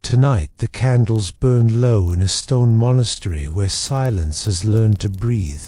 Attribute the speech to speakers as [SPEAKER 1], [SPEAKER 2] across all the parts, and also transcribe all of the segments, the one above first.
[SPEAKER 1] Tonight the candles burn low in a stone monastery where silence has learned to breathe.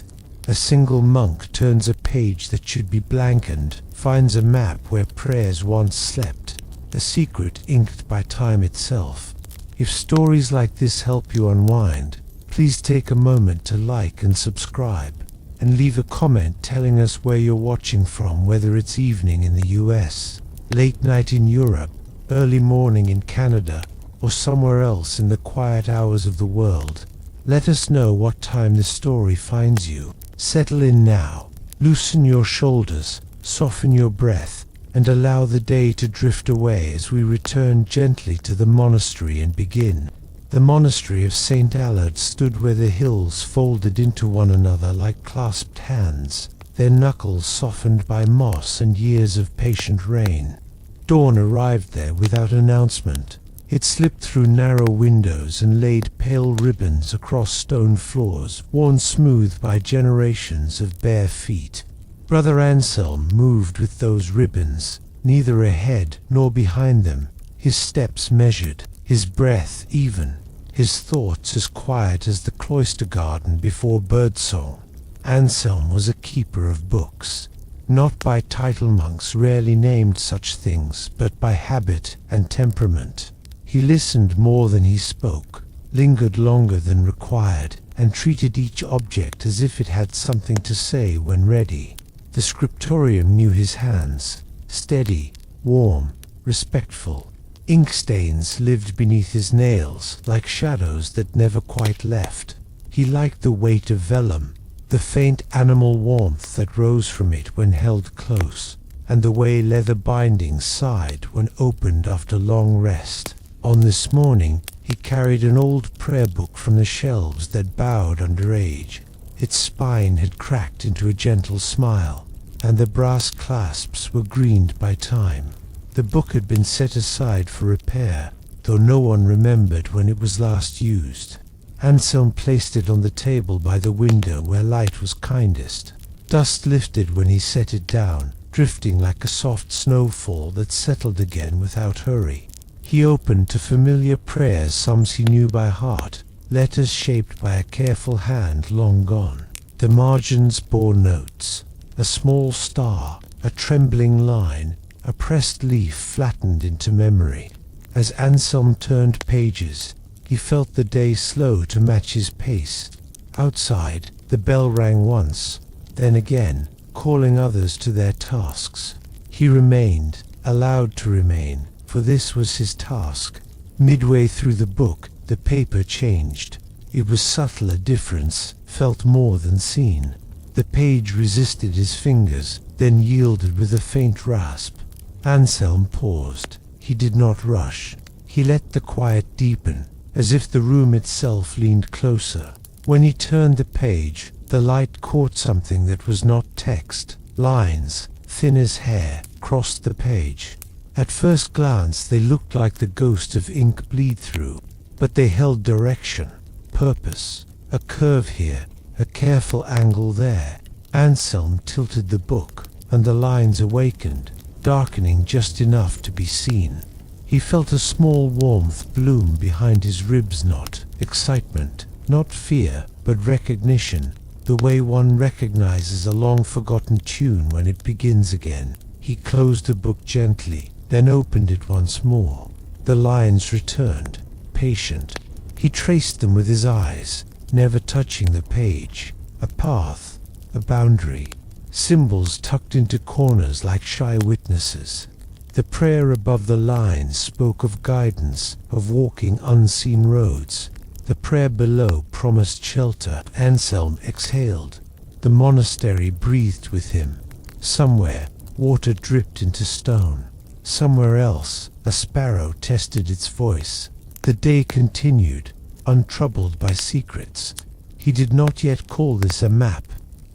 [SPEAKER 1] A single monk turns a page that should be blank and finds a map where prayers once slept, a secret inked by time itself. If stories like this help you unwind, please take a moment to like and subscribe, and leave a comment telling us where you're watching from, whether it's evening in the US, late night in Europe, early morning in Canada, or somewhere else in the quiet hours of the world. Let us know what time the story finds you. Settle in now, loosen your shoulders, soften your breath, and allow the day to drift away as we return gently to the monastery and begin. The monastery of St. Allard stood where the hills folded into one another like clasped hands, their knuckles softened by moss and years of patient rain. Dawn arrived there without announcement. It slipped through narrow windows and laid pale ribbons across stone floors, worn smooth by generations of bare feet. Brother Anselm moved with those ribbons, neither ahead nor behind them, his steps measured, his breath even, his thoughts as quiet as the cloister garden before birdsong. Anselm was a keeper of books, not by title. Monks rarely named such things, but by habit and temperament. He listened more than he spoke, lingered longer than required, and treated each object as if it had something to say when ready. The scriptorium knew his hands, steady, warm, respectful. Ink stains lived beneath his nails, like shadows that never quite left. He liked the weight of vellum, the faint animal warmth that rose from it when held close, and the way leather bindings sighed when opened after long rest. On this morning, he carried an old prayer book from the shelves that bowed under age. Its spine had cracked into a gentle smile, and the brass clasps were greened by time. The book had been set aside for repair, though no one remembered when it was last used. Anselm placed it on the table by the window where light was kindest. Dust lifted when he set it down, drifting like a soft snowfall that settled again without hurry. He opened to familiar prayers, some he knew by heart, letters shaped by a careful hand long gone. The margins bore notes, a small star, a trembling line, a pressed leaf flattened into memory. As Anselm turned pages, he felt the day slow to match his pace. Outside, the bell rang once, then again, calling others to their tasks. He remained, allowed to remain, for this was his task. Midway through the book, the paper changed. It was subtle, a difference, felt more than seen. The page resisted his fingers, then yielded with a faint rasp. Anselm paused. He did not rush. He let the quiet deepen, as if the room itself leaned closer. When he turned the page, the light caught something that was not text. Lines, thin as hair, crossed the page. At first glance they looked like the ghost of ink bleed through, but they held direction, purpose, a curve here, a careful angle there. Anselm tilted the book, and the lines awakened, darkening just enough to be seen. He felt a small warmth bloom behind his ribs, not excitement, not fear, but recognition, the way one recognizes a long-forgotten tune when it begins again. He closed the book gently, then opened it once more. The lines returned, patient. He traced them with his eyes, never touching the page. A path, a boundary, symbols tucked into corners like shy witnesses. The prayer above the lines spoke of guidance, of walking unseen roads. The prayer below promised shelter. Anselm exhaled. The monastery breathed with him. Somewhere, water dripped into stone. Somewhere else, a sparrow tested its voice. The day continued, untroubled by secrets. He did not yet call this a map.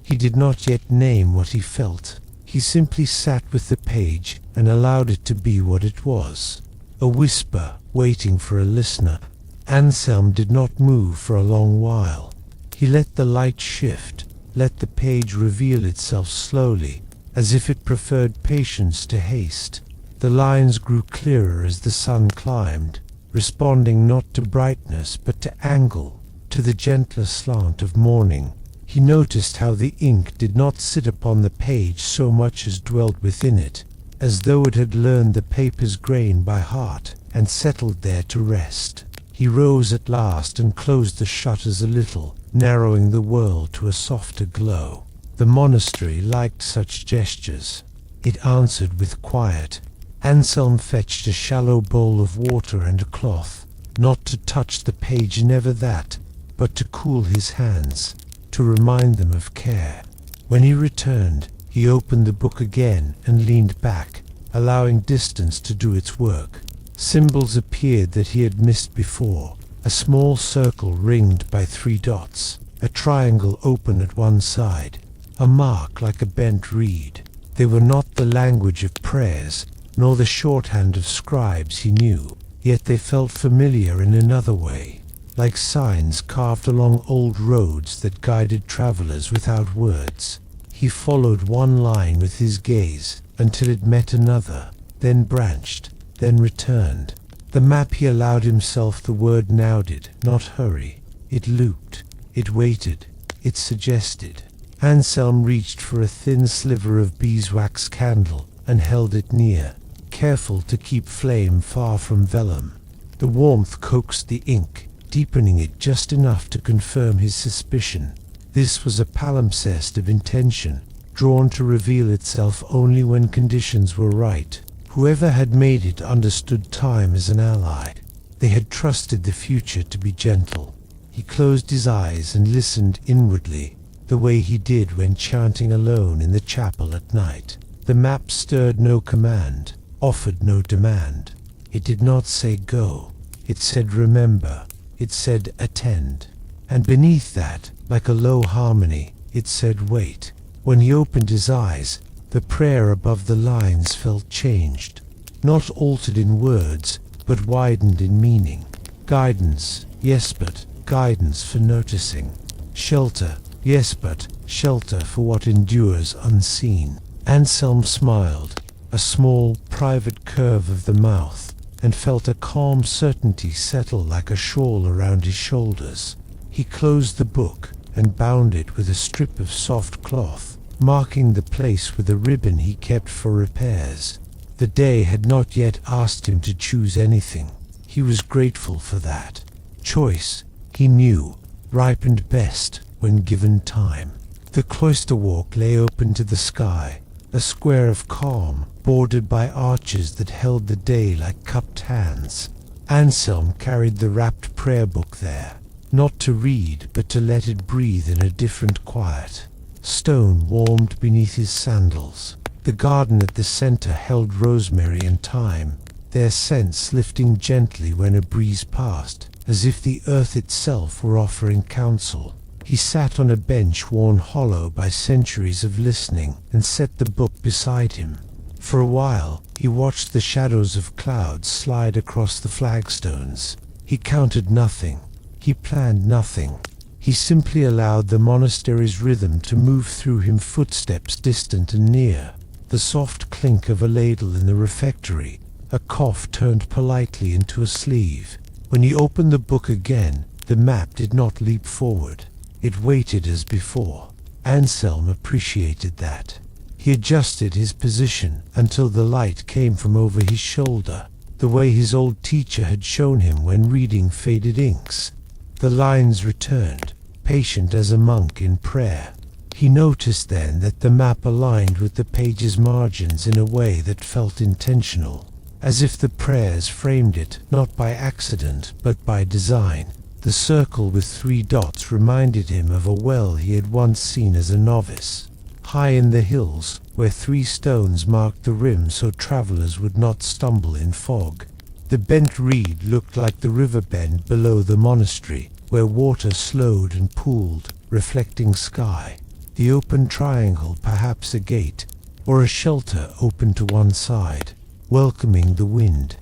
[SPEAKER 1] He did not yet name what he felt. He simply sat with the page and allowed it to be what it was. A whisper, waiting for a listener. Anselm did not move for a long while. He let the light shift, let the page reveal itself slowly, as if it preferred patience to haste. The lines grew clearer as the sun climbed, responding not to brightness but to angle, to the gentler slant of morning. He noticed how the ink did not sit upon the page so much as dwelt within it, as though it had learned the paper's grain by heart and settled there to rest. He rose at last and closed the shutters a little, narrowing the world to a softer glow. The monastery liked such gestures. It answered with quiet. Anselm fetched a shallow bowl of water and a cloth, not to touch the page, never that, but to cool his hands, to remind them of care. When he returned, he opened the book again and leaned back, allowing distance to do its work. Symbols appeared that he had missed before, a small circle ringed by 3 dots, a triangle open at one side, a mark like a bent reed. They were not the language of prayers, nor the shorthand of scribes he knew, yet they felt familiar in another way, like signs carved along old roads that guided travelers without words. He followed one line with his gaze until it met another, then branched, then returned. The map, he allowed himself the word now did not hurry. It looped, it waited, it suggested. Anselm reached for a thin sliver of beeswax candle and held it near, careful to keep flame far from vellum. The warmth coaxed the ink, deepening it just enough to confirm his suspicion. This was a palimpsest of intention, drawn to reveal itself only when conditions were right. Whoever had made it understood time as an ally. They had trusted the future to be gentle. He closed his eyes and listened inwardly, the way he did when chanting alone in the chapel at night. The map stirred no command, offered no demand. It did not say go. It said remember. It said attend. And beneath that, like a low harmony, it said wait. When he opened his eyes, the prayer above the lines felt changed, not altered in words, but widened in meaning. Guidance, yes, but guidance for noticing. Shelter, yes, but shelter for what endures unseen. Anselm smiled, a small, private curve of the mouth, and felt a calm certainty settle like a shawl around his shoulders. He closed the book and bound it with a strip of soft cloth, marking the place with a ribbon he kept for repairs. The day had not yet asked him to choose anything. He was grateful for that. Choice, he knew, ripened best when given time. The cloister walk lay open to the sky, a square of calm, bordered by arches that held the day like cupped hands. Anselm carried the wrapped prayer book there, not to read, but to let it breathe in a different quiet. Stone warmed beneath his sandals. The garden at the center held rosemary and thyme, their scents lifting gently when a breeze passed, as if the earth itself were offering counsel. He sat on a bench worn hollow by centuries of listening and set the book beside him. For a while, he watched the shadows of clouds slide across the flagstones. He counted nothing. He planned nothing. He simply allowed the monastery's rhythm to move through him, footsteps distant and near, the soft clink of a ladle in the refectory, a cough turned politely into a sleeve. When he opened the book again, the map did not leap forward. It waited as before. Anselm appreciated that. He adjusted his position until the light came from over his shoulder, the way his old teacher had shown him when reading faded inks. The lines returned, patient as a monk in prayer. He noticed then that the map aligned with the page's margins in a way that felt intentional, as if the prayers framed it not by accident but by design. The circle with 3 dots reminded him of a well he had once seen as a novice, high in the hills, where 3 stones marked the rim so travelers would not stumble in fog. The bent reed looked like the river bend below the monastery, where water slowed and pooled, reflecting sky. The open triangle, perhaps a gate, or a shelter open to one side, welcoming the wind.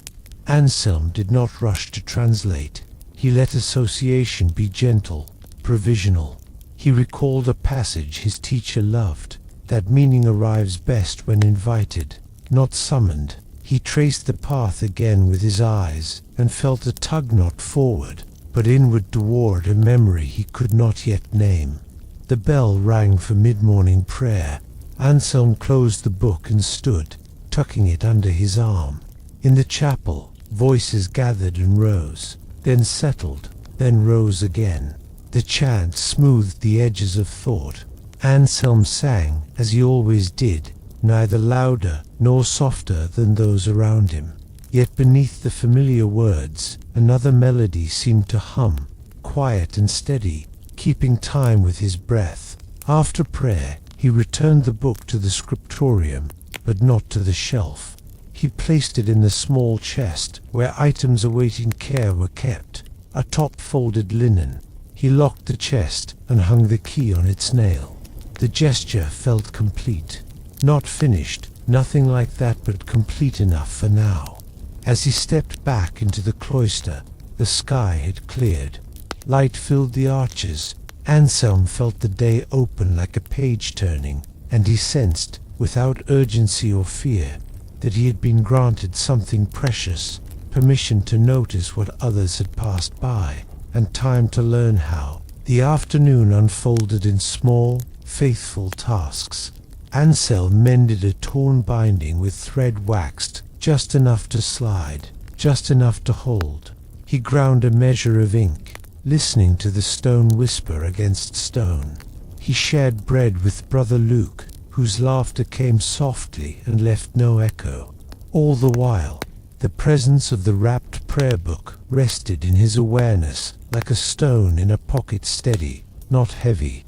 [SPEAKER 1] Anselm did not rush to translate. He let association be gentle, provisional. He recalled a passage his teacher loved, that meaning arrives best when invited, not summoned. He traced the path again with his eyes, and felt a tug not forward, but inward toward a memory he could not yet name. The bell rang for mid-morning prayer. Anselm closed the book and stood, tucking it under his arm. In the chapel, voices gathered and rose, then settled, then rose again. The chant smoothed the edges of thought. Anselm sang, as he always did, neither louder nor softer than those around him. Yet beneath the familiar words, another melody seemed to hum, quiet and steady, keeping time with his breath. After prayer, he returned the book to the scriptorium, but not to the shelf. He placed it in the small chest where items awaiting care were kept, atop folded linen. He locked the chest and hung the key on its nail. The gesture felt complete. Not finished, nothing like that, but complete enough for now. As he stepped back into the cloister, the sky had cleared. Light filled the arches. Anselm felt the day open like a page turning, and he sensed, without urgency or fear, that he had been granted something precious, permission to notice what others had passed by, and time to learn how. The afternoon unfolded in small, faithful tasks. Anselm mended a torn binding with thread waxed, just enough to slide, just enough to hold. He ground a measure of ink, listening to the stone whisper against stone. He shared bread with Brother Luke, whose laughter came softly and left no echo. All the while, the presence of the wrapped prayer book rested in his awareness like a stone in a pocket, steady, not heavy.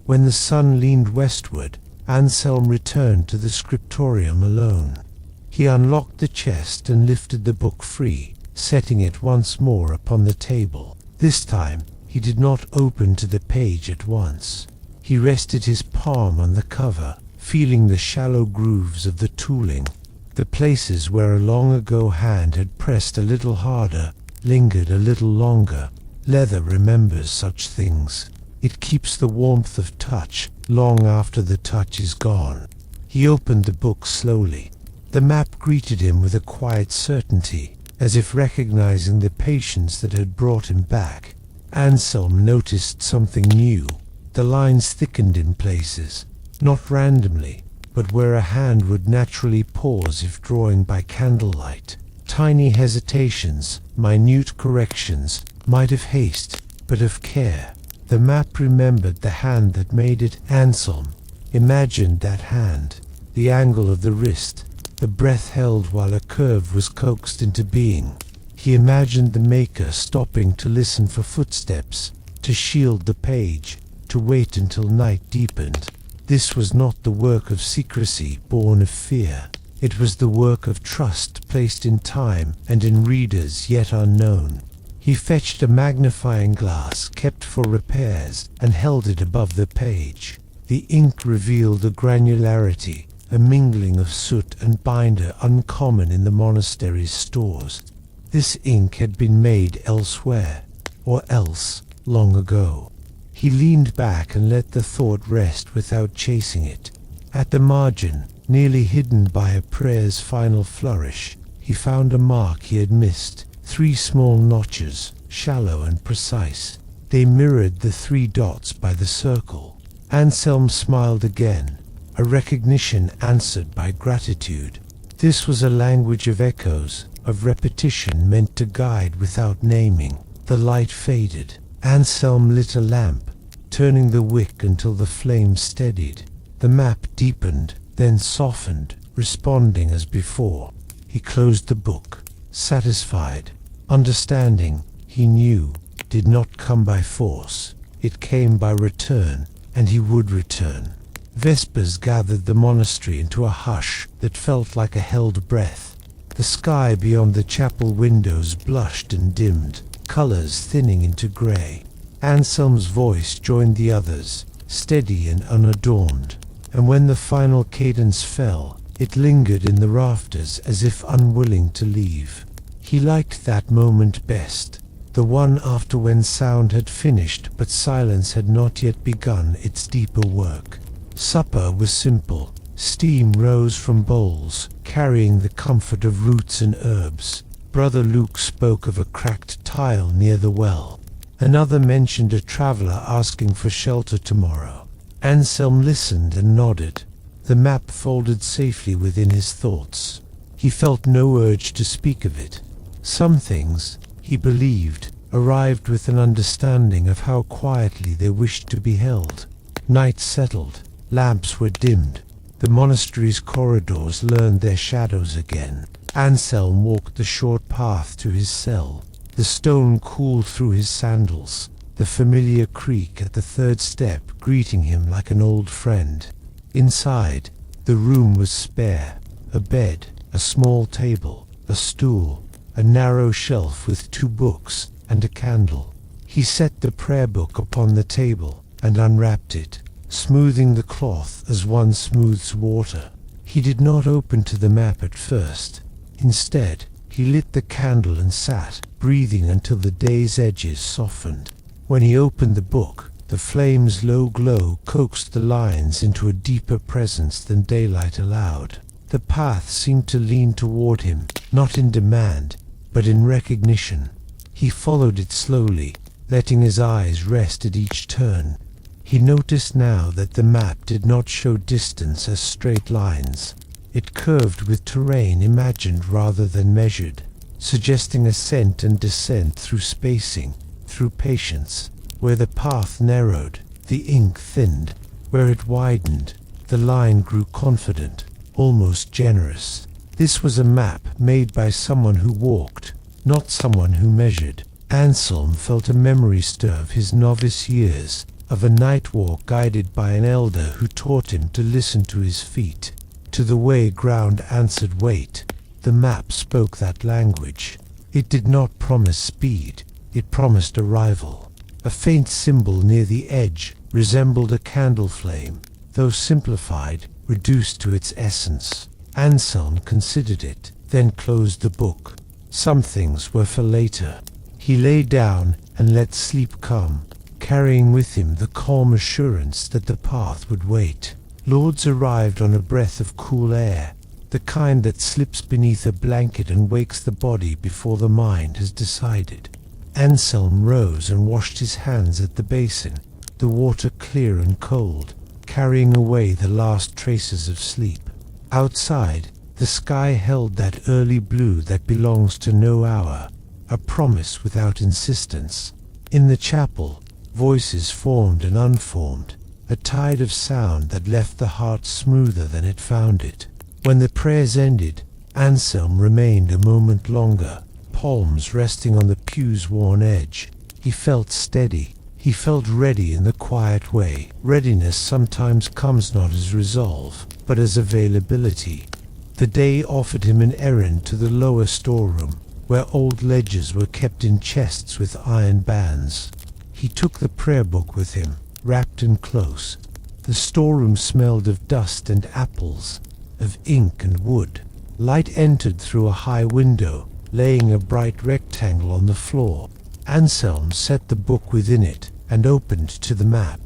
[SPEAKER 1] When the sun leaned westward, Anselm returned to the scriptorium alone. He unlocked the chest and lifted the book free, setting it once more upon the table. This time, he did not open to the page at once. He rested his palm on the cover, feeling the shallow grooves of the tooling. The places where a long ago hand had pressed a little harder, lingered a little longer. Leather remembers such things. It keeps the warmth of touch long after the touch is gone. He opened the book slowly. The map greeted him with a quiet certainty, as if recognizing the patience that had brought him back. Anselm noticed something new. The lines thickened in places, not randomly, but where a hand would naturally pause if drawing by candlelight. Tiny hesitations, minute corrections, might of haste, but of care. The map remembered the hand that made it. Anselm imagined that hand, the angle of the wrist, the breath held while a curve was coaxed into being. He imagined the maker stopping to listen for footsteps, to shield the page, to wait until night deepened. This was not the work of secrecy born of fear. It was the work of trust placed in time and in readers yet unknown. He fetched a magnifying glass kept for repairs and held it above the page. The ink revealed a granularity, a mingling of soot and binder uncommon in the monastery's stores. This ink had been made elsewhere, or else, long ago. He leaned back and let the thought rest without chasing it. At the margin, nearly hidden by a prayer's final flourish, he found a mark he had missed. 3 small notches, shallow and precise. They mirrored the 3 dots by the circle. Anselm smiled again, a recognition answered by gratitude. This was a language of echoes, of repetition meant to guide without naming. The light faded. Anselm lit a lamp, turning the wick until the flame steadied. The map deepened, then softened, responding as before. He closed the book, satisfied. Understanding, he knew, did not come by force. It came by return, and he would return. Vespers gathered the monastery into a hush that felt like a held breath. The sky beyond the chapel windows blushed and dimmed, colors thinning into gray. Anselm's voice joined the others, steady and unadorned, and when the final cadence fell, it lingered in the rafters as if unwilling to leave. He liked that moment best, the one after when sound had finished but silence had not yet begun its deeper work. Supper was simple, Steam rose from bowls, carrying the comfort of roots and herbs. Brother Luke spoke of a cracked tile near the well. Another mentioned a traveler asking for shelter tomorrow. Anselm listened and nodded. The map folded safely within his thoughts. He felt no urge to speak of it. Some things, he believed, arrived with an understanding of how quietly they wished to be held. Night settled. Lamps were dimmed. The monastery's corridors learned their shadows again. Anselm walked the short path to his cell. The stone cooled through his sandals, the familiar creak at the third step greeting him like an old friend. Inside, the room was spare. A bed, a small table, a stool, a narrow shelf with 2 books, and a candle. He set the prayer book upon the table and unwrapped it, smoothing the cloth as one smooths water. He did not open to the map at first. Instead, he lit the candle and sat, breathing until the day's edges softened. When he opened the book, the flame's low glow coaxed the lines into a deeper presence than daylight allowed. The path seemed to lean toward him, not in demand, but in recognition. He followed it slowly, letting his eyes rest at each turn. He noticed now that the map did not show distance as straight lines. It curved with terrain imagined rather than measured, suggesting ascent and descent through spacing, through patience. Where the path narrowed, the ink thinned. Where it widened, the line grew confident, almost generous. This was a map made by someone who walked, not someone who measured. Anselm felt a memory stir of his novice years, of a night walk guided by an elder who taught him to listen to his feet, to the way ground answered weight. The map spoke that language. It did not promise speed, it promised arrival. A faint symbol near the edge resembled a candle flame, though simplified, reduced to its essence. Anselm considered it, then closed the book. Some things were for later. He lay down and let sleep come, carrying with him the calm assurance that the path would wait. Lourdes arrived on a breath of cool air, the kind that slips beneath a blanket and wakes the body before the mind has decided. Anselm rose and washed his hands at the basin, the water clear and cold, carrying away the last traces of sleep. Outside, the sky held that early blue that belongs to no hour, a promise without insistence. In the chapel, voices formed and unformed, a tide of sound that left the heart smoother than it found it. When the prayers ended, Anselm remained a moment longer, palms resting on the pew's worn edge. He felt steady. He felt ready in the quiet way. Readiness sometimes comes not as resolve, but as availability. The day offered him an errand to the lower storeroom, where old ledgers were kept in chests with iron bands. He took the prayer book with him, wrapped in close. The storeroom smelled of dust and apples, of ink and wood. Light entered through a high window, laying a bright rectangle on the floor. Anselm set the book within it and opened to the map.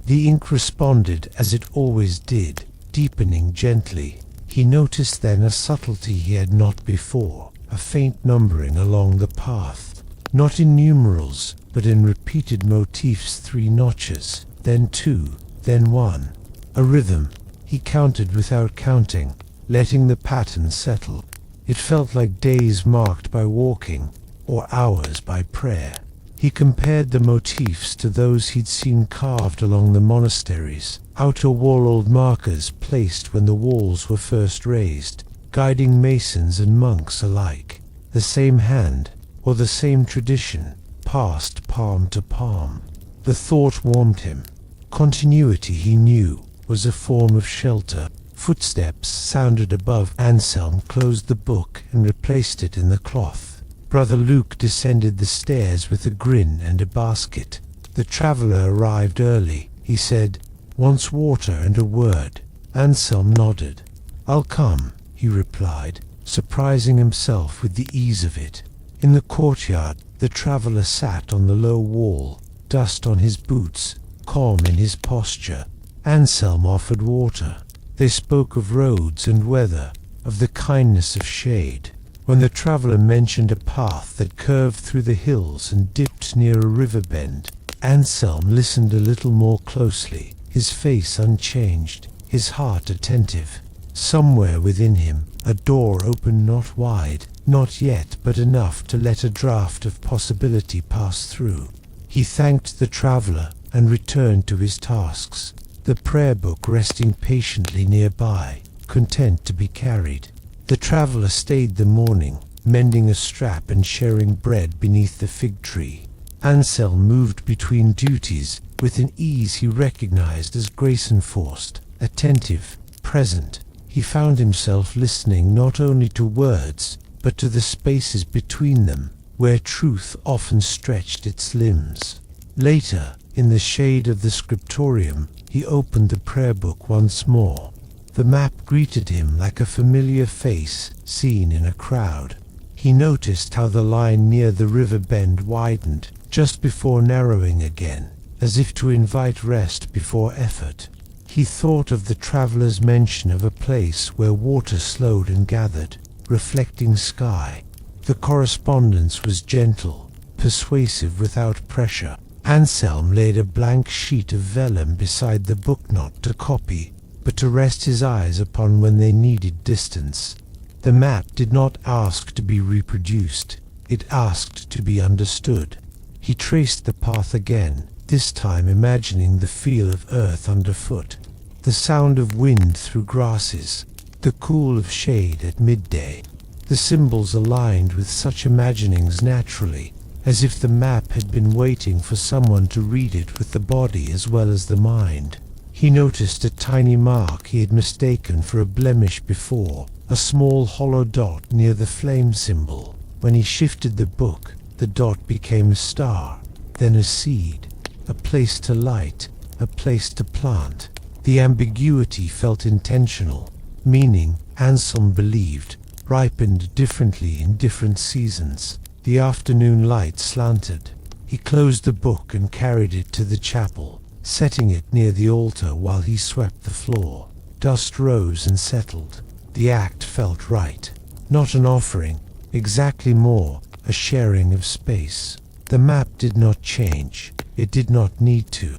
[SPEAKER 1] The ink responded as it always did, deepening gently. He noticed then a subtlety he had not before, a faint numbering along the path, not in numerals, but in repeated motifs, 3 notches, then 2, then 1. A rhythm. He counted without counting, letting the pattern settle. It felt like days marked by walking, or hours by prayer. He compared the motifs to those he'd seen carved along the monasteries, outer wall-old markers placed when the walls were first raised, guiding masons and monks alike. The same hand, or the same tradition, passed palm to palm. The thought warmed him. Continuity, he knew, was a form of shelter. Footsteps sounded above. Anselm closed the book and replaced it in the cloth. Brother Luke descended the stairs with a grin and a basket. The traveller arrived early, he said. Wants water and a word. Anselm nodded. I'll come, he replied, surprising himself with the ease of it. In the courtyard, the traveller sat on the low wall, dust on his boots, calm in his posture. Anselm offered water. They spoke of roads and weather, of the kindness of shade. When the traveler mentioned a path that curved through the hills and dipped near a river bend, Anselm listened a little more closely, his face unchanged, his heart attentive. Somewhere within him, a door opened not wide, not yet, but enough to let a draught of possibility pass through. He thanked the traveler and returned to his tasks, the prayer book resting patiently nearby, content to be carried. The traveler stayed the morning, mending a strap and sharing bread beneath the fig tree. Anselm moved between duties with an ease he recognized as grace-enforced, attentive, present. He found himself listening not only to words, but to the spaces between them, where truth often stretched its limbs. Later, in the shade of the scriptorium, he opened the prayer book once more. The map greeted him like a familiar face seen in a crowd. He noticed how the line near the river bend widened, just before narrowing again, as if to invite rest before effort. He thought of the traveler's mention of a place where water slowed and gathered, reflecting sky. The correspondence was gentle, persuasive without pressure. Anselm laid a blank sheet of vellum beside the book, not to copy, but to rest his eyes upon when they needed distance. The map did not ask to be reproduced, it asked to be understood. He traced the path again, this time imagining the feel of earth underfoot, the sound of wind through grasses, the cool of shade at midday. The symbols aligned with such imaginings naturally, as if the map had been waiting for someone to read it with the body as well as the mind. He noticed a tiny mark he had mistaken for a blemish before, a small hollow dot near the flame symbol. When he shifted the book, the dot became a star, then a seed, a place to light, a place to plant. The ambiguity felt intentional, meaning, Anselm believed, ripened differently in different seasons. The afternoon light slanted. He closed the book and carried it to the chapel, setting it near the altar while he swept the floor. Dust rose and settled. The act felt right. Not an offering, exactly more, a sharing of space. The map did not change. It did not need to.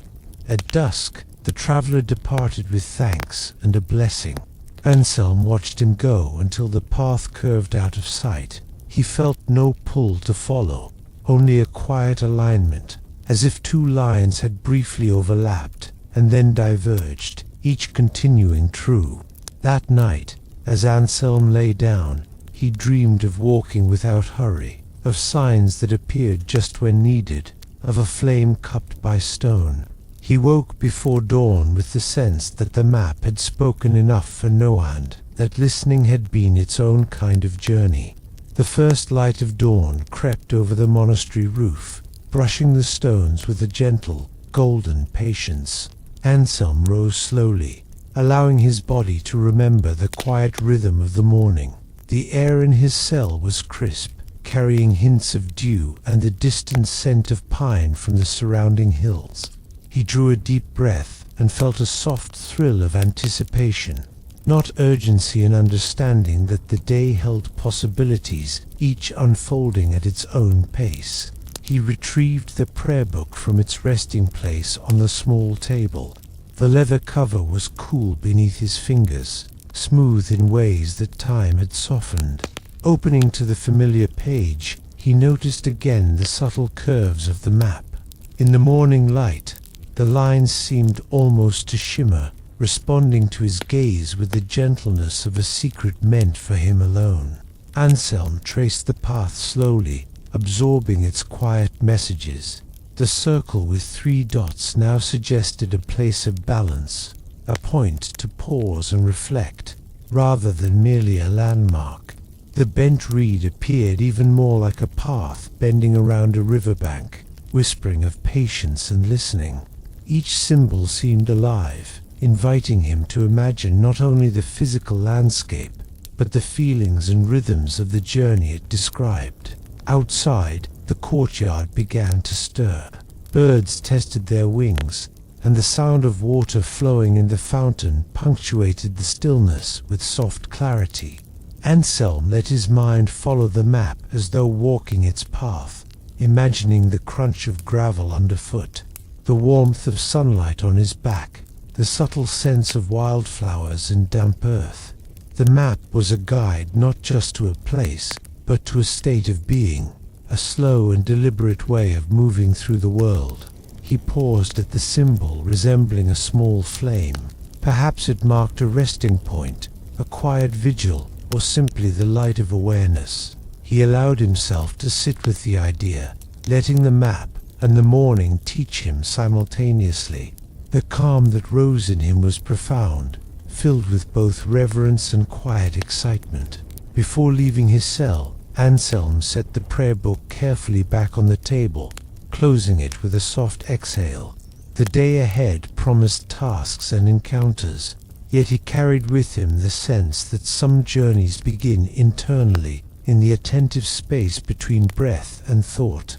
[SPEAKER 1] At dusk, the traveler departed with thanks and a blessing. Anselm watched him go until the path curved out of sight. He felt no pull to follow, only a quiet alignment, as if two lines had briefly overlapped and then diverged, each continuing true. That night, as Anselm lay down, he dreamed of walking without hurry, of signs that appeared just when needed, of a flame cupped by stone. He woke before dawn with the sense that the map had spoken enough for no hand, that listening had been its own kind of journey. The first light of dawn crept over the monastery roof, brushing the stones with a gentle, golden patience. Anselm rose slowly, allowing his body to remember the quiet rhythm of the morning. The air in his cell was crisp, carrying hints of dew and the distant scent of pine from the surrounding hills. He drew a deep breath and felt a soft thrill of anticipation. Not urgency and understanding that the day held possibilities, each unfolding at its own pace. He retrieved the prayer book from its resting place on the small table. The leather cover was cool beneath his fingers, smooth in ways that time had softened. Opening to the familiar page, he noticed again the subtle curves of the map. In the morning light, the lines seemed almost to shimmer, responding to his gaze with the gentleness of a secret meant for him alone. Anselm traced the path slowly, absorbing its quiet messages. The circle with 3 dots now suggested a place of balance, a point to pause and reflect, rather than merely a landmark. The bent reed appeared even more like a path bending around a riverbank, whispering of patience and listening. Each symbol seemed alive, inviting him to imagine not only the physical landscape, but the feelings and rhythms of the journey it described. Outside, the courtyard began to stir. Birds tested their wings, and the sound of water flowing in the fountain punctuated the stillness with soft clarity. Anselm let his mind follow the map as though walking its path, imagining the crunch of gravel underfoot, the warmth of sunlight on his back, the subtle sense of wildflowers and damp earth. The map was a guide not just to a place, but to a state of being, a slow and deliberate way of moving through the world. He paused at the symbol resembling a small flame. Perhaps it marked a resting point, a quiet vigil, or simply the light of awareness. He allowed himself to sit with the idea, letting the map and the morning teach him simultaneously. The calm that rose in him was profound, filled with both reverence and quiet excitement. Before leaving his cell, Anselm set the prayer book carefully back on the table, closing it with a soft exhale. The day ahead promised tasks and encounters, yet he carried with him the sense that some journeys begin internally, in the attentive space between breath and thought.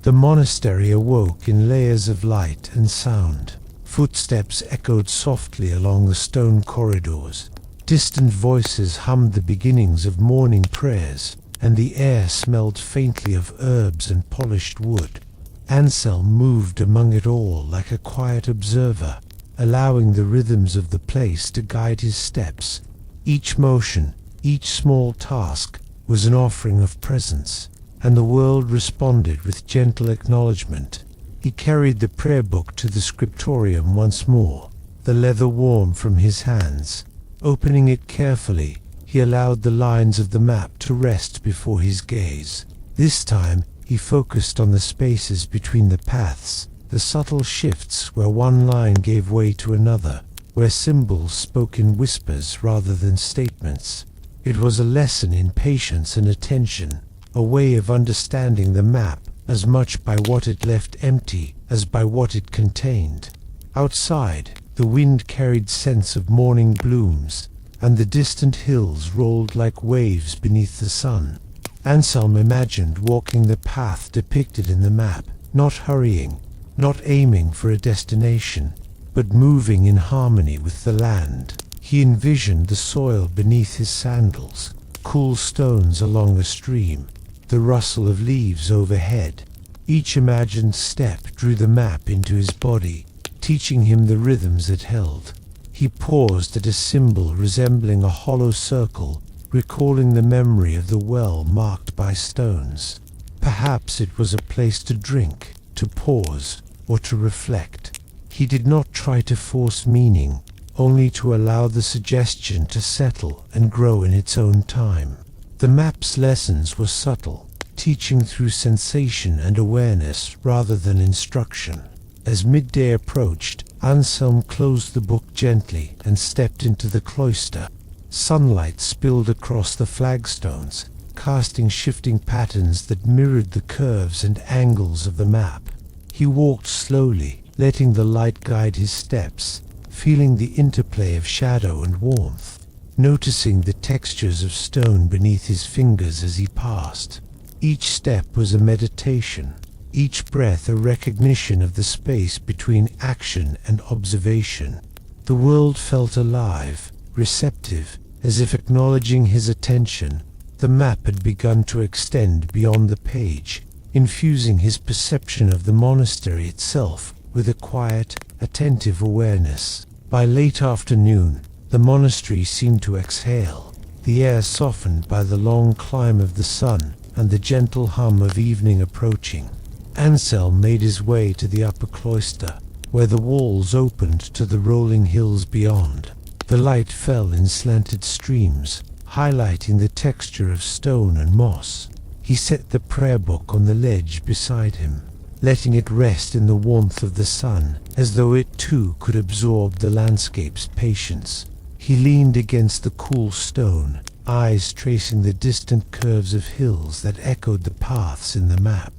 [SPEAKER 1] The monastery awoke in layers of light and sound. Footsteps echoed softly along the stone corridors. Distant voices hummed the beginnings of morning prayers, and the air smelled faintly of herbs and polished wood. Anselm moved among it all like a quiet observer, allowing the rhythms of the place to guide his steps. Each motion, each small task, was an offering of presence, and the world responded with gentle acknowledgement. He carried the prayer book to the scriptorium once more, the leather warm from his hands. Opening it carefully, he allowed the lines of the map to rest before his gaze. This time, he focused on the spaces between the paths, the subtle shifts where one line gave way to another, where symbols spoke in whispers rather than statements. It was a lesson in patience and attention, a way of understanding the map as much by what it left empty as by what it contained. Outside, the wind carried scents of morning blooms, and the distant hills rolled like waves beneath the sun. Anselm imagined walking the path depicted in the map, not hurrying, not aiming for a destination, but moving in harmony with the land. He envisioned the soil beneath his sandals, cool stones along a stream, the rustle of leaves overhead. Each imagined step drew the map into his body, teaching him the rhythms it held. He paused at a symbol resembling a hollow circle, recalling the memory of the well marked by stones. Perhaps it was a place to drink, to pause, or to reflect. He did not try to force meaning, only to allow the suggestion to settle and grow in its own time. The map's lessons were subtle, teaching through sensation and awareness rather than instruction. As midday approached, Anselm closed the book gently and stepped into the cloister. Sunlight spilled across the flagstones, casting shifting patterns that mirrored the curves and angles of the map. He walked slowly, letting the light guide his steps, feeling the interplay of shadow and warmth, noticing the textures of stone beneath his fingers as he passed. Each step was a meditation, each breath a recognition of the space between action and observation. The world felt alive, receptive, as if acknowledging his attention. The map had begun to extend beyond the page, infusing his perception of the monastery itself with a quiet, attentive awareness. By late afternoon, the monastery seemed to exhale, the air softened by the long climb of the sun and the gentle hum of evening approaching. Anselm made his way to the upper cloister, where the walls opened to the rolling hills beyond. The light fell in slanted streams, highlighting the texture of stone and moss. He set the prayer book on the ledge beside him, letting it rest in the warmth of the sun, as though it too could absorb the landscape's patience. He leaned against the cool stone, eyes tracing the distant curves of hills that echoed the paths in the map.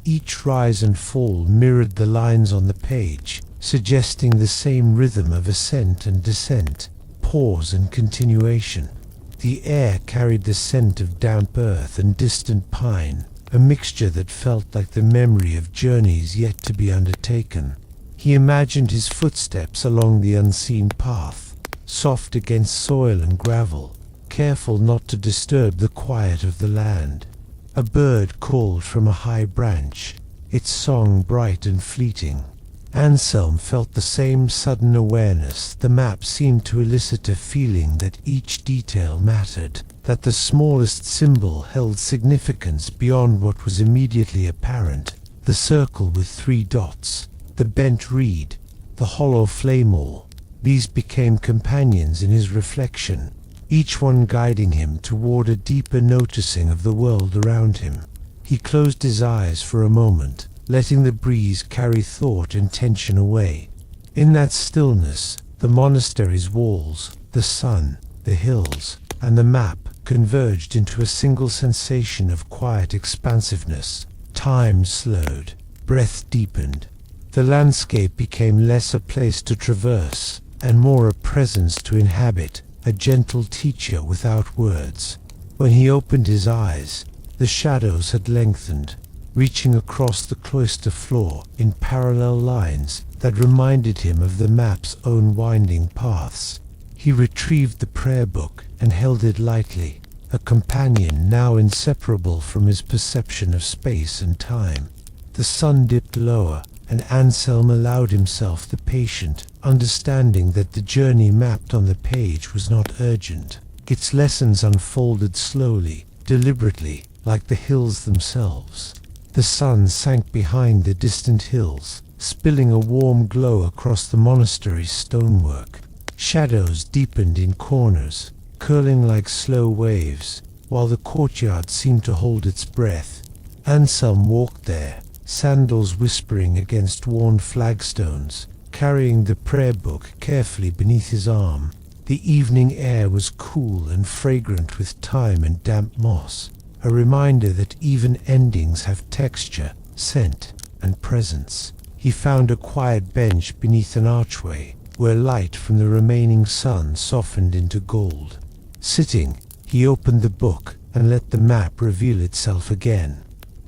[SPEAKER 1] Each rise and fall mirrored the lines on the page, suggesting the same rhythm of ascent and descent, pause and continuation. The air carried the scent of damp earth and distant pine, a mixture that felt like the memory of journeys yet to be undertaken. He imagined his footsteps along the unseen path, soft against soil and gravel, careful not to disturb the quiet of the land. A bird called from a high branch, its song bright and fleeting. Anselm felt the same sudden awareness. The map seemed to elicit a feeling that each detail mattered, that the smallest symbol held significance beyond what was immediately apparent. The circle with 3 dots, the bent reed, the hollow flame awl, these became companions in his reflection, each one guiding him toward a deeper noticing of the world around him. He closed his eyes for a moment, letting the breeze carry thought and tension away. In that stillness, the monastery's walls, the sun, the hills, and the map converged into a single sensation of quiet expansiveness. Time slowed, breath deepened. The landscape became less a place to traverse, and more a presence to inhabit, a gentle teacher without words. When he opened his eyes, the shadows had lengthened, reaching across the cloister floor in parallel lines that reminded him of the map's own winding paths. He retrieved the prayer book and held it lightly, a companion now inseparable from his perception of space and time. The sun dipped lower, and Anselm allowed himself the patient understanding that the journey mapped on the page was not urgent. Its lessons unfolded slowly, deliberately, like the hills themselves. The sun sank behind the distant hills, spilling a warm glow across the monastery's stonework. Shadows deepened in corners, curling like slow waves, while the courtyard seemed to hold its breath. Anselm walked there, sandals whispering against worn flagstones, carrying the prayer book carefully beneath his arm. The evening air was cool and fragrant with thyme and damp moss, a reminder that even endings have texture, scent, and presence. He found a quiet bench beneath an archway, where light from the remaining sun softened into gold. Sitting, he opened the book and let the map reveal itself again.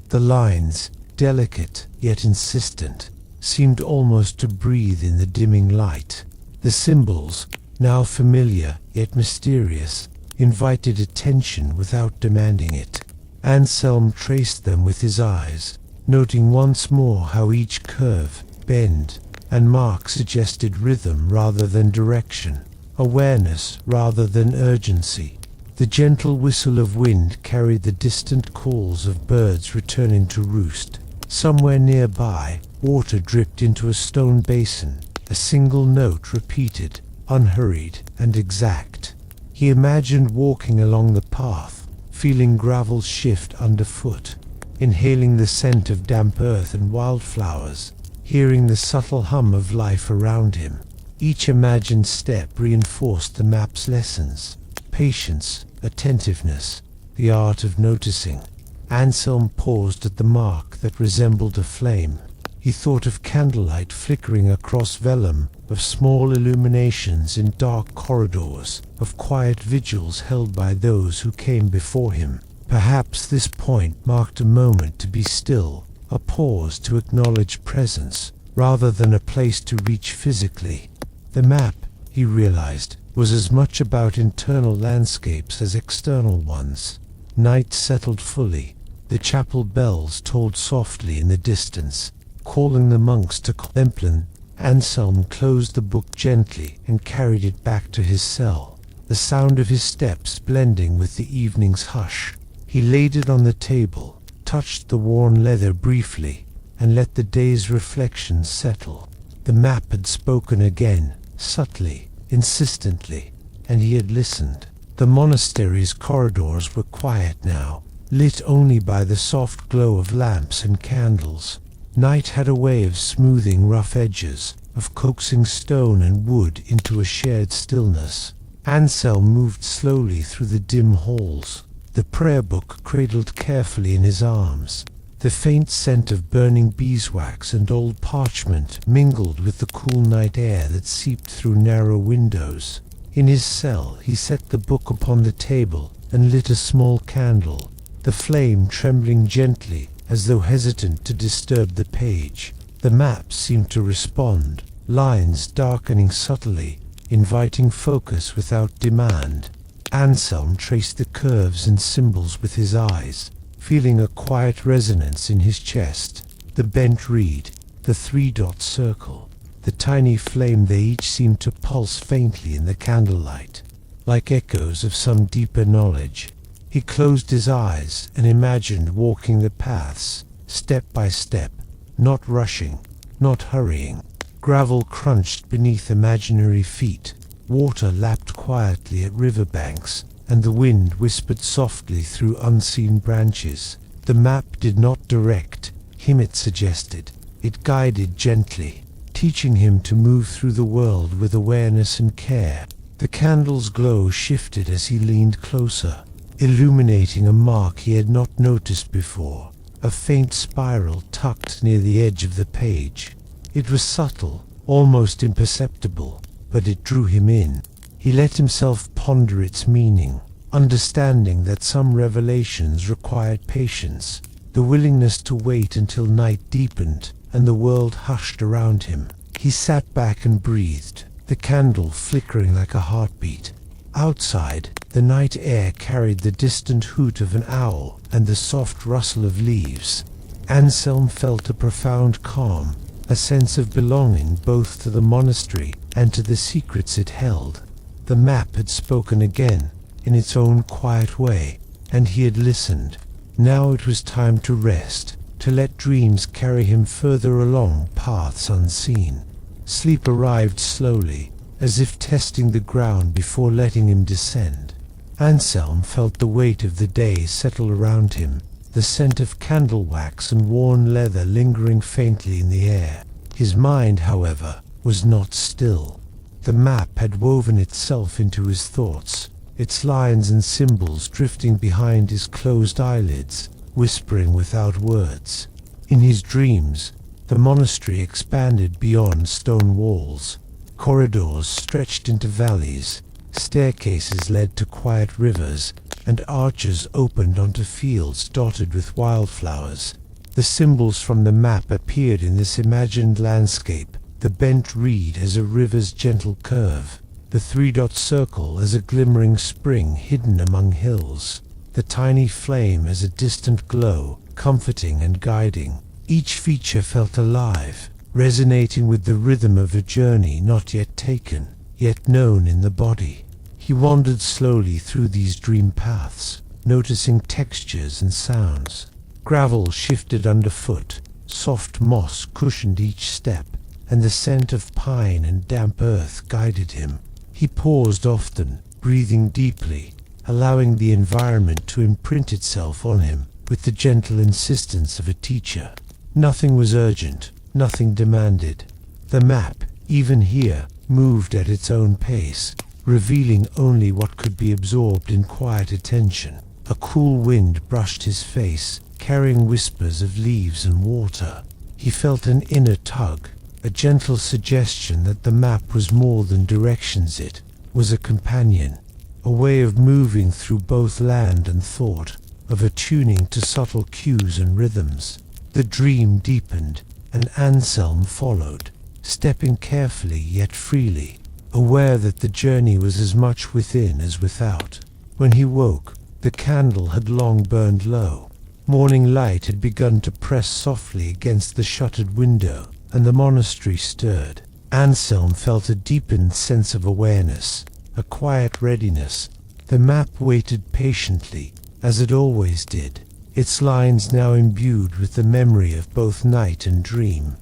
[SPEAKER 1] The lines, delicate yet insistent, seemed almost to breathe in the dimming light. The symbols, now familiar yet mysterious, invited attention without demanding it. Anselm traced them with his eyes, noting once more how each curve, bend, and mark suggested rhythm rather than direction, awareness rather than urgency. The gentle whistle of wind carried the distant calls of birds returning to roost. Somewhere nearby, water dripped into a stone basin, a single note repeated, unhurried and exact. He imagined walking along the path, feeling gravel shift underfoot, inhaling the scent of damp earth and wildflowers, hearing the subtle hum of life around him. Each imagined step reinforced the map's lessons: patience, attentiveness, the art of noticing. Anselm paused at the mark that resembled a flame. He thought of candlelight flickering across vellum, of small illuminations in dark corridors, of quiet vigils held by those who came before him. Perhaps this point marked a moment to be still, a pause to acknowledge presence, rather than a place to reach physically. The map, he realized, was as much about internal landscapes as external ones. Night settled fully. The chapel bells tolled softly in the distance, calling the monks to Compline. Anselm closed the book gently and carried it back to his cell, the sound of his steps blending with the evening's hush. He laid it on the table, touched the worn leather briefly, and let the day's reflections settle. The map had spoken again, subtly, insistently, and he had listened. The monastery's corridors were quiet now, lit only by the soft glow of lamps and candles. Night had a way of smoothing rough edges, of coaxing stone and wood into a shared stillness. Anselm moved slowly through the dim halls, the prayer book cradled carefully in his arms. The faint scent of burning beeswax and old parchment mingled with the cool night air that seeped through narrow windows. In his cell he set the book upon the table and lit a small candle, the flame trembling gently as though hesitant to disturb the page. The map seemed to respond, lines darkening subtly, inviting focus without demand. Anselm traced the curves and symbols with his eyes, feeling a quiet resonance in his chest. The bent reed, the three-dot circle, the tiny flame, they each seemed to pulse faintly in the candlelight, like echoes of some deeper knowledge. He closed his eyes and imagined walking the paths, step by step, not rushing, not hurrying. Gravel crunched beneath imaginary feet, water lapped quietly at riverbanks, and the wind whispered softly through unseen branches. The map did not direct him, it suggested. It guided gently, teaching him to move through the world with awareness and care. The candle's glow shifted as he leaned closer, illuminating a mark he had not noticed before, a faint spiral tucked near the edge of the page. It was subtle, almost imperceptible, but it drew him in. He let himself ponder its meaning, understanding that some revelations required patience, the willingness to wait until night deepened and the world hushed around him. He sat back and breathed, the candle flickering like a heartbeat. Outside, the night air carried the distant hoot of an owl and the soft rustle of leaves. Anselm felt a profound calm, a sense of belonging both to the monastery and to the secrets it held. The map had spoken again, in its own quiet way, and he had listened. Now it was time to rest, to let dreams carry him further along paths unseen. Sleep arrived slowly, as if testing the ground before letting him descend. Anselm felt the weight of the day settle around him, the scent of candle wax and worn leather lingering faintly in the air. His mind, however, was not still. The map had woven itself into his thoughts, its lines and symbols drifting behind his closed eyelids, whispering without words. In his dreams, the monastery expanded beyond stone walls. Corridors stretched into valleys, staircases led to quiet rivers, and arches opened onto fields dotted with wildflowers. The symbols from the map appeared in this imagined landscape, the bent reed as a river's gentle curve, the three-dot circle as a glimmering spring hidden among hills, the tiny flame as a distant glow, comforting and guiding. Each feature felt alive, resonating with the rhythm of a journey not yet taken, yet known in the body. He wandered slowly through these dream paths, noticing textures and sounds. Gravel shifted underfoot, soft moss cushioned each step, and the scent of pine and damp earth guided him. He paused often, breathing deeply, allowing the environment to imprint itself on him with the gentle insistence of a teacher. Nothing was urgent, nothing demanded. The map, even here, moved at its own pace, revealing only what could be absorbed in quiet attention. A cool wind brushed his face, carrying whispers of leaves and water. He felt an inner tug, a gentle suggestion that the map was more than directions. It was a companion, a way of moving through both land and thought, of attuning to subtle cues and rhythms. The dream deepened, and Anselm followed, stepping carefully yet freely, aware that the journey was as much within as without. When he woke, the candle had long burned low. Morning light had begun to press softly against the shuttered window, and the monastery stirred. Anselm felt a deepened sense of awareness, a quiet readiness. The map waited patiently, as it always did, its lines now imbued with the memory of both night and dream.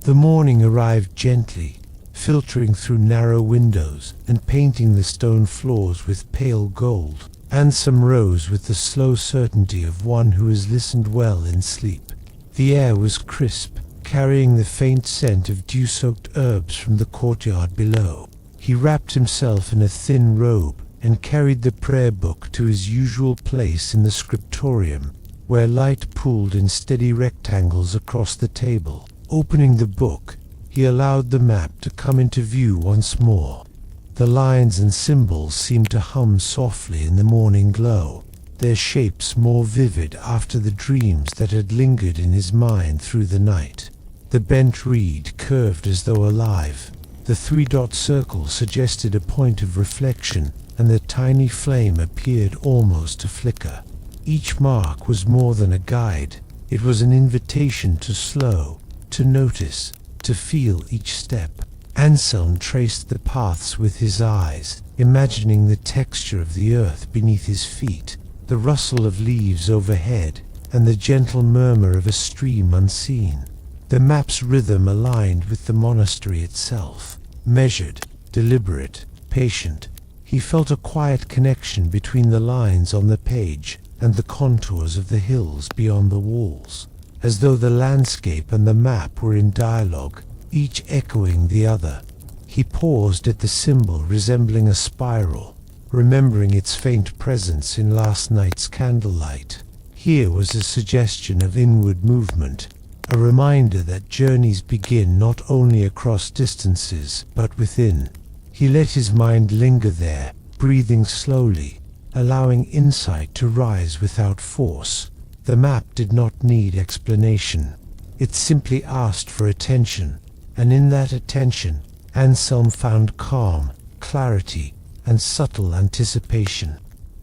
[SPEAKER 1] The morning arrived gently, filtering through narrow windows and painting the stone floors with pale gold. Anselm rose with the slow certainty of one who has listened well in sleep. The air was crisp, carrying the faint scent of dew-soaked herbs from the courtyard below. He wrapped himself in a thin robe and carried the prayer book to his usual place in the scriptorium, where light pooled in steady rectangles across the table. Opening the book, he allowed the map to come into view once more. The lines and symbols seemed to hum softly in the morning glow, their shapes more vivid after the dreams that had lingered in his mind through the night. The bent reed curved as though alive. The three-dot circle suggested a point of reflection, and the tiny flame appeared almost to flicker. Each mark was more than a guide. It was an invitation to slow, to notice, to feel each step. Anselm traced the paths with his eyes, imagining the texture of the earth beneath his feet, the rustle of leaves overhead, and the gentle murmur of a stream unseen. The map's rhythm aligned with the monastery itself. Measured, deliberate, patient, he felt a quiet connection between the lines on the page and the contours of the hills beyond the walls, as though the landscape and the map were in dialogue, each echoing the other. He paused at the symbol resembling a spiral, remembering its faint presence in last night's candlelight. Here was a suggestion of inward movement, a reminder that journeys begin not only across distances, but within. He let his mind linger there, breathing slowly, allowing insight to rise without force. The map did not need explanation. It simply asked for attention, and in that attention, Anselm found calm, clarity, and subtle anticipation.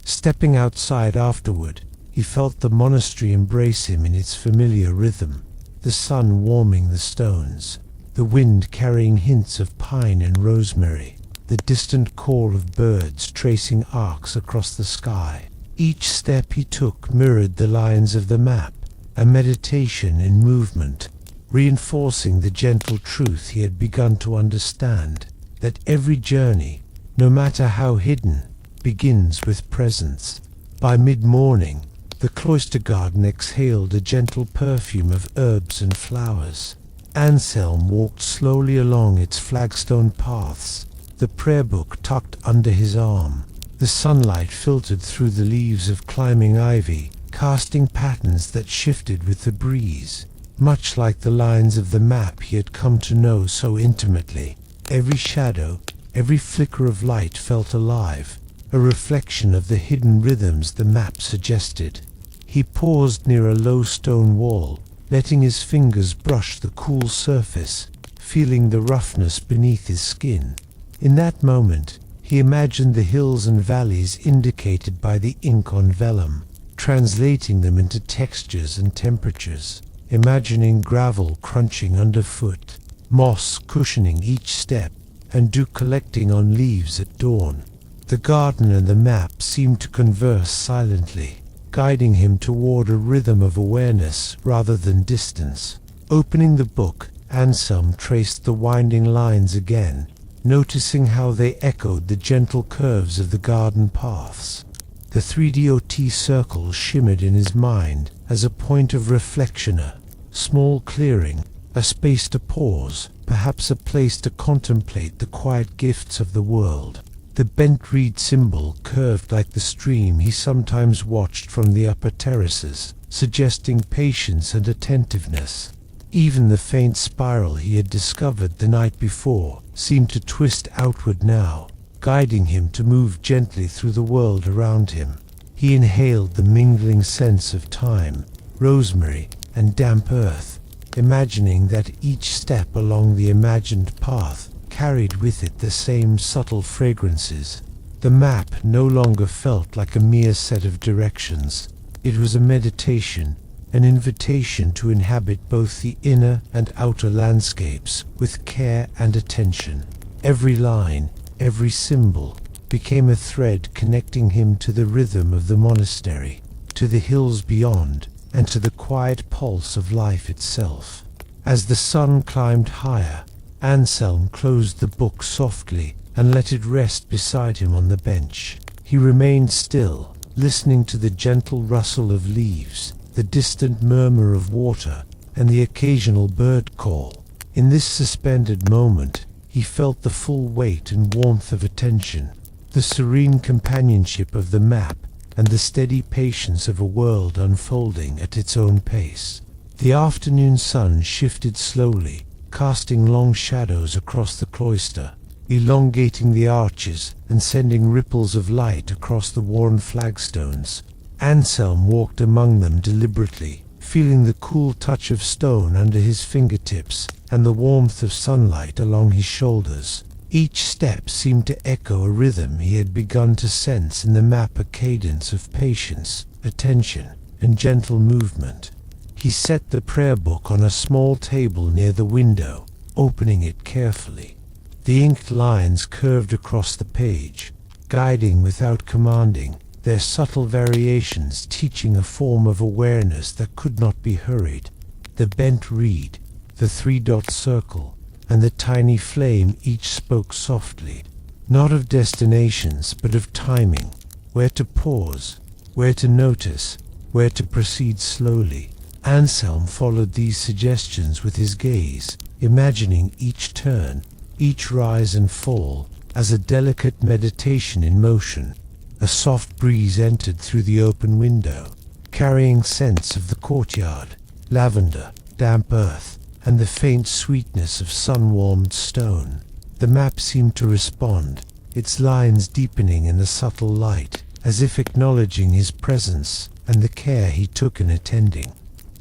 [SPEAKER 1] Stepping outside afterward, he felt the monastery embrace him in its familiar rhythm, the sun warming the stones, the wind carrying hints of pine and rosemary, the distant call of birds tracing arcs across the sky. Each step he took mirrored the lines of the map, a meditation in movement, reinforcing the gentle truth he had begun to understand, that every journey, no matter how hidden, begins with presence. By mid-morning, the cloister garden exhaled a gentle perfume of herbs and flowers. Anselm walked slowly along its flagstone paths, the prayer book tucked under his arm. The sunlight filtered through the leaves of climbing ivy, casting patterns that shifted with the breeze, much like the lines of the map he had come to know so intimately. Every shadow, every flicker of light felt alive, a reflection of the hidden rhythms the map suggested. He paused near a low stone wall, letting his fingers brush the cool surface, feeling the roughness beneath his skin. In that moment, he imagined the hills and valleys indicated by the ink on vellum, translating them into textures and temperatures, imagining gravel crunching underfoot, moss cushioning each step, and dew collecting on leaves at dawn. The garden and the map seemed to converse silently, guiding him toward a rhythm of awareness rather than distance. Opening the book, Anselm traced the winding lines again, noticing how they echoed the gentle curves of the garden paths. The 3DOT circle shimmered in his mind as a point of reflection, a small clearing, a space to pause, perhaps a place to contemplate the quiet gifts of the world. The bent reed symbol curved like the stream he sometimes watched from the upper terraces, suggesting patience and attentiveness. Even the faint spiral he had discovered the night before seemed to twist outward now, guiding him to move gently through the world around him. He inhaled the mingling scents of thyme, rosemary, and damp earth, imagining that each step along the imagined path carried with it the same subtle fragrances. The map no longer felt like a mere set of directions. It was a meditation, an invitation to inhabit both the inner and outer landscapes with care and attention. Every line, every symbol, became a thread connecting him to the rhythm of the monastery, to the hills beyond, and to the quiet pulse of life itself. As the sun climbed higher, Anselm closed the book softly and let it rest beside him on the bench. He remained still, listening to the gentle rustle of leaves, the distant murmur of water, and the occasional bird call. In this suspended moment, he felt the full weight and warmth of attention, the serene companionship of the map, and the steady patience of a world unfolding at its own pace. The afternoon sun shifted slowly, casting long shadows across the cloister, elongating the arches and sending ripples of light across the worn flagstones. Anselm walked among them deliberately, feeling the cool touch of stone under his fingertips and the warmth of sunlight along his shoulders. Each step seemed to echo a rhythm he had begun to sense in the map, a cadence of patience, attention, and gentle movement. He set the prayer book on a small table near the window, opening it carefully. The inked lines curved across the page, guiding without commanding, their subtle variations teaching a form of awareness that could not be hurried. The bent reed, the three-dot circle, and the tiny flame each spoke softly, not of destinations but of timing, where to pause, where to notice, where to proceed slowly. Anselm followed these suggestions with his gaze, imagining each turn, each rise and fall, as a delicate meditation in motion. A soft breeze entered through the open window, carrying scents of the courtyard, lavender, damp earth, and the faint sweetness of sun-warmed stone. The map seemed to respond, its lines deepening in the subtle light, as if acknowledging his presence and the care he took in attending.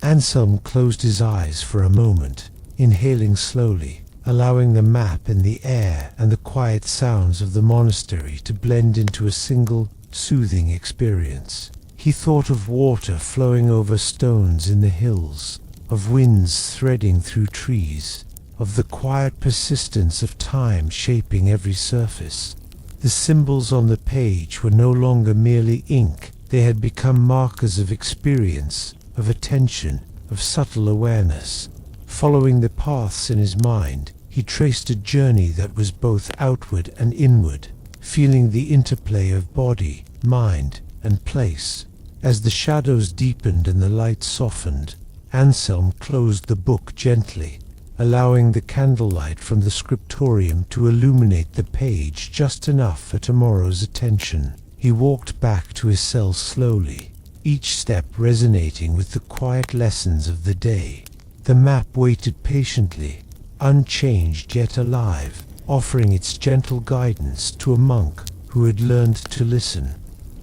[SPEAKER 1] Anselm closed his eyes for a moment, inhaling slowly, allowing the map and the air and the quiet sounds of the monastery to blend into a single, soothing experience. He thought of water flowing over stones in the hills, of winds threading through trees, of the quiet persistence of time shaping every surface. The symbols on the page were no longer merely ink, they had become markers of experience, of attention, of subtle awareness. Following the paths in his mind, he traced a journey that was both outward and inward, feeling the interplay of body, mind, and place. As the shadows deepened and the light softened, Anselm closed the book gently, allowing the candlelight from the scriptorium to illuminate the page just enough for tomorrow's attention. He walked back to his cell slowly, each step resonating with the quiet lessons of the day. The map waited patiently, unchanged yet alive, offering its gentle guidance to a monk who had learned to listen.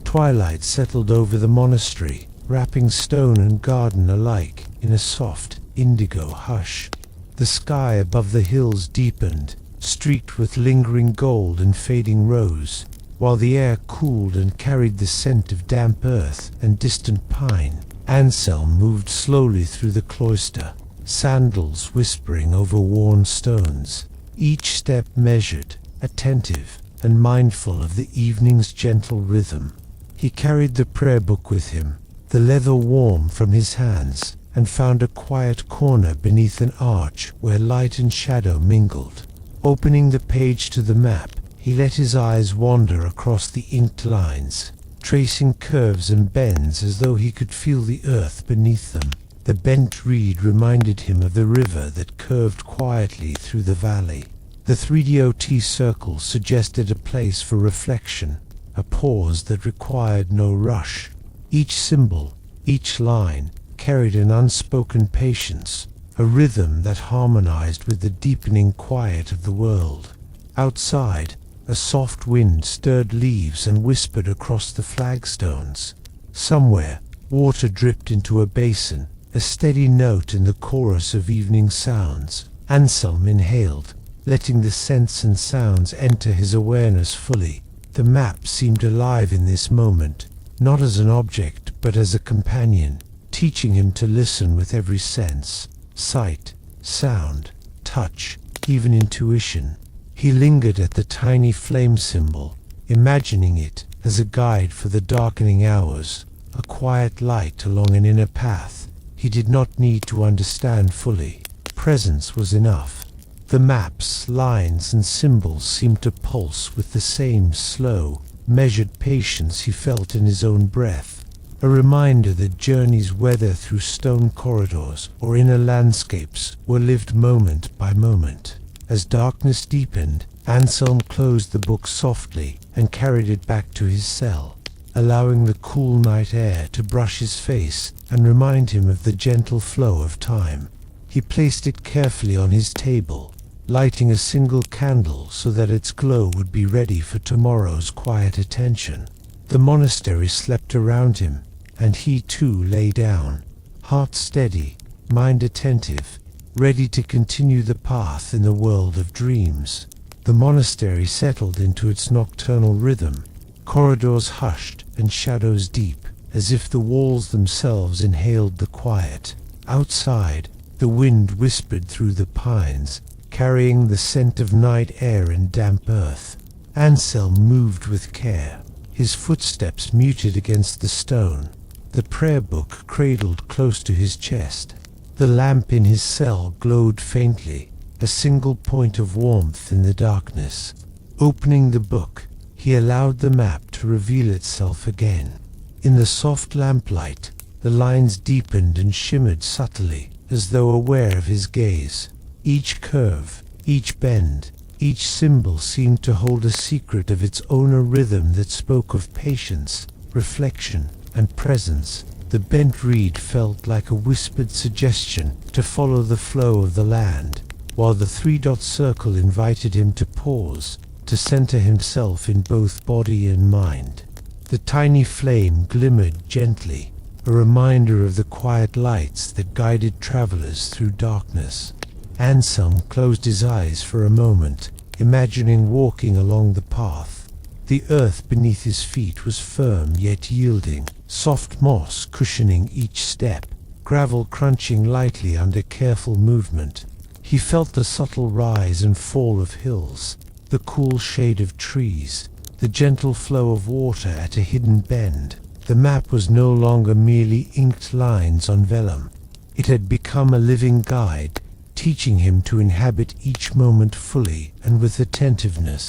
[SPEAKER 1] Twilight settled over the monastery, wrapping stone and garden alike in a soft, indigo hush. The sky above the hills deepened, streaked with lingering gold and fading rose, while the air cooled and carried the scent of damp earth and distant pine. Anselm moved slowly through the cloister, sandals whispering over worn stones, each step measured, attentive, and mindful of the evening's gentle rhythm. He carried the prayer book with him, the leather warm from his hands, and found a quiet corner beneath an arch where light and shadow mingled. Opening the page to the map, he let his eyes wander across the inked lines, tracing curves and bends as though he could feel the earth beneath them. The bent reed reminded him of the river that curved quietly through the valley. The 3-dot circle suggested a place for reflection, a pause that required no rush. Each symbol, each line, carried an unspoken patience, a rhythm that harmonized with the deepening quiet of the world. Outside, a soft wind stirred leaves and whispered across the flagstones. Somewhere, water dripped into a basin, a steady note in the chorus of evening sounds. Anselm inhaled, letting the scents and sounds enter his awareness fully. The map seemed alive in this moment, not as an object but as a companion, teaching him to listen with every sense: sight, sound, touch, even intuition. He lingered at the tiny flame symbol, imagining it as a guide for the darkening hours, a quiet light along an inner path. He did not need to understand fully. Presence was enough. The maps, lines, and symbols seemed to pulse with the same slow, measured patience he felt in his own breath, a reminder that journeys, whether through stone corridors or inner landscapes, were lived moment by moment. As darkness deepened, Anselm closed the book softly and carried it back to his cell, allowing the cool night air to brush his face and remind him of the gentle flow of time. He placed it carefully on his table, lighting a single candle so that its glow would be ready for tomorrow's quiet attention. The monastery slept around him, and he too lay down, heart steady, mind attentive, ready to continue the path in the world of dreams. The monastery settled into its nocturnal rhythm, corridors hushed and shadows deep, as if the walls themselves inhaled the quiet. Outside, the wind whispered through the pines, carrying the scent of night air and damp earth. Anselm moved with care, his footsteps muted against the stone, the prayer book cradled close to his chest. The lamp in his cell glowed faintly, a single point of warmth in the darkness. Opening the book, he allowed the map to reveal itself again. In the soft lamplight, the lines deepened and shimmered subtly, as though aware of his gaze. Each curve, each bend, each symbol seemed to hold a secret of its own, a rhythm that spoke of patience, reflection, and presence. The bent reed felt like a whispered suggestion to follow the flow of the land, while the three-dot circle invited him to pause, to center himself in both body and mind. The tiny flame glimmered gently, a reminder of the quiet lights that guided travelers through darkness. Anselm closed his eyes for a moment, imagining walking along the path. The earth beneath his feet was firm yet yielding, soft moss cushioning each step, gravel crunching lightly under careful movement. He felt the subtle rise and fall of hills, the cool shade of trees, the gentle flow of water at a hidden bend. The map was no longer merely inked lines on vellum. It had become a living guide, teaching him to inhabit each moment fully and with attentiveness.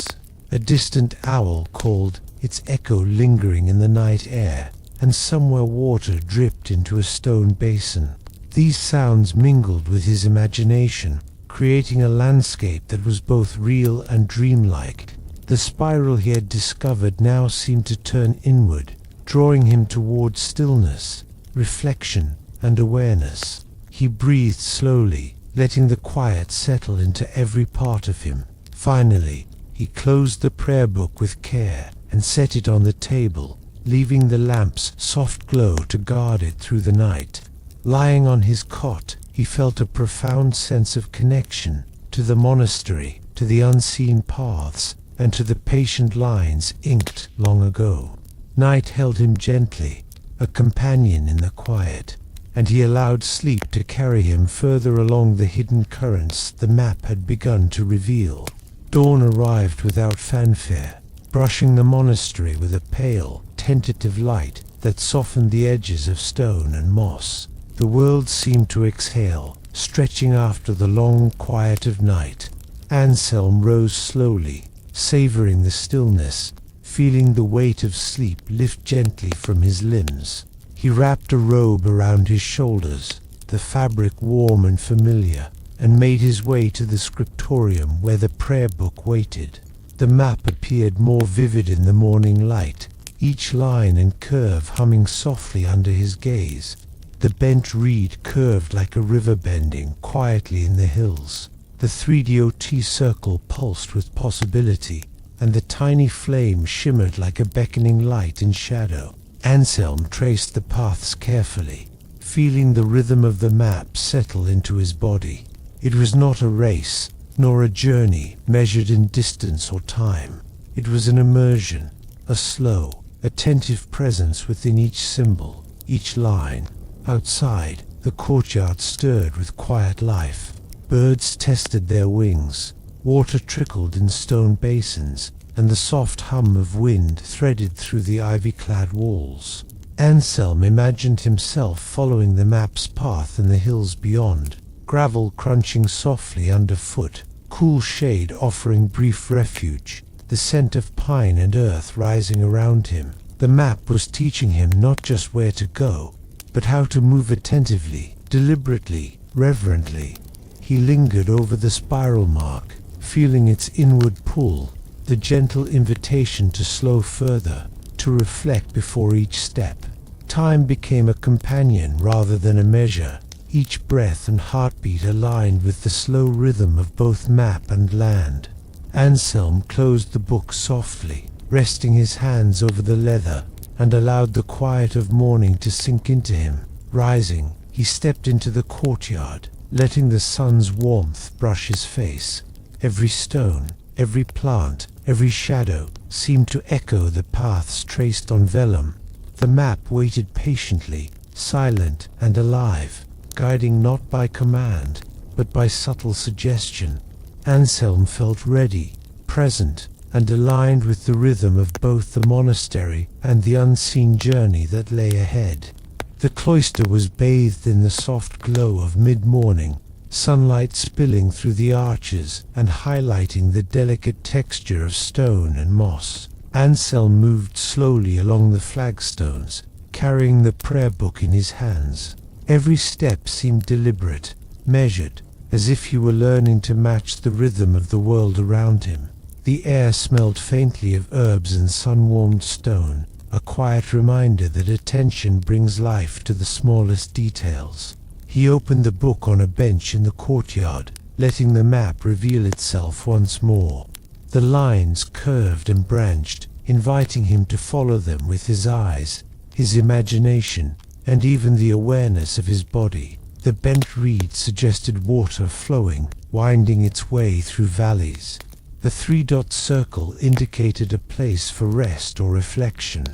[SPEAKER 1] A distant owl called, its echo lingering in the night air, and somewhere water dripped into a stone basin. These sounds mingled with his imagination, creating a landscape that was both real and dreamlike. The spiral he had discovered now seemed to turn inward, drawing him towards stillness, reflection, and awareness. He breathed slowly, letting the quiet settle into every part of him. Finally, he closed the prayer book with care and set it on the table, leaving the lamp's soft glow to guard it through the night. Lying on his cot, he felt a profound sense of connection to the monastery, to the unseen paths, and to the patient lines inked long ago. Night held him gently, a companion in the quiet, and he allowed sleep to carry him further along the hidden currents the map had begun to reveal. Dawn arrived without fanfare, brushing the monastery with a pale, tentative light that softened the edges of stone and moss. The world seemed to exhale, stretching after the long quiet of night. Anselm rose slowly, savoring the stillness, feeling the weight of sleep lift gently from his limbs. He wrapped a robe around his shoulders, the fabric warm and familiar, and made his way to the scriptorium where the prayer book waited. The map appeared more vivid in the morning light, each line and curve humming softly under his gaze. The bent reed curved like a river bending quietly in the hills. The 3DOT circle pulsed with possibility, and the tiny flame shimmered like a beckoning light in shadow. Anselm traced the paths carefully, feeling the rhythm of the map settle into his body. It was not a race, nor a journey measured in distance or time. It was an immersion, a slow, attentive presence within each symbol, each line. Outside, the courtyard stirred with quiet life. Birds tested their wings, water trickled in stone basins, and the soft hum of wind threaded through the ivy-clad walls. Anselm imagined himself following the map's path in the hills beyond, gravel crunching softly underfoot, cool shade offering brief refuge, the scent of pine and earth rising around him. The map was teaching him not just where to go, but how to move attentively, deliberately, reverently. He lingered over the spiral mark, feeling its inward pull, the gentle invitation to slow further, to reflect before each step. Time became a companion rather than a measure, each breath and heartbeat aligned with the slow rhythm of both map and land. Anselm closed the book softly, resting his hands over the leather, and allowed the quiet of morning to sink into him. Rising, He stepped into the courtyard, letting the sun's warmth brush his face. Every stone, every plant, every shadow seemed to echo the paths traced on vellum. The map waited patiently, silent and alive, guiding not by command, but by subtle suggestion. Anselm felt ready, present, and aligned with the rhythm of both the monastery and the unseen journey that lay ahead. The cloister was bathed in the soft glow of mid-morning, sunlight spilling through the arches and highlighting the delicate texture of stone and moss. Anselm moved slowly along the flagstones, carrying the prayer book in his hands. Every step seemed deliberate, measured, as if he were learning to match the rhythm of the world around him. The air smelled faintly of herbs and sun-warmed stone, a quiet reminder that attention brings life to the smallest details. He opened the book on a bench in the courtyard, letting the map reveal itself once more. The lines curved and branched, inviting him to follow them with his eyes, his imagination, and even the awareness of his body. The bent reed suggested water flowing, winding its way through valleys. The three-dot circle indicated a place for rest or reflection.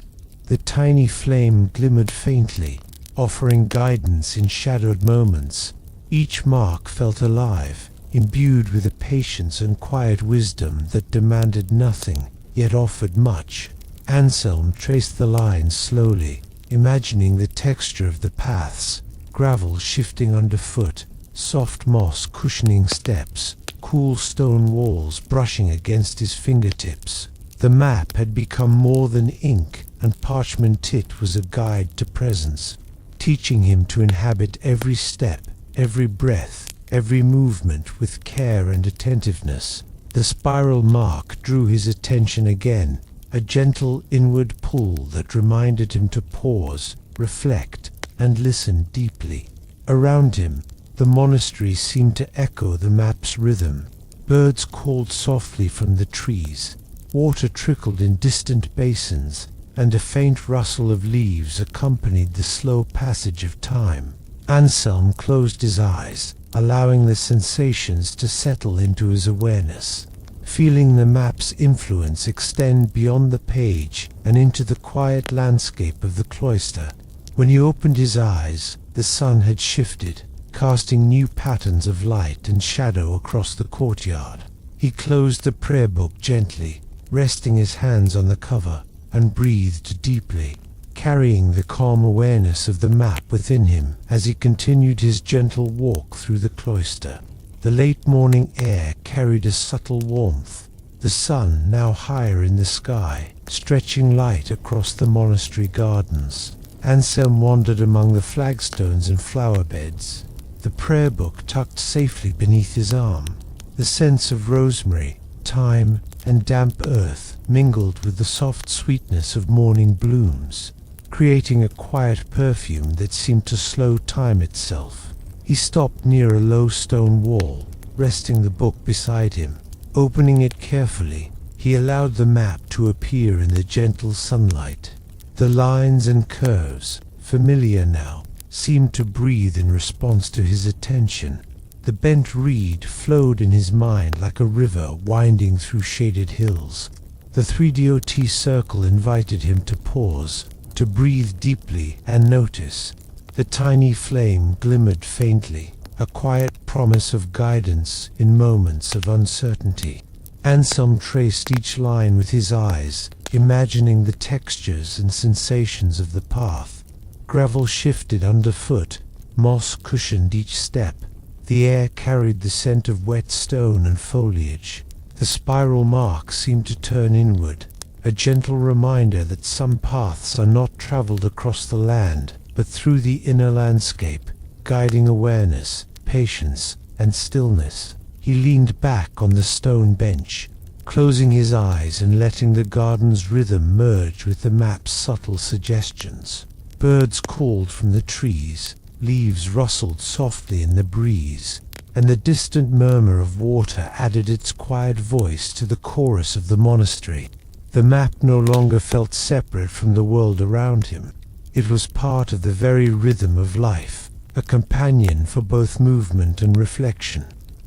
[SPEAKER 1] The tiny flame glimmered faintly, offering guidance in shadowed moments. Each mark felt alive, imbued with a patience and quiet wisdom that demanded nothing, yet offered much. Anselm traced the lines slowly, imagining the texture of the paths, gravel shifting underfoot, soft moss cushioning steps, cool stone walls brushing against his fingertips. The map had become more than ink, and parchment it was a guide to presence, teaching him to inhabit every step, every breath, every movement with care and attentiveness. The spiral mark drew his attention again, a gentle inward pull that reminded him to pause, reflect, and listen deeply. Around him, the monastery seemed to echo the map's rhythm. Birds called softly from the trees, water trickled in distant basins, and a faint rustle of leaves accompanied the slow passage of time. Anselm closed his eyes, allowing the sensations to settle into his awareness, feeling the map's influence extend beyond the page and into the quiet landscape of the cloister. When he opened his eyes, the sun had shifted, casting new patterns of light and shadow across the courtyard. He closed the prayer book gently, resting his hands on the cover, and breathed deeply, carrying the calm awareness of the map within him as he continued his gentle walk through the cloister. The late morning air carried a subtle warmth, the sun now higher in the sky, stretching light across the monastery gardens. Anselm wandered among the flagstones and flower beds, the prayer book tucked safely beneath his arm. The scents of rosemary, thyme, and damp earth mingled with the soft sweetness of morning blooms, creating a quiet perfume that seemed to slow time itself. He stopped near a low stone wall, resting the book beside him. Opening it carefully, he allowed the map to appear in the gentle sunlight. The lines and curves, familiar now, seemed to breathe in response to his attention. The bent reed flowed in his mind like a river winding through shaded hills. The 3-dot circle invited him to pause, to breathe deeply and notice. The tiny flame glimmered faintly, a quiet promise of guidance in moments of uncertainty. Anselm traced each line with his eyes, imagining the textures and sensations of the path. Gravel shifted underfoot, moss cushioned each step. The air carried the scent of wet stone and foliage. The spiral mark seemed to turn inward, a gentle reminder that some paths are not traveled across the land, but through the inner landscape, guiding awareness, patience, and stillness. He leaned back on the stone bench, closing his eyes and letting the garden's rhythm merge with the map's subtle suggestions. Birds called from the trees, leaves rustled softly in the breeze, and the distant murmur of water added its quiet voice to the chorus of the monastery. The map no longer felt separate from the world around him. It was part of the very rhythm of life, a companion for both movement and reflection.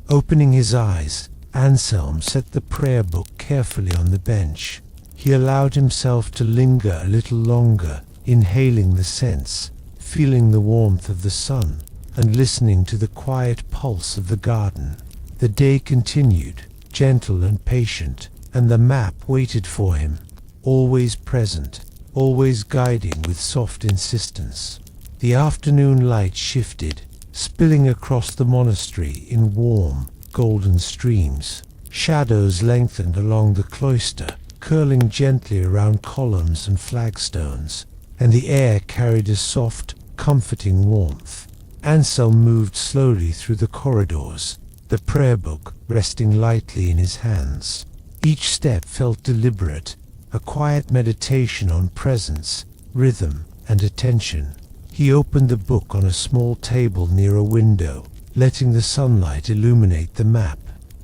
[SPEAKER 1] Opening his eyes, Anselm set the prayer book carefully on the bench. He allowed himself to linger a little longer, inhaling the scents, feeling the warmth of the sun, and listening to the quiet pulse of the garden. The day continued, gentle and patient, and the map waited for him, always present, always guiding with soft insistence. The afternoon light shifted, spilling across the monastery in warm, golden streams. Shadows lengthened along the cloister, curling gently around columns and flagstones, and the air carried a soft, comforting warmth. Anselm moved slowly through the corridors, the prayer book resting lightly in his hands. Each step felt deliberate, a quiet meditation on presence, rhythm, and attention. He opened the book on a small table near a window, letting the sunlight illuminate the map.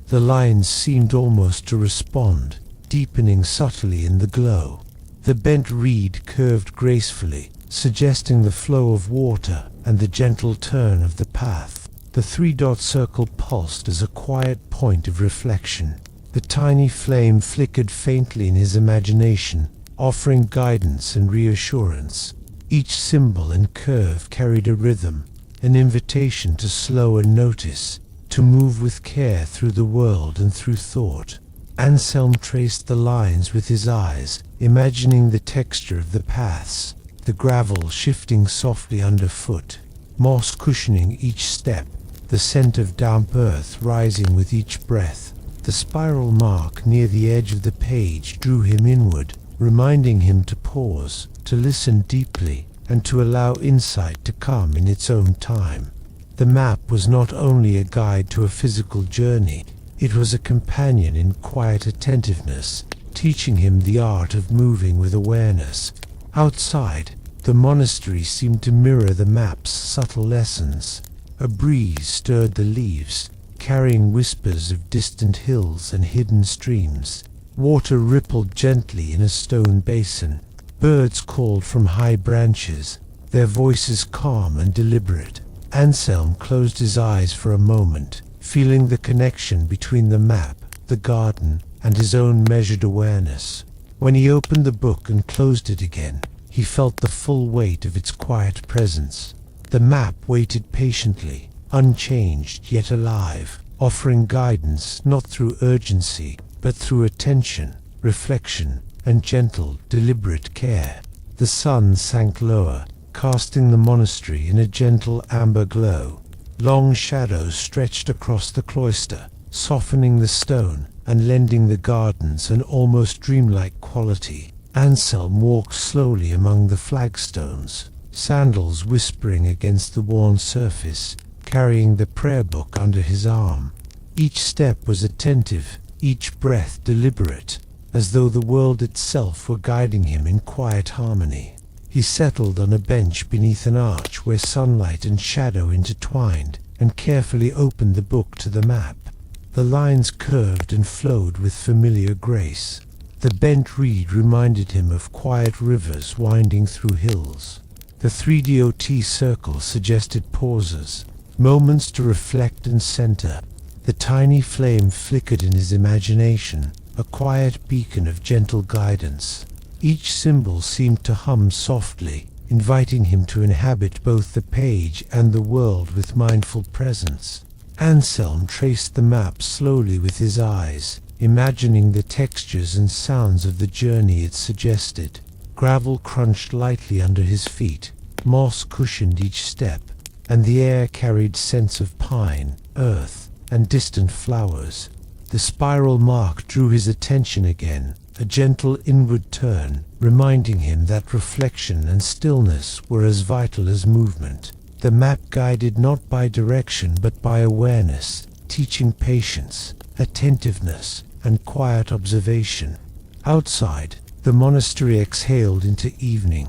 [SPEAKER 1] The lines seemed almost to respond, deepening subtly in the glow. The bent reed curved gracefully, suggesting the flow of water and the gentle turn of the path. The three-dot circle pulsed as a quiet point of reflection. The tiny flame flickered faintly in his imagination, offering guidance and reassurance. Each symbol and curve carried a rhythm, an invitation to slow and notice, to move with care through the world and through thought. Anselm traced the lines with his eyes, imagining the texture of the paths, the gravel shifting softly underfoot, moss cushioning each step, the scent of damp earth rising with each breath. The spiral mark near the edge of the page drew him inward, reminding him to pause, to listen deeply, and to allow insight to come in its own time. The map was not only a guide to a physical journey, it was a companion in quiet attentiveness, teaching him the art of moving with awareness. Outside, the monastery seemed to mirror the map's subtle lessons. A breeze stirred the leaves, carrying whispers of distant hills and hidden streams. Water rippled gently in a stone basin. Birds called from high branches, their voices calm and deliberate. Anselm closed his eyes for a moment, feeling the connection between the map, the garden, and his own measured awareness. When he opened the book and closed it again, he felt the full weight of its quiet presence. The map waited patiently, unchanged yet alive, offering guidance not through urgency, but through attention, reflection, and gentle, deliberate care. The sun sank lower, casting the monastery in a gentle amber glow. Long shadows stretched across the cloister, softening the stone and lending the gardens an almost dreamlike quality. Anselm walked slowly among the flagstones, sandals whispering against the worn surface, carrying the prayer book under his arm. Each step was attentive, each breath deliberate, as though the world itself were guiding him in quiet harmony. He settled on a bench beneath an arch where sunlight and shadow intertwined, and carefully opened the book to the map. The lines curved and flowed with familiar grace. The bent reed reminded him of quiet rivers winding through hills. The 3-dot circle suggested pauses, moments to reflect and center. The tiny flame flickered in his imagination, a quiet beacon of gentle guidance. Each symbol seemed to hum softly, inviting him to inhabit both the page and the world with mindful presence. Anselm traced the map slowly with his eyes, imagining the textures and sounds of the journey it suggested. Gravel crunched lightly under his feet, moss cushioned each step, and the air carried scents of pine, earth, and distant flowers. The spiral mark drew his attention again, a gentle inward turn, reminding him that reflection and stillness were as vital as movement. The map guided not by direction but by awareness, teaching patience, attentiveness, and quiet observation. Outside, the monastery exhaled into evening.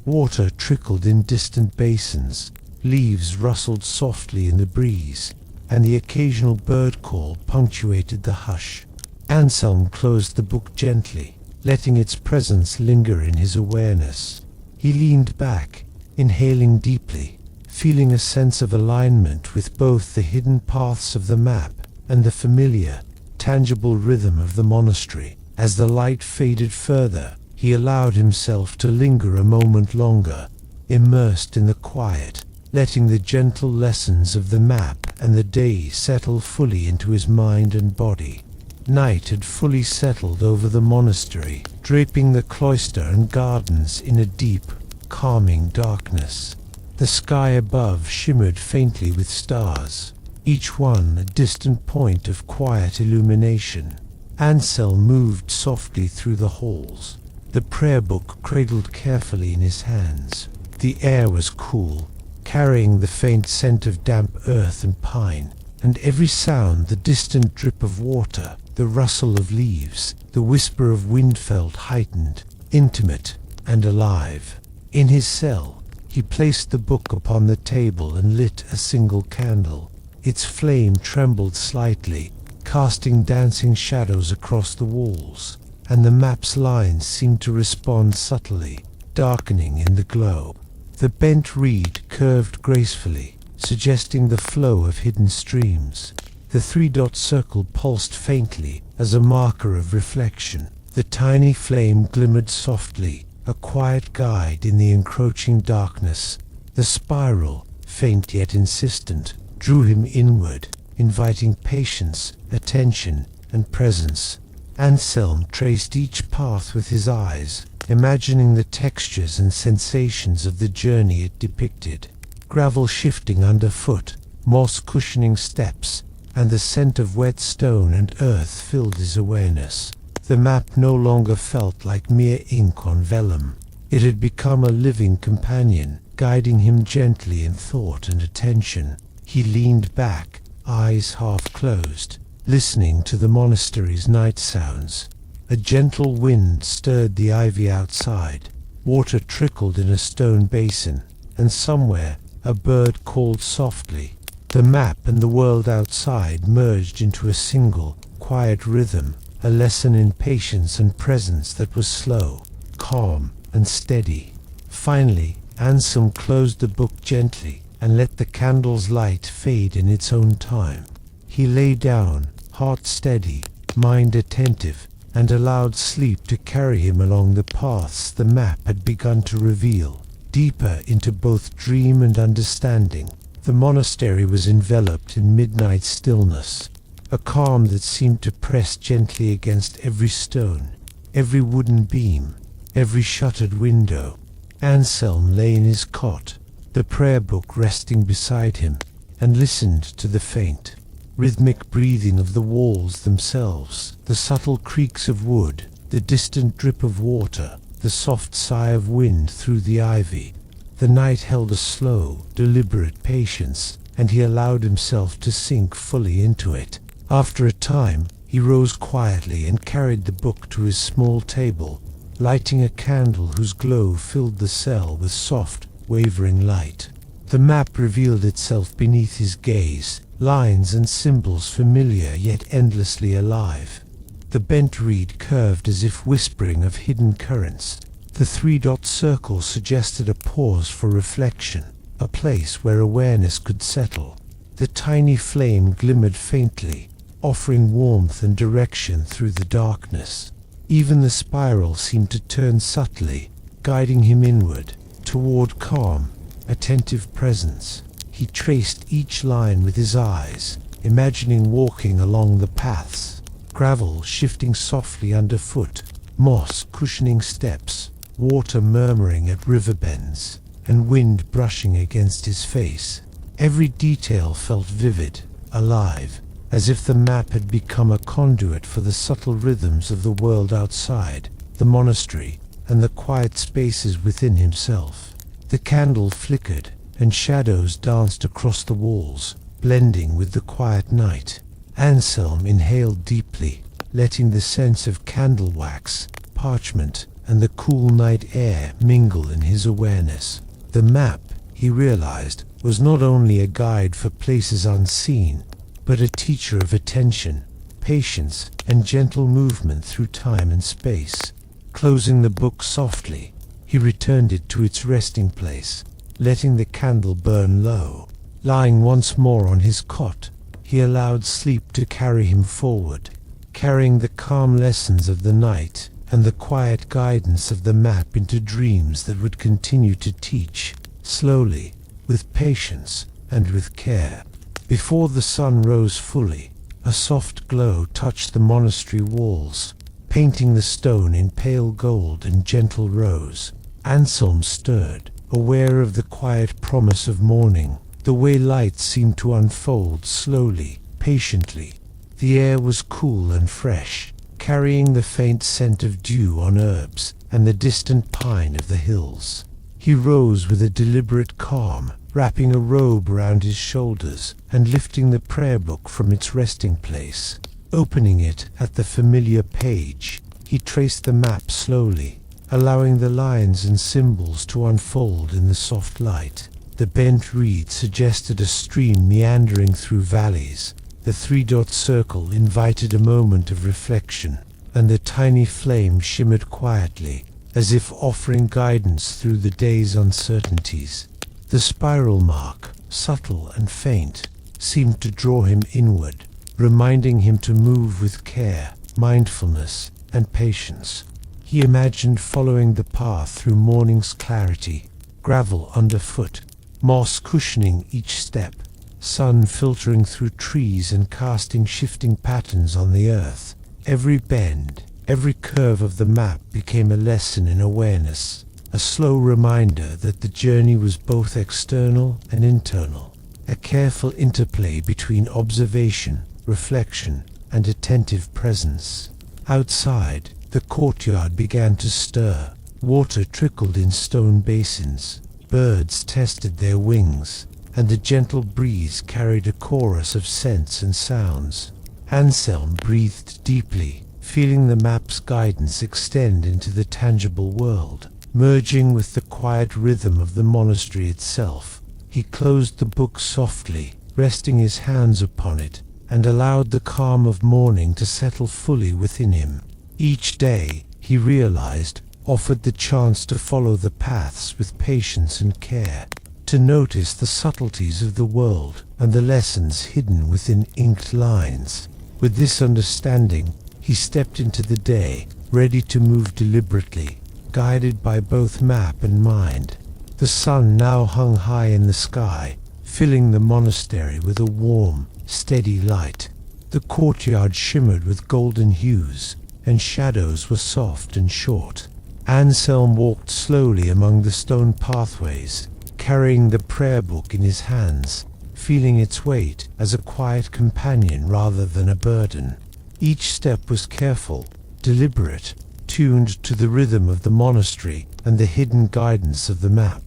[SPEAKER 1] Water trickled in distant basins, leaves rustled softly in the breeze, and the occasional bird call punctuated the hush. Anselm closed the book gently, letting its presence linger in his awareness. He leaned back, inhaling deeply, feeling a sense of alignment with both the hidden paths of the map and the familiar, tangible rhythm of the monastery. As the light faded further, he allowed himself to linger a moment longer, immersed in the quiet, letting the gentle lessons of the map and the day settle fully into his mind and body. Night had fully settled over the monastery, draping the cloister and gardens in a deep, calming darkness. The sky above shimmered faintly with stars, each one a distant point of quiet illumination. Anselm moved softly through the halls, the prayer book cradled carefully in his hands. The air was cool, carrying the faint scent of damp earth and pine, and every sound, the distant drip of water, the rustle of leaves, the whisper of wind, felt heightened, intimate, and alive. In his cell, he placed the book upon the table and lit a single candle. Its flame trembled slightly, casting dancing shadows across the walls, and the map's lines seemed to respond subtly, darkening in the glow. The bent reed curved gracefully, suggesting the flow of hidden streams. The three-dot circle pulsed faintly as a marker of reflection. The tiny flame glimmered softly, a quiet guide in the encroaching darkness. The spiral, faint yet insistent, drew him inward, inviting patience, attention, and presence. Anselm traced each path with his eyes, imagining the textures and sensations of the journey it depicted. Gravel shifting underfoot, moss cushioning steps, and the scent of wet stone and earth filled his awareness. The map no longer felt like mere ink on vellum. It had become a living companion, guiding him gently in thought and attention. He leaned back, eyes half closed, listening to the monastery's night sounds. A gentle wind stirred the ivy outside, water trickled in a stone basin, and somewhere a bird called softly. The map and the world outside merged into a single, quiet rhythm, a lesson in patience and presence that was slow, calm, and steady. Finally, Anselm closed the book gently and let the candle's light fade in its own time. He lay down, heart steady, mind attentive, and allowed sleep to carry him along the paths the map had begun to reveal, deeper into both dream and understanding. The monastery was enveloped in midnight stillness, a calm that seemed to press gently against every stone, every wooden beam, every shuttered window. Anselm lay in his cot, the prayer book resting beside him, and listened to the faint, rhythmic breathing of the walls themselves, the subtle creaks of wood, the distant drip of water, the soft sigh of wind through the ivy. The night held a slow, deliberate patience, and he allowed himself to sink fully into it. After a time, he rose quietly and carried the book to his small table, lighting a candle whose glow filled the cell with soft, wavering light. The map revealed itself beneath his gaze, lines and symbols familiar yet endlessly alive. The bent reed curved as if whispering of hidden currents. The three-dot circle suggested a pause for reflection, a place where awareness could settle. The tiny flame glimmered faintly, offering warmth and direction through the darkness. Even the spiral seemed to turn subtly, guiding him inward, toward calm, attentive presence. He traced each line with his eyes, imagining walking along the paths, gravel shifting softly underfoot, moss cushioning steps, water murmuring at river bends, and wind brushing against his face. Every detail felt vivid, alive, as if the map had become a conduit for the subtle rhythms of the world outside, the monastery, and the quiet spaces within himself. The candle flickered, and shadows danced across the walls, blending with the quiet night. Anselm inhaled deeply, letting the sense of candle wax, parchment, and the cool night air mingle in his awareness. The map, he realized, was not only a guide for places unseen, but a teacher of attention, patience, and gentle movement through time and space. Closing the book softly, he returned it to its resting place, letting the candle burn low. Lying once more on his cot, he allowed sleep to carry him forward, carrying the calm lessons of the night and the quiet guidance of the map into dreams that would continue to teach, slowly, with patience and with care. Before the sun rose fully, a soft glow touched the monastery walls, painting the stone in pale gold and gentle rose. Anselm stirred, aware of the quiet promise of morning, the way light seemed to unfold slowly, patiently. The air was cool and fresh, carrying the faint scent of dew on herbs and the distant pine of the hills. He rose with a deliberate calm, wrapping a robe around his shoulders and lifting the prayer book from its resting place. Opening it at the familiar page, he traced the map slowly, allowing the lines and symbols to unfold in the soft light. The bent reed suggested a stream meandering through valleys. The three-dot circle invited a moment of reflection, and the tiny flame shimmered quietly, as if offering guidance through the day's uncertainties. The spiral mark, subtle and faint, seemed to draw him inward, reminding him to move with care, mindfulness, and patience. He imagined following the path through morning's clarity, gravel underfoot, moss cushioning each step, sun filtering through trees and casting shifting patterns on the earth. Every bend, every curve of the map became a lesson in awareness, a slow reminder that the journey was both external and internal, a careful interplay between observation, reflection, and attentive presence. Outside, the courtyard began to stir. Water trickled in stone basins, birds tested their wings, and the gentle breeze carried a chorus of scents and sounds. Anselm breathed deeply, feeling the map's guidance extend into the tangible world. Merging with the quiet rhythm of the monastery itself, he closed the book softly, resting his hands upon it, and allowed the calm of morning to settle fully within him. Each day, he realized, offered the chance to follow the paths with patience and care, to notice the subtleties of the world and the lessons hidden within inked lines. With this understanding, he stepped into the day, ready to move deliberately, guided by both map and mind. The sun now hung high in the sky, filling the monastery with a warm, steady light. The courtyard shimmered with golden hues, and shadows were soft and short. Anselm walked slowly among the stone pathways, carrying the prayer book in his hands, feeling its weight as a quiet companion rather than a burden. Each step was careful, deliberate, tuned to the rhythm of the monastery and the hidden guidance of the map.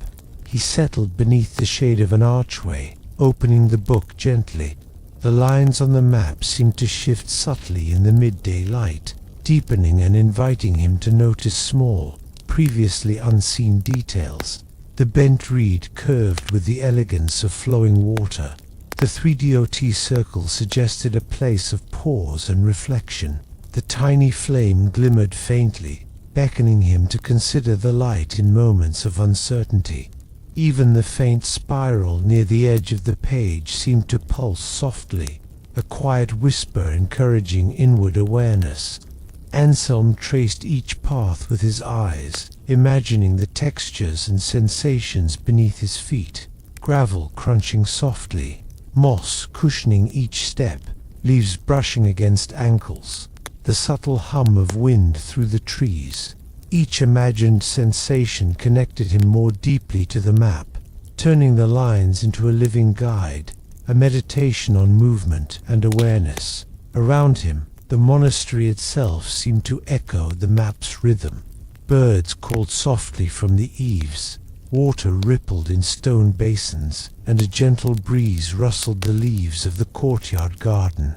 [SPEAKER 1] He settled beneath the shade of an archway, opening the book gently. The lines on the map seemed to shift subtly in the midday light, deepening and inviting him to notice small, previously unseen details. The bent reed curved with the elegance of flowing water. The 3-dot circle suggested a place of pause and reflection. The tiny flame glimmered faintly, beckoning him to consider the light in moments of uncertainty. Even the faint spiral near the edge of the page seemed to pulse softly, a quiet whisper encouraging inward awareness. Anselm traced each path with his eyes, imagining the textures and sensations beneath his feet. Gravel crunching softly, moss cushioning each step, leaves brushing against ankles, the subtle hum of wind through the trees. Each imagined sensation connected him more deeply to the map, turning the lines into a living guide, a meditation on movement and awareness. Around him, the monastery itself seemed to echo the map's rhythm. Birds called softly from the eaves, water rippled in stone basins, and a gentle breeze rustled the leaves of the courtyard garden.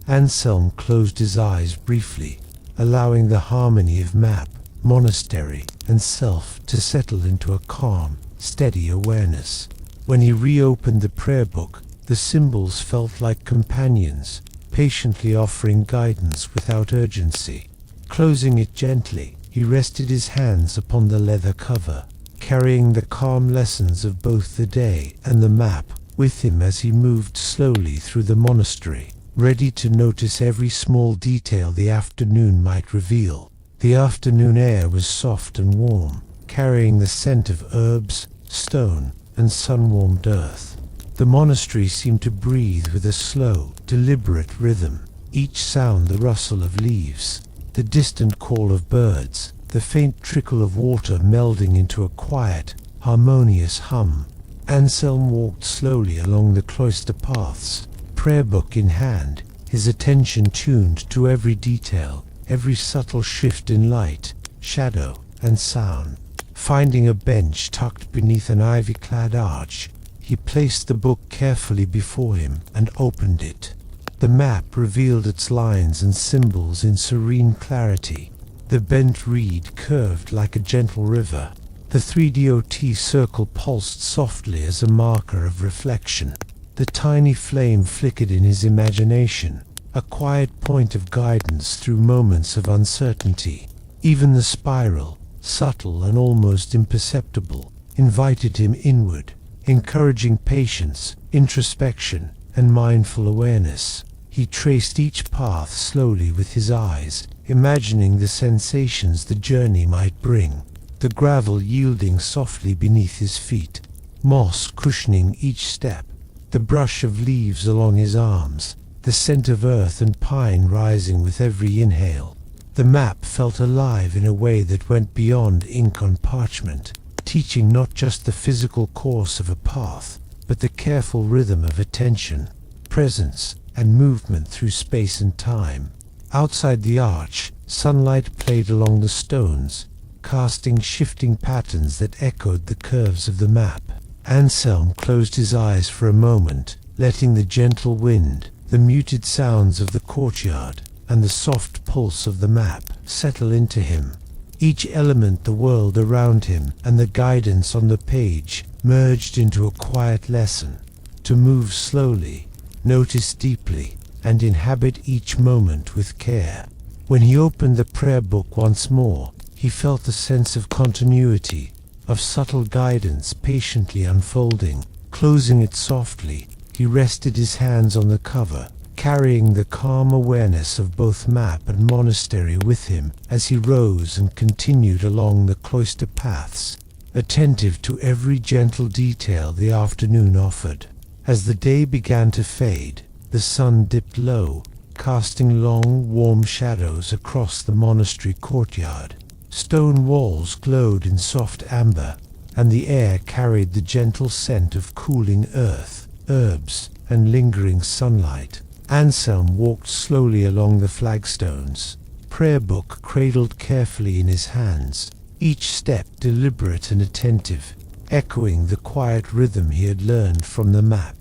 [SPEAKER 1] Anselm closed his eyes briefly, allowing the harmony of map, monastery, and self to settle into a calm, steady awareness. When he reopened the prayer book, the symbols felt like companions, patiently offering guidance without urgency. Closing it gently, he rested his hands upon the leather cover, carrying the calm lessons of both the day and the map with him as he moved slowly through the monastery, ready to notice every small detail the afternoon might reveal. The afternoon air was soft and warm, carrying the scent of herbs, stone, and sun-warmed earth. The monastery seemed to breathe with a slow, deliberate rhythm, each sound the rustle of leaves, the distant call of birds, the faint trickle of water melding into a quiet, harmonious hum. Anselm walked slowly along the cloister paths, prayer book in hand, his attention tuned to every detail, every subtle shift in light, shadow, and sound. Finding a bench tucked beneath an ivy-clad arch, he placed the book carefully before him and opened it. The map revealed its lines and symbols in serene clarity. The bent reed curved like a gentle river. The 3DOT circle pulsed softly as a marker of reflection. The tiny flame flickered in his imagination, a quiet point of guidance through moments of uncertainty. Even the spiral, subtle and almost imperceptible, invited him inward, encouraging patience, introspection, and mindful awareness. He traced each path slowly with his eyes, imagining the sensations the journey might bring. The gravel yielding softly beneath his feet, moss cushioning each step, the brush of leaves along his arms, the scent of earth and pine rising with every inhale. The map felt alive in a way that went beyond ink on parchment, teaching not just the physical course of a path, but the careful rhythm of attention, presence, and movement through space and time. Outside the arch, sunlight played along the stones, casting shifting patterns that echoed the curves of the map. Anselm closed his eyes for a moment, letting the gentle wind, the muted sounds of the courtyard, and the soft pulse of the map settle into him. Each element, the world around him and the guidance on the page, merged into a quiet lesson. To move slowly, notice deeply, and inhabit each moment with care. When he opened the prayer book once more, he felt a sense of continuity, of subtle guidance patiently unfolding. Closing it softly, he rested his hands on the cover, carrying the calm awareness of both map and monastery with him as he rose and continued along the cloister paths, attentive to every gentle detail the afternoon offered. As the day began to fade, the sun dipped low, casting long, warm shadows across the monastery courtyard. Stone walls glowed in soft amber, and the air carried the gentle scent of cooling earth, herbs, and lingering sunlight. Anselm walked slowly along the flagstones, prayer book cradled carefully in his hands, each step deliberate and attentive, echoing the quiet rhythm he had learned from the map.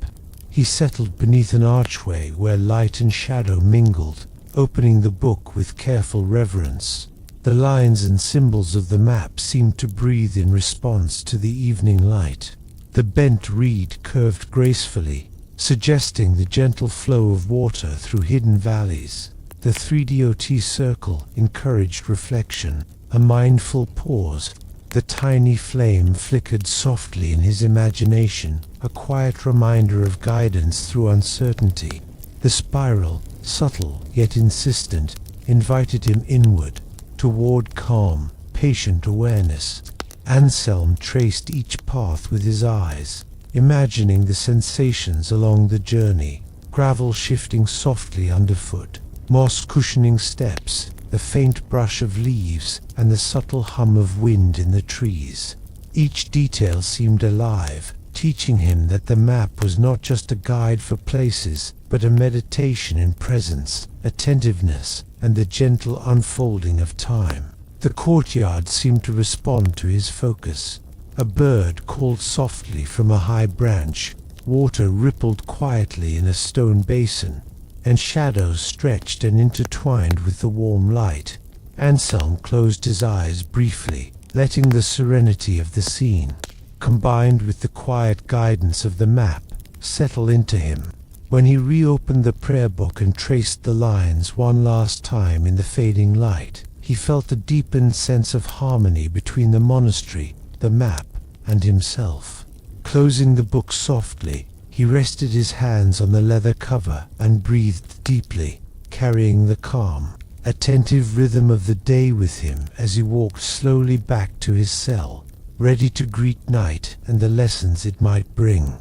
[SPEAKER 1] He settled beneath an archway where light and shadow mingled, opening the book with careful reverence. The lines and symbols of the map seemed to breathe in response to the evening light. The bent reed curved gracefully, suggesting the gentle flow of water through hidden valleys. The 3DOT circle encouraged reflection, a mindful pause. The tiny flame flickered softly in his imagination, a quiet reminder of guidance through uncertainty. The spiral, subtle yet insistent, invited him inward, toward calm, patient awareness. Anselm traced each path with his eyes, imagining the sensations along the journey, gravel shifting softly underfoot, moss cushioning steps, the faint brush of leaves, and the subtle hum of wind in the trees. Each detail seemed alive, teaching him that the map was not just a guide for places, but a meditation in presence, attentiveness, and the gentle unfolding of time. The courtyard seemed to respond to his focus. A bird called softly from a high branch, water rippled quietly in a stone basin, and shadows stretched and intertwined with the warm light. Anselm closed his eyes briefly, letting the serenity of the scene, combined with the quiet guidance of the map, settle into him. When he reopened the prayer book and traced the lines one last time in the fading light, he felt a deepened sense of harmony between the monastery, the map, and himself. Closing the book softly, he rested his hands on the leather cover and breathed deeply, carrying the calm, attentive rhythm of the day with him as he walked slowly back to his cell, ready to greet night and the lessons it might bring.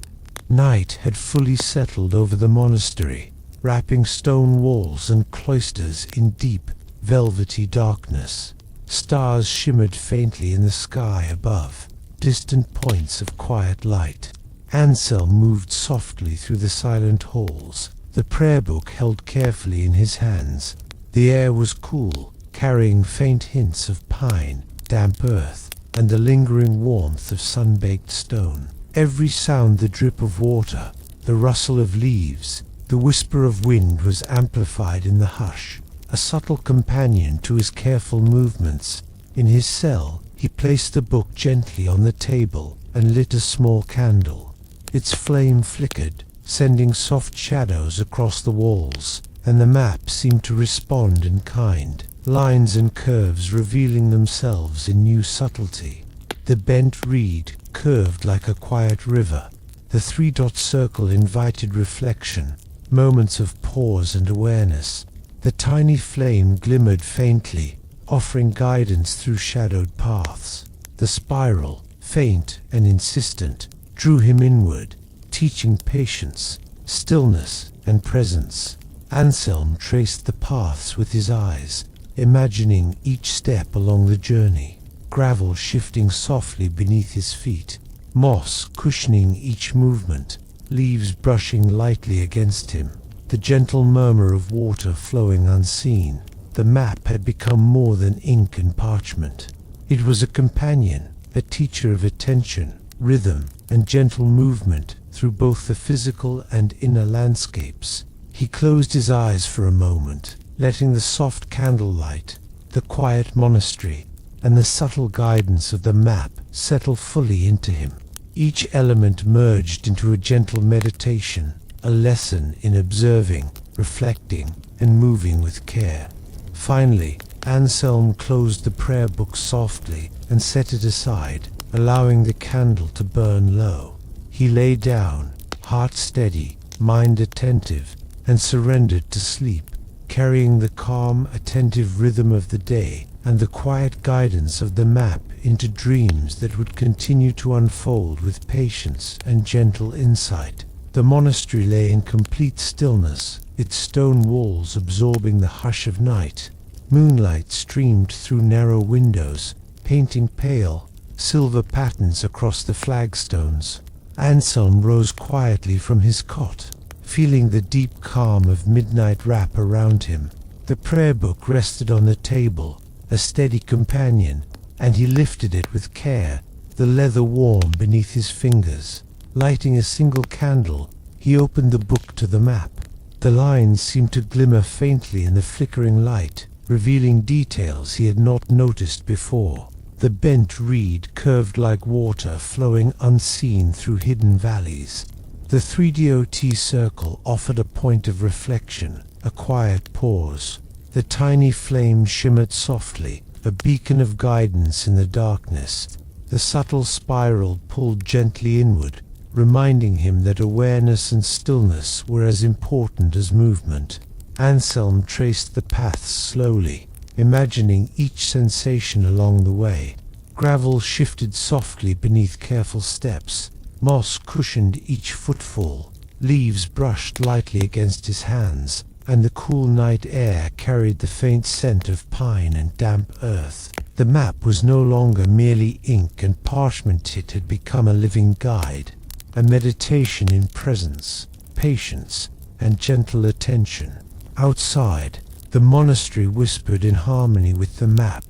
[SPEAKER 1] Night had fully settled over the monastery, wrapping stone walls and cloisters in deep, velvety darkness. Stars shimmered faintly in the sky above, distant points of quiet light. Anselm moved softly through the silent halls, the prayer book held carefully in his hands. The air was cool, carrying faint hints of pine, damp earth, and the lingering warmth of sun-baked stone. Every sound, the drip of water, the rustle of leaves, the whisper of wind, was amplified in the hush, a subtle companion to his careful movements. In his cell, he placed the book gently on the table and lit a small candle. Its flame flickered, sending soft shadows across the walls, and the map seemed to respond in kind, lines and curves revealing themselves in new subtlety. The bent reed curved like a quiet river. The three-dot circle invited reflection, moments of pause and awareness. The tiny flame glimmered faintly, offering guidance through shadowed paths. The spiral, faint and insistent, drew him inward, teaching patience, stillness, and presence. Anselm traced the paths with his eyes, imagining each step along the journey. Gravel shifting softly beneath his feet, moss cushioning each movement, leaves brushing lightly against him, the gentle murmur of water flowing unseen. The map had become more than ink and parchment. It was a companion, a teacher of attention, rhythm, and gentle movement through both the physical and inner landscapes. He closed his eyes for a moment, letting the soft candlelight, the quiet monastery, and the subtle guidance of the map settle fully into him. Each element merged into a gentle meditation, a lesson in observing, reflecting, and moving with care. Finally, Anselm closed the prayer book softly and set it aside, allowing the candle to burn low. He lay down, heart steady, mind attentive, and surrendered to sleep, carrying the calm, attentive rhythm of the day and the quiet guidance of the map into dreams that would continue to unfold with patience and gentle insight. The monastery lay in complete stillness, its stone walls absorbing the hush of night. Moonlight streamed through narrow windows, painting pale, silver patterns across the flagstones. Anselm rose quietly from his cot, feeling the deep calm of midnight wrap around him. The prayer book rested on the table, a steady companion, and he lifted it with care, the leather warm beneath his fingers. Lighting a single candle, he opened the book to the map. The lines seemed to glimmer faintly in the flickering light, revealing details he had not noticed before. The bent reed curved like water flowing unseen through hidden valleys. The 3DOT circle offered a point of reflection, a quiet pause. The tiny flame shimmered softly, a beacon of guidance in the darkness. The subtle spiral pulled gently inward, reminding him that awareness and stillness were as important as movement. Anselm traced the paths slowly, imagining each sensation along the way. Gravel shifted softly beneath careful steps. Moss cushioned each footfall. Leaves brushed lightly against his hands, and the cool night air carried the faint scent of pine and damp earth. The map was no longer merely ink and parchment, it had become a living guide, a meditation in presence, patience, and gentle attention. Outside, the monastery whispered in harmony with the map.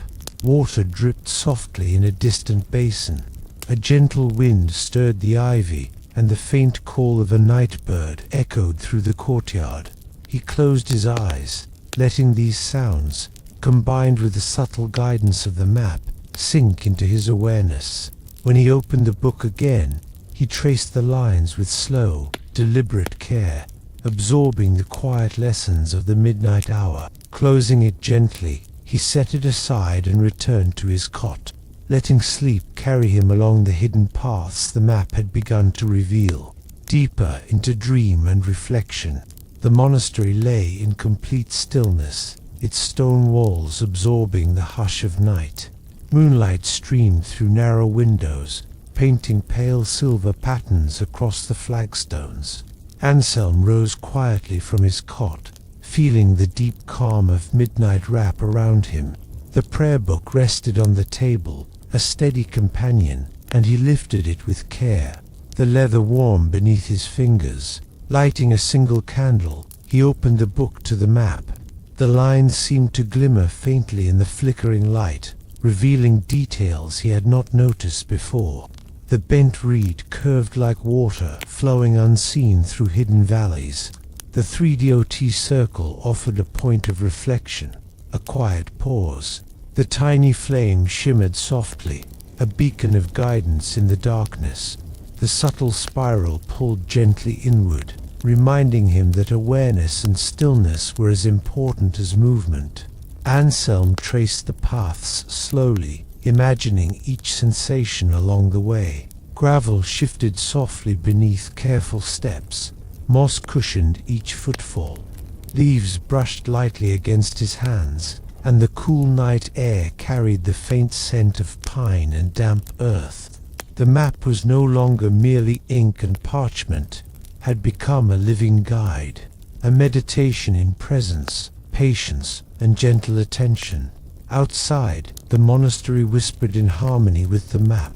[SPEAKER 1] Water dripped softly in a distant basin. A gentle wind stirred the ivy, and the faint call of a night bird echoed through the courtyard. He closed his eyes, letting these sounds, combined with the subtle guidance of the map, sink into his awareness. When he opened the book again, he traced the lines with slow, deliberate care, absorbing the quiet lessons of the midnight hour. Closing it gently, he set it aside and returned to his cot, letting sleep carry him along the hidden paths the map had begun to reveal. Deeper into dream and reflection, the monastery lay in complete stillness, its stone walls absorbing the hush of night. Moonlight streamed through narrow windows, painting pale silver patterns across the flagstones. Anselm rose quietly from his cot, feeling the deep calm of midnight wrap around him. The prayer book rested on the table, a steady companion, and he lifted it with care, the leather warm beneath his fingers. Lighting a single candle, he opened the book to the map. The lines seemed to glimmer faintly in the flickering light, revealing details he had not noticed before. The bent reed curved like water, flowing unseen through hidden valleys. The 3DOT circle offered a point of reflection, a quiet pause. The tiny flame shimmered softly, a beacon of guidance in the darkness. The subtle spiral pulled gently inward, reminding him that awareness and stillness were as important as movement. Anselm traced the paths slowly, imagining each sensation along the way. Gravel shifted softly beneath careful steps, moss cushioned each footfall. Leaves brushed lightly against his hands, and the cool night air carried the faint scent of pine and damp earth. The map was no longer merely ink and parchment, had become a living guide, a meditation in presence, patience, and gentle attention. Outside, the monastery whispered in harmony with the map.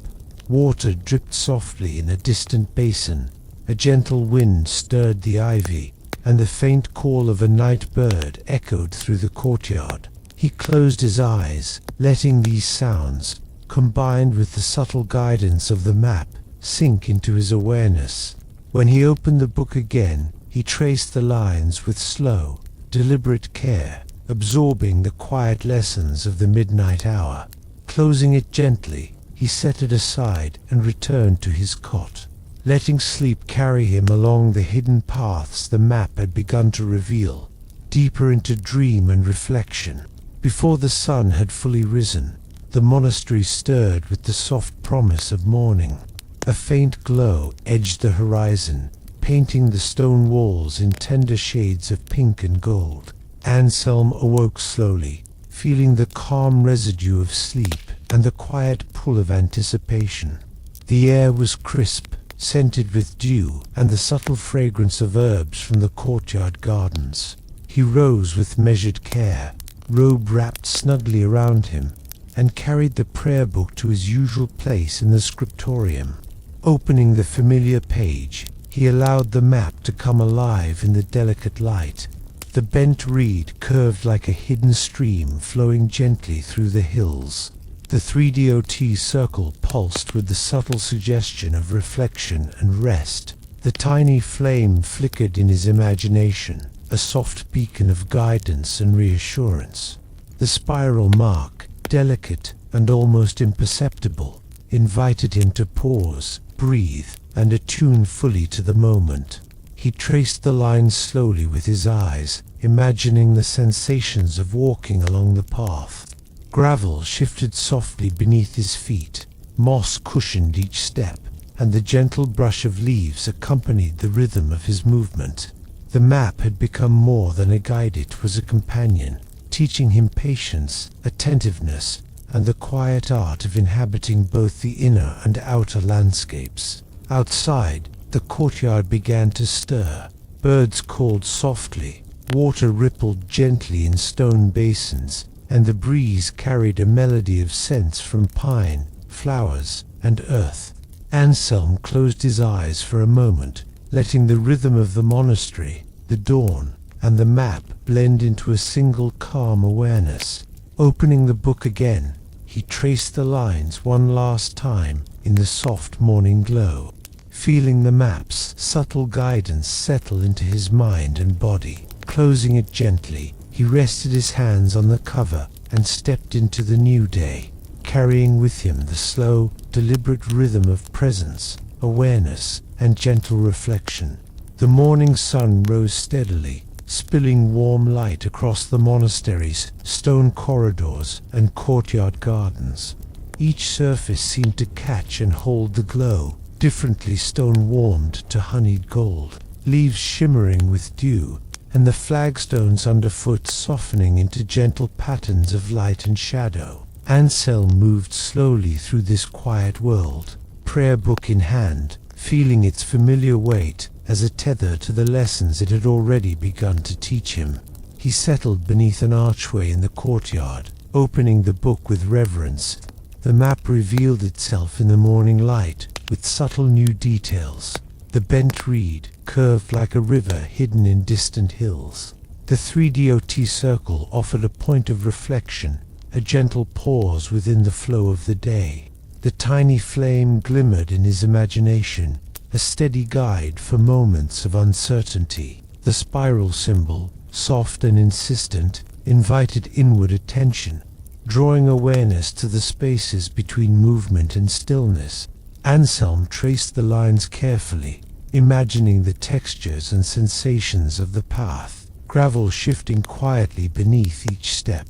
[SPEAKER 1] Water dripped softly in a distant basin, a gentle wind stirred the ivy, and the faint call of a night bird echoed through the courtyard. He closed his eyes, letting these sounds, combined with the subtle guidance of the map, sink into his awareness. When he opened the book again, he traced the lines with slow, deliberate care, absorbing the quiet lessons of the midnight hour. Closing it gently, he set it aside and returned to his cot, letting sleep carry him along the hidden paths the map had begun to reveal, deeper into dream and reflection. Before the sun had fully risen, the monastery stirred with the soft promise of morning. A faint glow edged the horizon, painting the stone walls in tender shades of pink and gold. Anselm awoke slowly, feeling the calm residue of sleep and the quiet pull of anticipation. The air was crisp, scented with dew and the subtle fragrance of herbs from the courtyard gardens. He rose with measured care, robe wrapped snugly around him, and carried the prayer book to his usual place in the scriptorium. Opening the familiar page, he allowed the map to come alive in the delicate light. The bent reed curved like a hidden stream flowing gently through the hills. The 3DOT circle pulsed with the subtle suggestion of reflection and rest. The tiny flame flickered in his imagination, a soft beacon of guidance and reassurance. The spiral mark, delicate and almost imperceptible, invited him to pause, breathe, and attune fully to the moment. He traced the lines slowly with his eyes, imagining the sensations of walking along the path. Gravel shifted softly beneath his feet, moss cushioned each step, and the gentle brush of leaves accompanied the rhythm of his movement. The map had become more than a guide, it was a companion, teaching him patience, attentiveness, and the quiet art of inhabiting both the inner and outer landscapes. Outside, the courtyard began to stir. Birds called softly, water rippled gently in stone basins, and the breeze carried a melody of scents from pine, flowers, and earth. Anselm closed his eyes for a moment, letting the rhythm of the monastery, the dawn, and the map blend into a single calm awareness. Opening the book again, he traced the lines one last time in the soft morning glow, feeling the map's subtle guidance settle into his mind and body. Closing it gently, he rested his hands on the cover and stepped into the new day, carrying with him the slow, deliberate rhythm of presence, awareness, and gentle reflection. The morning sun rose steadily, spilling warm light across the monastery's stone corridors and courtyard gardens. Each surface seemed to catch and hold the glow, differently stone warmed to honeyed gold, leaves shimmering with dew, and the flagstones underfoot softening into gentle patterns of light and shadow. Anselm moved slowly through this quiet world, prayer book in hand, feeling its familiar weight as a tether to the lessons it had already begun to teach him. He settled beneath an archway in the courtyard, opening the book with reverence. The map revealed itself in the morning light, with subtle new details. The bent reed, curved like a river hidden in distant hills. The 3DOT circle offered a point of reflection, a gentle pause within the flow of the day. The tiny flame glimmered in his imagination, a steady guide for moments of uncertainty. The spiral symbol, soft and insistent, invited inward attention, drawing awareness to the spaces between movement and stillness. Anselm traced the lines carefully, imagining the textures and sensations of the path. Gravel shifting quietly beneath each step,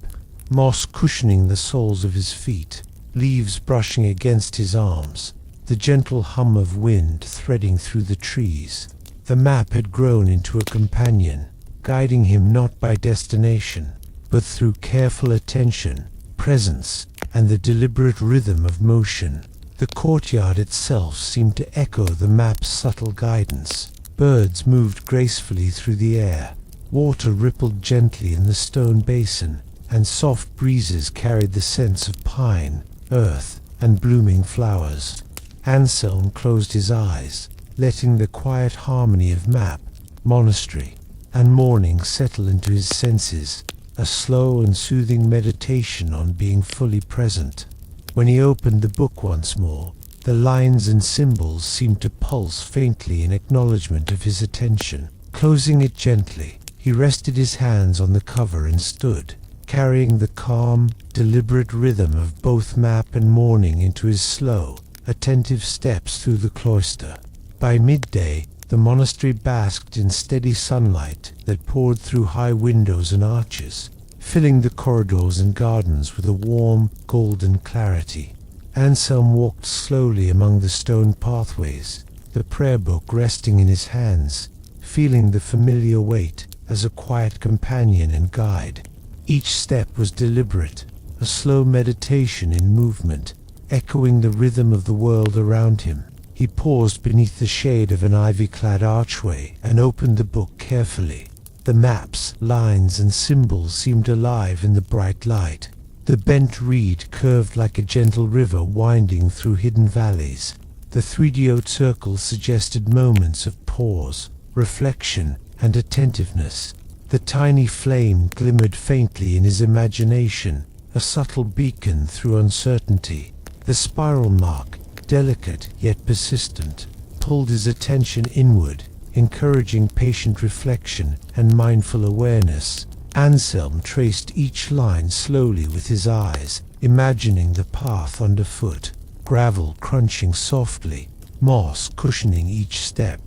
[SPEAKER 1] moss cushioning the soles of his feet, leaves brushing against his arms, the gentle hum of wind threading through the trees. The map had grown into a companion, guiding him not by destination, but through careful attention, presence, and the deliberate rhythm of motion. The courtyard itself seemed to echo the map's subtle guidance. Birds moved gracefully through the air, water rippled gently in the stone basin, and soft breezes carried the scents of pine, earth, and blooming flowers. Anselm closed his eyes, letting the quiet harmony of map, monastery, and morning settle into his senses, a slow and soothing meditation on being fully present. When he opened the book once more, the lines and symbols seemed to pulse faintly in acknowledgement of his attention. Closing it gently, he rested his hands on the cover and stood, carrying the calm, deliberate rhythm of both map and morning into his slow, attentive steps through the cloister. By midday, the monastery basked in steady sunlight that poured through high windows and arches, filling the corridors and gardens with a warm, golden clarity. Anselm walked slowly among the stone pathways, the prayer book resting in his hands, feeling the familiar weight as a quiet companion and guide. Each step was deliberate, a slow meditation in movement, echoing the rhythm of the world around him. He paused beneath the shade of an ivy-clad archway and opened the book carefully. The maps, lines, and symbols seemed alive in the bright light. The bent reed curved like a gentle river winding through hidden valleys. The 3DO circle suggested moments of pause, reflection, and attentiveness. The tiny flame glimmered faintly in his imagination, a subtle beacon through uncertainty. The spiral mark, delicate yet persistent, pulled his attention inward, encouraging patient reflection and mindful awareness. Anselm traced each line slowly with his eyes, imagining the path underfoot, gravel crunching softly, moss cushioning each step,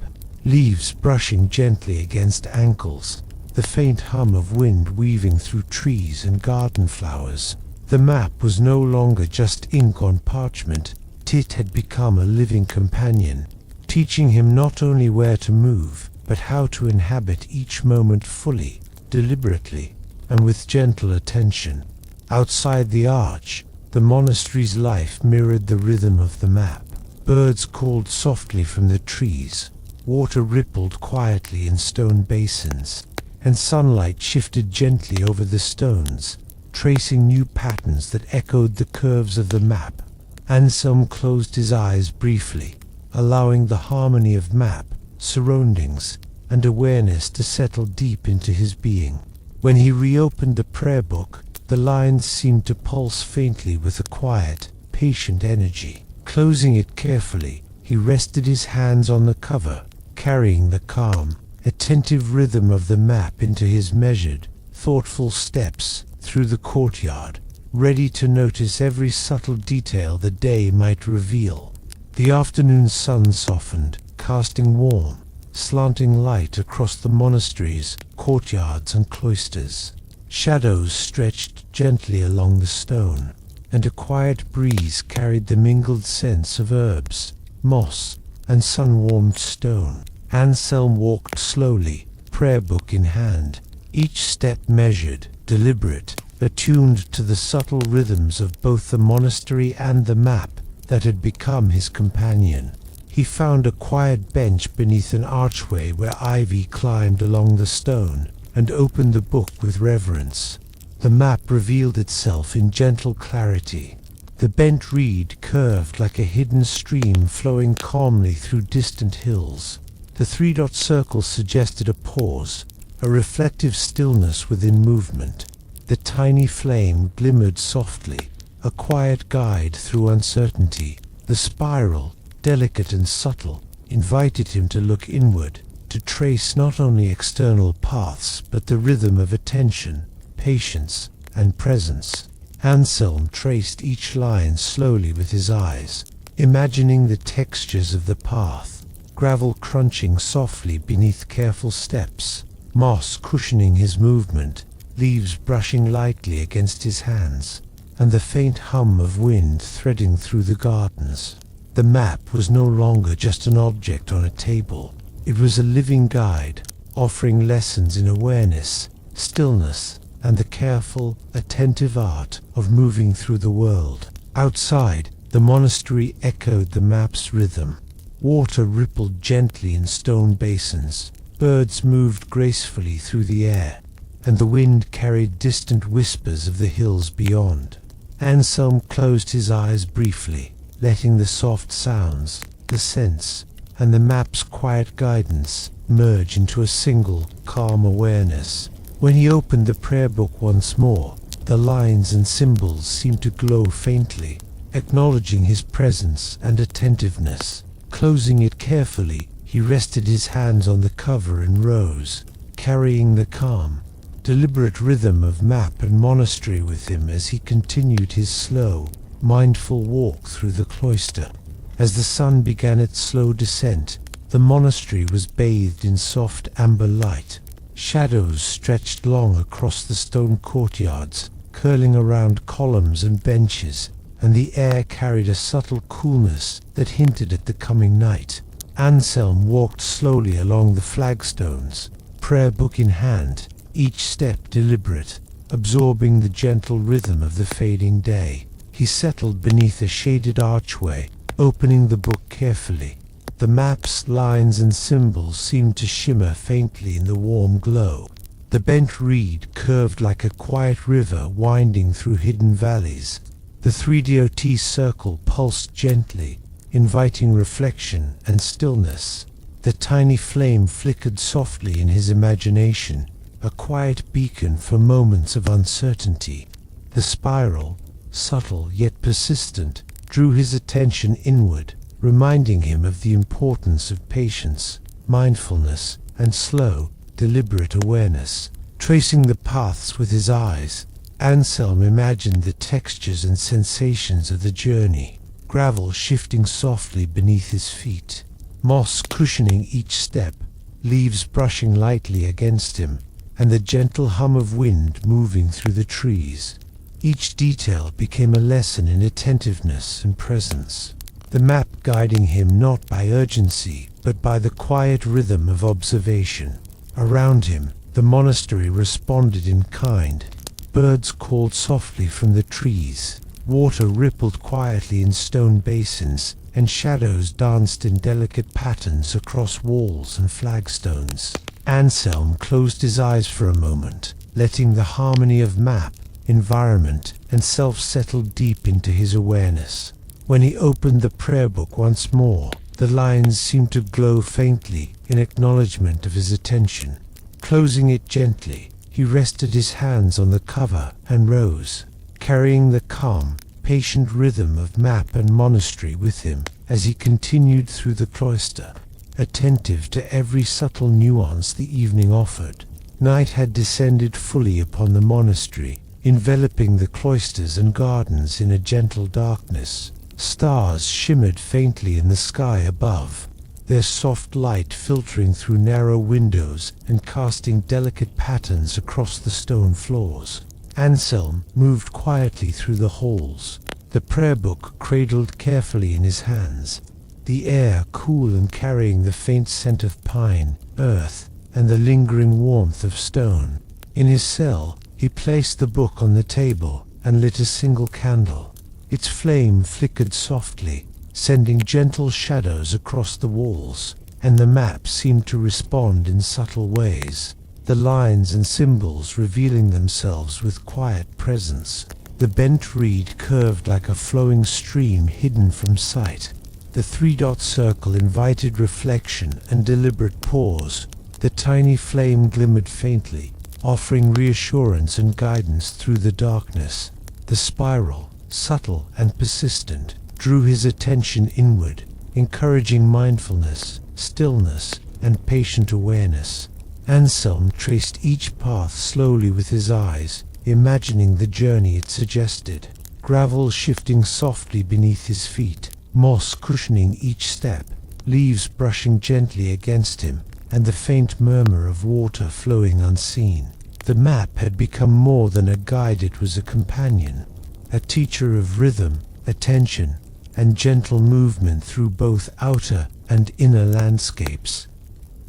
[SPEAKER 1] leaves brushing gently against ankles, the faint hum of wind weaving through trees and garden flowers. The map was no longer just ink on parchment. It had become a living companion, teaching him not only where to move, but how to inhabit each moment fully, deliberately, and with gentle attention. Outside the arch, the monastery's life mirrored the rhythm of the map. Birds called softly from the trees, water rippled quietly in stone basins, and sunlight shifted gently over the stones, tracing new patterns that echoed the curves of the map. Anselm closed his eyes briefly, allowing the harmony of map, surroundings, and awareness to settle deep into his being. When he reopened the prayer book, the lines seemed to pulse faintly with a quiet, patient energy. Closing it carefully, he rested his hands on the cover, carrying the calm, attentive rhythm of the map into his measured, thoughtful steps through the courtyard, ready to notice every subtle detail the day might reveal. The afternoon sun softened, casting warm, slanting light across the monasteries, courtyards, and cloisters. Shadows stretched gently along the stone, and a quiet breeze carried the mingled scents of herbs, moss, and sun-warmed stone. Anselm walked slowly, prayer book in hand, each step measured, deliberate, attuned to the subtle rhythms of both the monastery and the map that had become his companion. He found a quiet bench beneath an archway where ivy climbed along the stone, and opened the book with reverence. The map revealed itself in gentle clarity. The bent reed curved like a hidden stream flowing calmly through distant hills. The three-dot circle suggested a pause, a reflective stillness within movement. The tiny flame glimmered softly, a quiet guide through uncertainty. The spiral, delicate and subtle, invited him to look inward, to trace not only external paths but the rhythm of attention, patience, and presence. Anselm traced each line slowly with his eyes, imagining the textures of the path, gravel crunching softly beneath careful steps, moss cushioning his movement, leaves brushing lightly against his hands, and the faint hum of wind threading through the gardens. The map was no longer just an object on a table. It was a living guide, offering lessons in awareness, stillness, and the careful, attentive art of moving through the world. Outside, the monastery echoed the map's rhythm. Water rippled gently in stone basins, birds moved gracefully through the air, and the wind carried distant whispers of the hills beyond. Anselm closed his eyes briefly, letting the soft sounds, the scents, and the map's quiet guidance merge into a single, calm awareness. When he opened the prayer book once more, the lines and symbols seemed to glow faintly, acknowledging his presence and attentiveness. Closing it carefully, he rested his hands on the cover and rose, carrying the calm, deliberate rhythm of map and monastery with him as he continued his slow, mindful walk through the cloister. As the sun began its slow descent, the monastery was bathed in soft amber light. Shadows stretched long across the stone courtyards, curling around columns and benches, and the air carried a subtle coolness that hinted at the coming night. Anselm walked slowly along the flagstones, prayer book in hand, each step deliberate, absorbing the gentle rhythm of the fading day. He settled beneath a shaded archway, opening the book carefully. The map's lines and symbols seemed to shimmer faintly in the warm glow. The bent reed curved like a quiet river winding through hidden valleys. The 3DOT circle pulsed gently, inviting reflection and stillness. The tiny flame flickered softly in his imagination, a quiet beacon for moments of uncertainty. The spiral, subtle yet persistent, drew his attention inward, reminding him of the importance of patience, mindfulness, and slow, deliberate awareness. Tracing the paths with his eyes, Anselm imagined the textures and sensations of the journey, gravel shifting softly beneath his feet, moss cushioning each step, leaves brushing lightly against him, and the gentle hum of wind moving through the trees. Each detail became a lesson in attentiveness and presence, the map guiding him not by urgency, but by the quiet rhythm of observation. Around him, the monastery responded in kind. Birds called softly from the trees, water rippled quietly in stone basins, and shadows danced in delicate patterns across walls and flagstones. Anselm closed his eyes for a moment, letting the harmony of map, environment, and self settle deep into his awareness. When he opened the prayer book once more, the lines seemed to glow faintly in acknowledgement of his attention. Closing it gently, he rested his hands on the cover and rose, carrying the calm, patient rhythm of map and monastery with him as he continued through the cloister, attentive to every subtle nuance the evening offered. Night had descended fully upon the monastery, enveloping the cloisters and gardens in a gentle darkness. Stars shimmered faintly in the sky above, their soft light filtering through narrow windows and casting delicate patterns across the stone floors. Anselm moved quietly through the halls, the prayer book cradled carefully in his hands, the air cool and carrying the faint scent of pine, earth, and the lingering warmth of stone. In his cell, he placed the book on the table and lit a single candle. Its flame flickered softly, sending gentle shadows across the walls, and the map seemed to respond in subtle ways, the lines and symbols revealing themselves with quiet presence. The bent reed curved like a flowing stream hidden from sight. The three-dot circle invited reflection and deliberate pause. The tiny flame glimmered faintly, offering reassurance and guidance through the darkness. The spiral, subtle and persistent, drew his attention inward, encouraging mindfulness, stillness, and patient awareness. Anselm traced each path slowly with his eyes, imagining the journey it suggested. Gravel shifting softly beneath his feet, moss cushioning each step, leaves brushing gently against him, and the faint murmur of water flowing unseen. The map had become more than a guide, it was a companion, a teacher of rhythm, attention, and gentle movement through both outer and inner landscapes.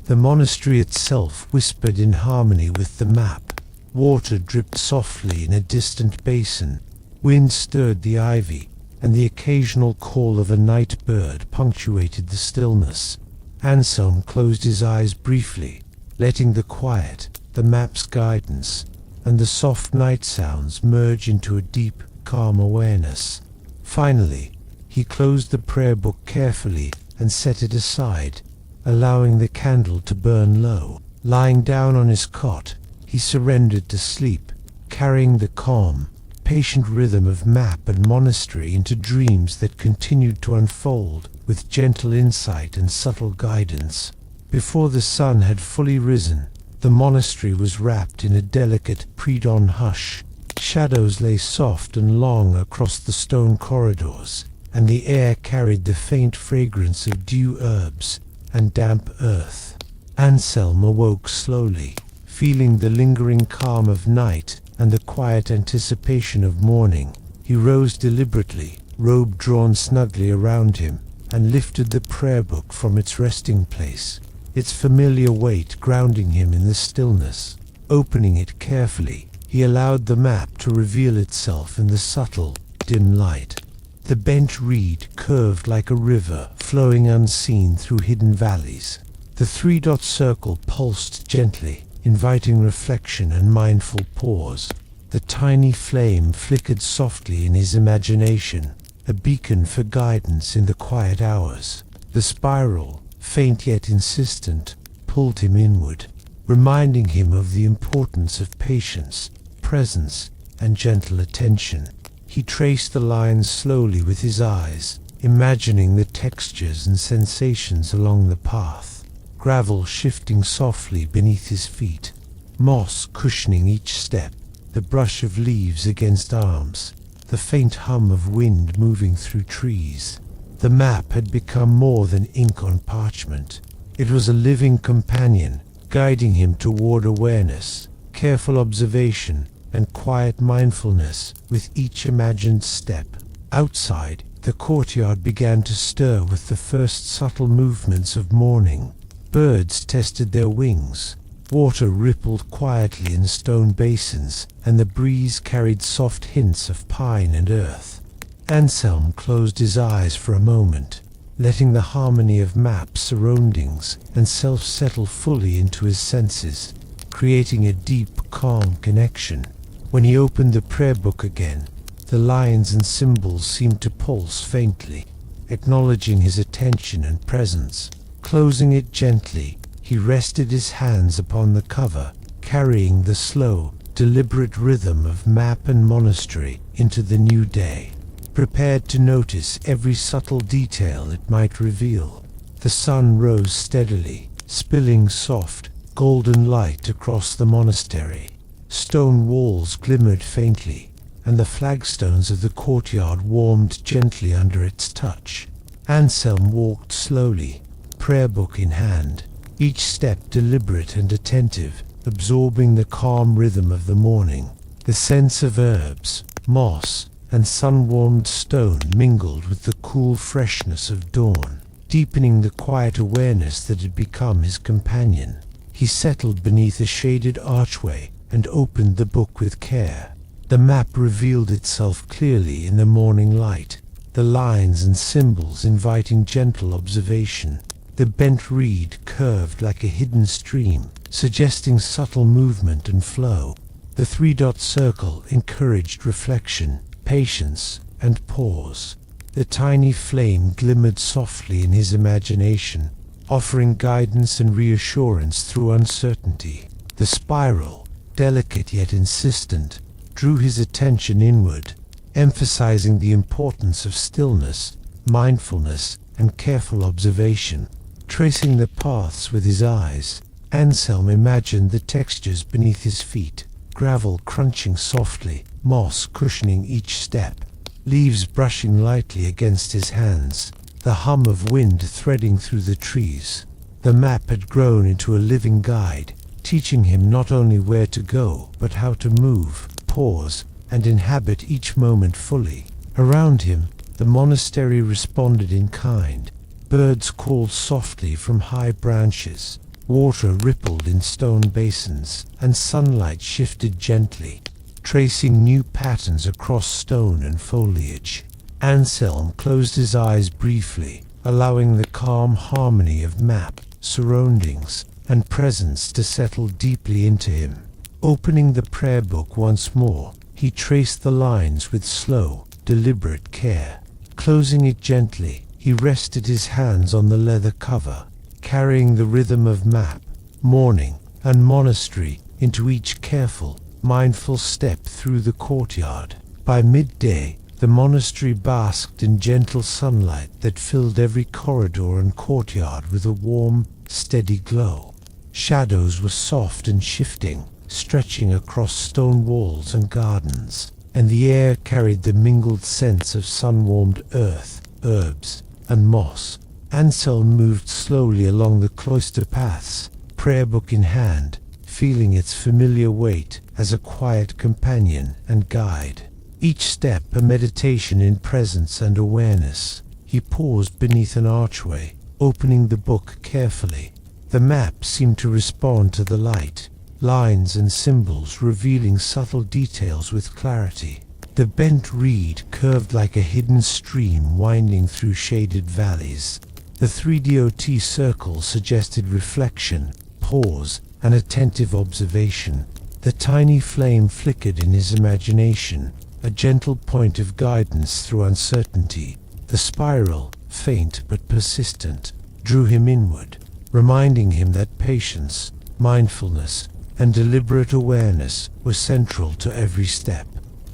[SPEAKER 1] The monastery itself whispered in harmony with the map. Water dripped softly in a distant basin, wind stirred the ivy, and the occasional call of a night bird punctuated the stillness. Anselm closed his eyes briefly, letting the quiet, the map's guidance, and the soft night sounds merge into a deep, calm awareness. Finally, he closed the prayer book carefully and set it aside, allowing the candle to burn low. Lying down on his cot, he surrendered to sleep, carrying the calm, patient rhythm of map and monastery into dreams that continued to unfold with gentle insight and subtle guidance. Before the sun had fully risen, the monastery was wrapped in a delicate pre-dawn hush. Shadows lay soft and long across the stone corridors, and the air carried the faint fragrance of dew herbs and damp earth. Anselm awoke slowly, feeling the lingering calm of night and the quiet anticipation of morning. He rose deliberately, robe drawn snugly around him, and lifted the prayer book from its resting place, its familiar weight grounding him in the stillness. Opening it carefully, he allowed the map to reveal itself in the subtle, dim light. The bent reed curved like a river, flowing unseen through hidden valleys. The three-dot circle pulsed gently, inviting reflection and mindful pause. The tiny flame flickered softly in his imagination, a beacon for guidance in the quiet hours. The spiral, faint yet insistent, pulled him inward, reminding him of the importance of patience, presence, and gentle attention. He traced the lines slowly with his eyes, imagining the textures and sensations along the path. Gravel shifting softly beneath his feet, moss cushioning each step, the brush of leaves against arms, the faint hum of wind moving through trees. The map had become more than ink on parchment. It was a living companion, guiding him toward awareness, careful observation, and quiet mindfulness with each imagined step. Outside, the courtyard began to stir with the first subtle movements of morning. Birds tested their wings, water rippled quietly in stone basins, and the breeze carried soft hints of pine and earth. Anselm closed his eyes for a moment, letting the harmony of map surroundings and self settle fully into his senses, creating a deep, calm connection. When he opened the prayer book again, the lines and symbols seemed to pulse faintly, acknowledging his attention and presence. Closing it gently, he rested his hands upon the cover, carrying the slow, deliberate rhythm of map and monastery into the new day, prepared to notice every subtle detail it might reveal. The sun rose steadily, spilling soft, golden light across the monastery. Stone walls glimmered faintly, and the flagstones of the courtyard warmed gently under its touch. Anselm walked slowly, prayer book in hand, each step deliberate and attentive, absorbing the calm rhythm of the morning. The sense of herbs, moss, and sun-warmed stone mingled with the cool freshness of dawn, deepening the quiet awareness that had become his companion. He settled beneath a shaded archway and opened the book with care. The map revealed itself clearly in the morning light, the lines and symbols inviting gentle observation. The bent reed curved like a hidden stream, suggesting subtle movement and flow. The three-dot circle encouraged reflection, patience, and pause. The tiny flame glimmered softly in his imagination, offering guidance and reassurance through uncertainty. The spiral, delicate yet insistent, drew his attention inward, emphasizing the importance of stillness, mindfulness, and careful observation. Tracing the paths with his eyes, Anselm imagined the textures beneath his feet, gravel crunching softly, moss cushioning each step, leaves brushing lightly against his hands, the hum of wind threading through the trees. The map had grown into a living guide, teaching him not only where to go, but how to move, pause, and inhabit each moment fully. Around him, the monastery responded in kind. Birds called softly from high branches, water rippled in stone basins, and sunlight shifted gently, tracing new patterns across stone and foliage. Anselm closed his eyes briefly, allowing the calm harmony of map, surroundings, and presence to settle deeply into him. Opening the prayer book once more, he traced the lines with slow, deliberate care. Closing it gently, he rested his hands on the leather cover, carrying the rhythm of map, morning, and monastery into each careful, mindful step through the courtyard. By midday, the monastery basked in gentle sunlight that filled every corridor and courtyard with a warm, steady glow. Shadows were soft and shifting, stretching across stone walls and gardens, and the air carried the mingled scents of sun-warmed earth, herbs, and moss. Anselm moved slowly along the cloister paths, prayer book in hand, feeling its familiar weight as a quiet companion and guide. Each step a meditation in presence and awareness. He paused beneath an archway, opening the book carefully. The map seemed to respond to the light, lines and symbols revealing subtle details with clarity. The bent reed curved like a hidden stream winding through shaded valleys. The 3-dot circle suggested reflection, pause, and attentive observation. The tiny flame flickered in his imagination, a gentle point of guidance through uncertainty. The spiral, faint but persistent, drew him inward, reminding him that patience, mindfulness, and deliberate awareness were central to every step.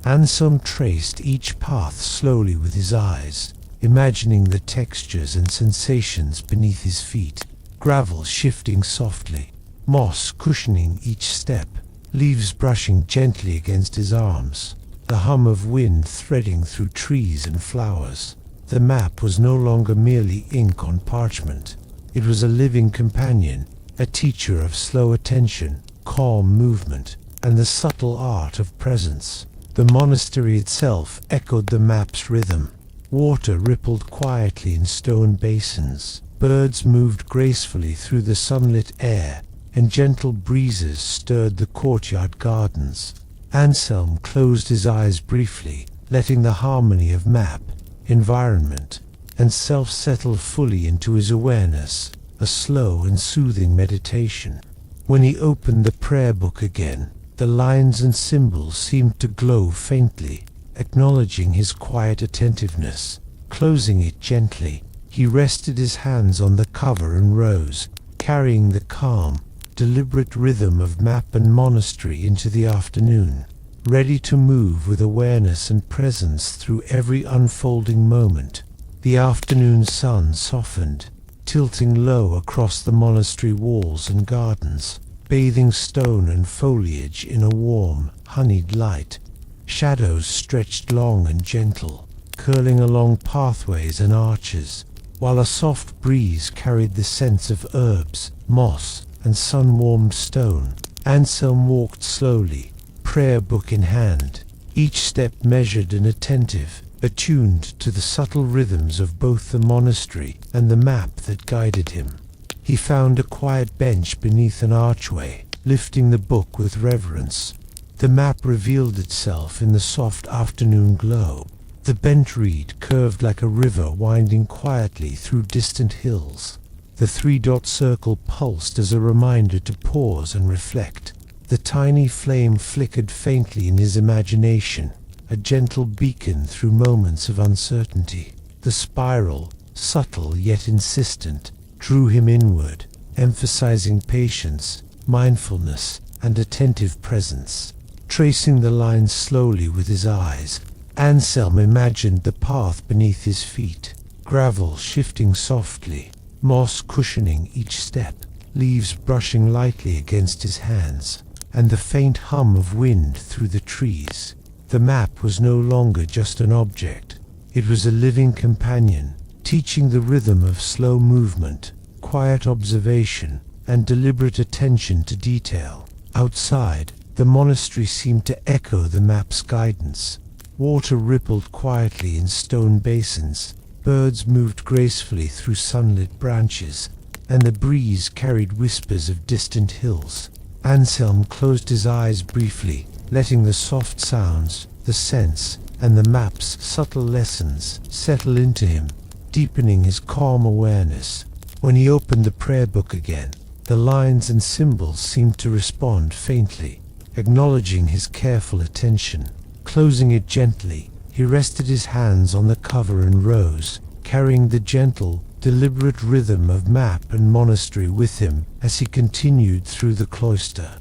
[SPEAKER 1] Anselm traced each path slowly with his eyes, imagining the textures and sensations beneath his feet. Gravel shifting softly, moss cushioning each step, leaves brushing gently against his arms, the hum of wind threading through trees and flowers. The map was no longer merely ink on parchment. It was a living companion, a teacher of slow attention, calm movement, and the subtle art of presence. The monastery itself echoed the map's rhythm. Water rippled quietly in stone basins, birds moved gracefully through the sunlit air, and gentle breezes stirred the courtyard gardens. Anselm closed his eyes briefly, letting the harmony of map, environment, and self settle fully into his awareness, a slow and soothing meditation. When he opened the prayer book again, the lines and symbols seemed to glow faintly, acknowledging his quiet attentiveness. Closing it gently, he rested his hands on the cover and rose, carrying the calm, deliberate rhythm of map and monastery into the afternoon, ready to move with awareness and presence through every unfolding moment. The afternoon sun softened, tilting low across the monastery walls and gardens, bathing stone and foliage in a warm, honeyed light. Shadows stretched long and gentle, curling along pathways and arches, while a soft breeze carried the scents of herbs, moss, and sun-warmed stone. Anselm walked slowly, prayer book in hand, each step measured and attentive, attuned to the subtle rhythms of both the monastery and the map that guided him. He found a quiet bench beneath an archway, lifting the book with reverence. The map revealed itself in the soft afternoon glow. The bent reed curved like a river winding quietly through distant hills. The three-dot circle pulsed as a reminder to pause and reflect. The tiny flame flickered faintly in his imagination, a gentle beacon through moments of uncertainty. The spiral, subtle yet insistent, drew him inward, emphasizing patience, mindfulness, and attentive presence. Tracing the lines slowly with his eyes, Anselm imagined the path beneath his feet, gravel shifting softly, moss cushioning each step, leaves brushing lightly against his hands, and the faint hum of wind through the trees. The map was no longer just an object. It was a living companion, teaching the rhythm of slow movement, quiet observation, and deliberate attention to detail. Outside, the monastery seemed to echo the map's guidance. Water rippled quietly in stone basins, birds moved gracefully through sunlit branches, and the breeze carried whispers of distant hills. Anselm closed his eyes briefly, letting the soft sounds, the scents, and the map's subtle lessons settle into him, deepening his calm awareness. When he opened the prayer book again, the lines and symbols seemed to respond faintly, acknowledging his careful attention. Closing it gently, he rested his hands on the cover and rose, carrying the gentle, deliberate rhythm of map and monastery with him as he continued through the cloister.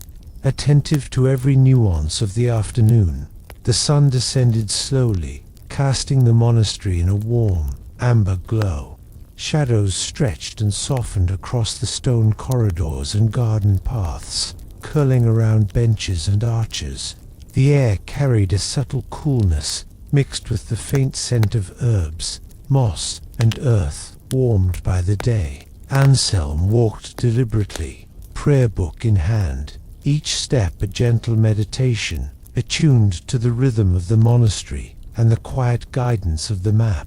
[SPEAKER 1] Attentive to every nuance of the afternoon, the sun descended slowly, casting the monastery in a warm, amber glow. Shadows stretched and softened across the stone corridors and garden paths, curling around benches and arches. The air carried a subtle coolness, mixed with the faint scent of herbs, moss, and earth, warmed by the day. Anselm walked deliberately, prayer book in hand, each step a gentle meditation, attuned to the rhythm of the monastery and the quiet guidance of the map.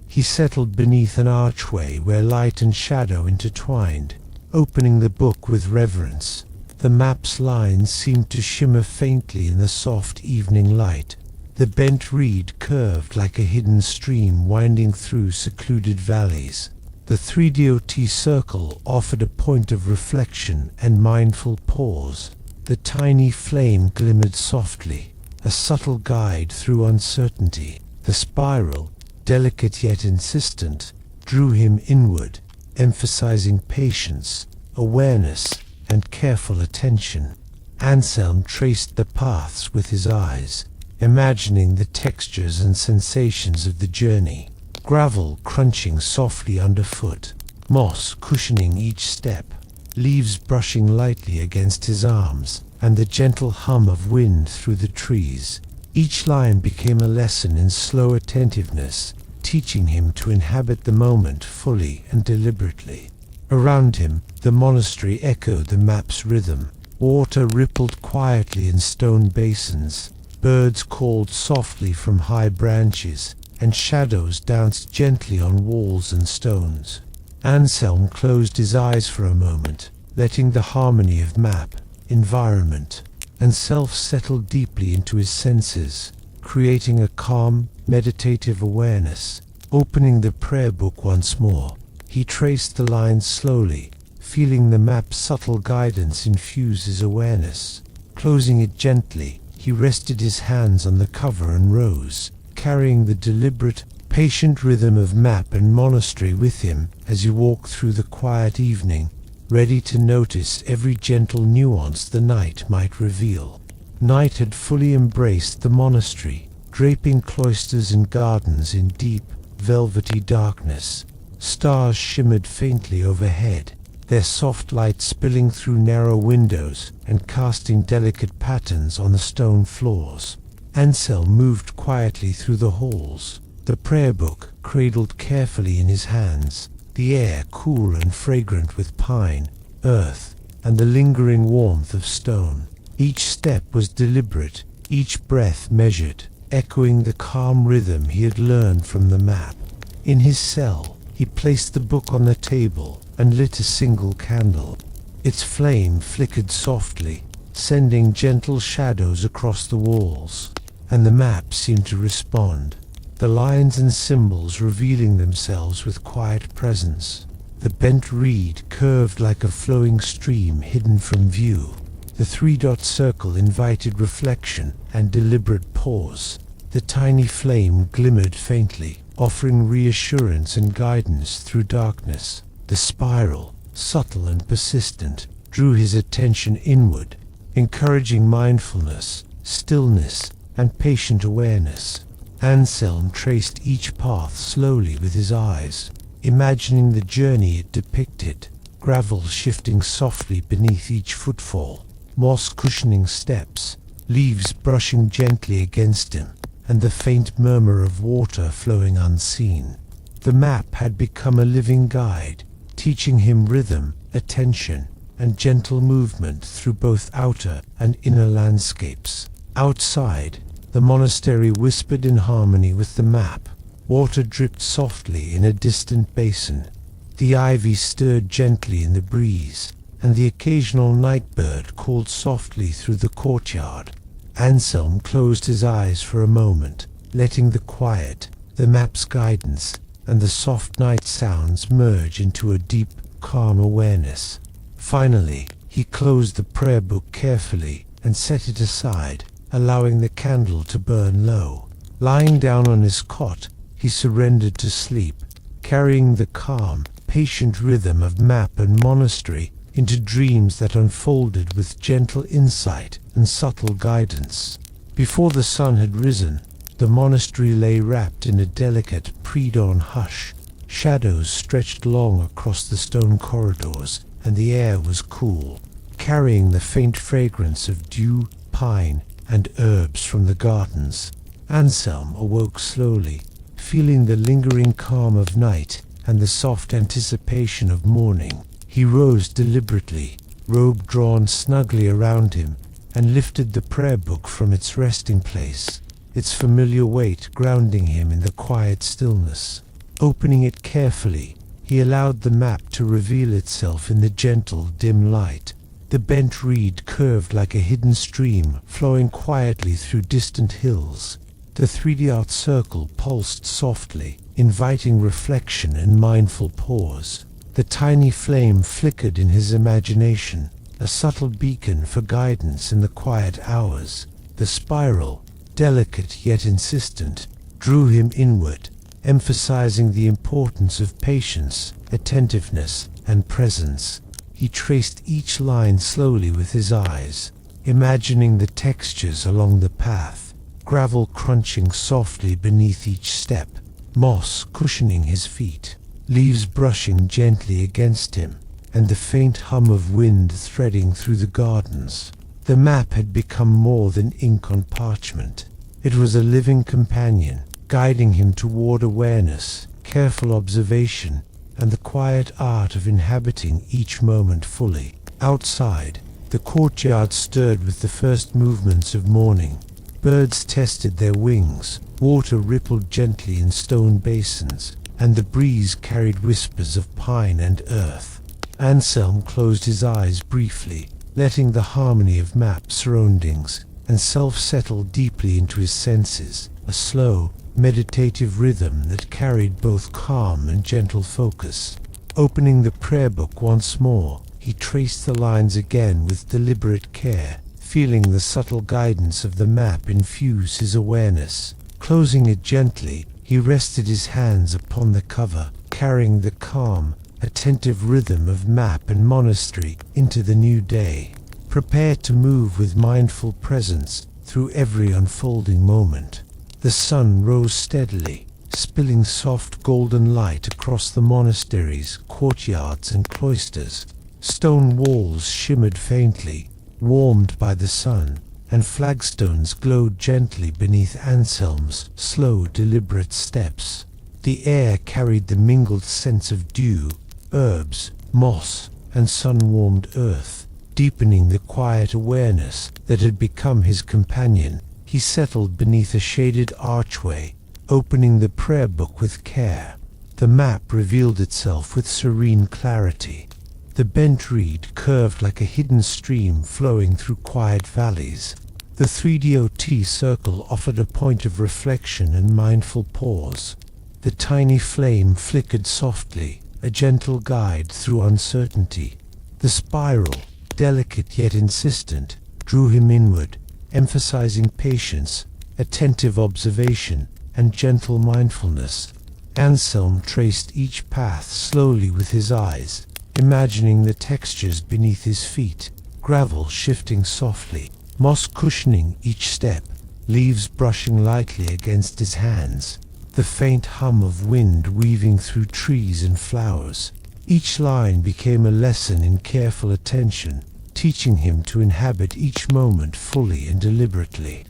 [SPEAKER 1] He settled beneath an archway where light and shadow intertwined, opening the book with reverence. The map's lines seemed to shimmer faintly in the soft evening light. The bent reed curved like a hidden stream winding through secluded valleys. The 3-dot circle offered a point of reflection and mindful pause. The tiny flame glimmered softly, a subtle guide through uncertainty. The spiral, delicate yet insistent, drew him inward, emphasizing patience, awareness, and careful attention. Anselm traced the paths with his eyes, imagining the textures and sensations of the journey. Gravel crunching softly underfoot, moss cushioning each step, leaves brushing lightly against his arms, and the gentle hum of wind through the trees. Each line became a lesson in slow attentiveness, teaching him to inhabit the moment fully and deliberately. Around him, the monastery echoed the map's rhythm. Water rippled quietly in stone basins, birds called softly from high branches, and shadows danced gently on walls and stones. Anselm closed his eyes for a moment, letting the harmony of map, environment, and self settle deeply into his senses, creating a calm, meditative awareness. Opening the prayer book once more, he traced the lines slowly, feeling the map's subtle guidance infuse his awareness. Closing it gently, he rested his hands on the cover and rose, carrying the deliberate, patient rhythm of map and monastery with him as he walked through the quiet evening, ready to notice every gentle nuance the night might reveal. Night had fully embraced the monastery, draping cloisters and gardens in deep, velvety darkness. Stars shimmered faintly overhead, their soft light spilling through narrow windows and casting delicate patterns on the stone floors. Anselm moved quietly through the halls, the prayer book cradled carefully in his hands, the air cool and fragrant with pine, earth, and the lingering warmth of stone. Each step was deliberate, each breath measured, echoing the calm rhythm he had learned from the map. In his cell, he placed the book on the table and lit a single candle. Its flame flickered softly, sending gentle shadows across the walls, and the map seemed to respond, the lines and symbols revealing themselves with quiet presence. The bent reed curved like a flowing stream hidden from view. The three-dot circle invited reflection and deliberate pause. The tiny flame glimmered faintly, offering reassurance and guidance through darkness. The spiral, subtle and persistent, drew his attention inward, encouraging mindfulness, stillness, and patient awareness. Anselm traced each path slowly with his eyes, imagining the journey it depicted, gravel shifting softly beneath each footfall, moss cushioning steps, leaves brushing gently against him, and the faint murmur of water flowing unseen. The map had become a living guide, teaching him rhythm, attention, and gentle movement through both outer and inner landscapes. Outside, the monastery whispered in harmony with the map. Water dripped softly in a distant basin. The ivy stirred gently in the breeze, and the occasional night bird called softly through the courtyard. Anselm closed his eyes for a moment, letting the quiet, the map's guidance, and the soft night sounds merge into a deep, calm awareness. Finally, he closed the prayer book carefully and set it aside, allowing the candle to burn low. Lying down on his cot, he surrendered to sleep, carrying the calm, patient rhythm of map and monastery into dreams that unfolded with gentle insight and subtle guidance. Before the sun had risen, the monastery lay wrapped in a delicate pre-dawn hush. Shadows stretched long across the stone corridors, and the air was cool, carrying the faint fragrance of dew, pine, and herbs from the gardens. Anselm awoke slowly, feeling the lingering calm of night and the soft anticipation of morning. He rose deliberately, robe drawn snugly around him, and lifted the prayer book from its resting place, its familiar weight grounding him in the quiet stillness. Opening it carefully, he allowed the map to reveal itself in the gentle, dim light. The bent reed curved like a hidden stream, flowing quietly through distant hills. The three-dot circle pulsed softly, inviting reflection and mindful pause. The tiny flame flickered in his imagination, a subtle beacon for guidance in the quiet hours. The spiral, delicate yet insistent, drew him inward, emphasizing the importance of patience, attentiveness, and presence. He traced each line slowly with his eyes, imagining the textures along the path, gravel crunching softly beneath each step, moss cushioning his feet, leaves brushing gently against him, and the faint hum of wind threading through the gardens. The map had become more than ink on parchment. It was a living companion, guiding him toward awareness, careful observation, and the quiet art of inhabiting each moment fully. Outside, the courtyard stirred with the first movements of morning. Birds tested their wings, water rippled gently in stone basins, and the breeze carried whispers of pine and earth. Anselm closed his eyes briefly, letting the harmony of map surroundings and self settle deeply into his senses, a slow, meditative rhythm that carried both calm and gentle focus. Opening the prayer book once more, he traced the lines again with deliberate care, feeling the subtle guidance of the map infuse his awareness. Closing it gently, he rested his hands upon the cover, carrying the calm, attentive rhythm of map and monastery into the new day, prepared to move with mindful presence through every unfolding moment. The sun rose steadily, spilling soft golden light across the monasteries, courtyards, and cloisters. Stone walls shimmered faintly, warmed by the sun, and flagstones glowed gently beneath Anselm's slow, deliberate steps. The air carried the mingled scents of dew, herbs, moss, and sun-warmed earth, Deepening the quiet awareness that had become his companion, he settled beneath a shaded archway, opening the prayer book with care. The map revealed itself with serene clarity. The bent reed curved like a hidden stream flowing through quiet valleys. The 3DOT circle offered a point of reflection and mindful pause. The tiny flame flickered softly, a gentle guide through uncertainty. The spiral, delicate yet insistent, drew him inward, emphasizing patience, attentive observation, and gentle mindfulness. Anselm traced each path slowly with his eyes, imagining the textures beneath his feet, gravel shifting softly, moss cushioning each step, leaves brushing lightly against his hands, the faint hum of wind weaving through trees and flowers. Each line became a lesson in careful attention, teaching him to inhabit each moment fully and deliberately.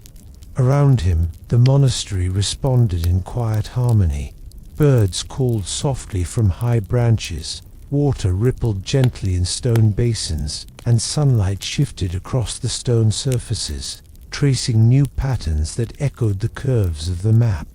[SPEAKER 1] Around him, the monastery responded in quiet harmony. Birds called softly from high branches, water rippled gently in stone basins, and sunlight shifted across the stone surfaces, tracing new patterns that echoed the curves of the map.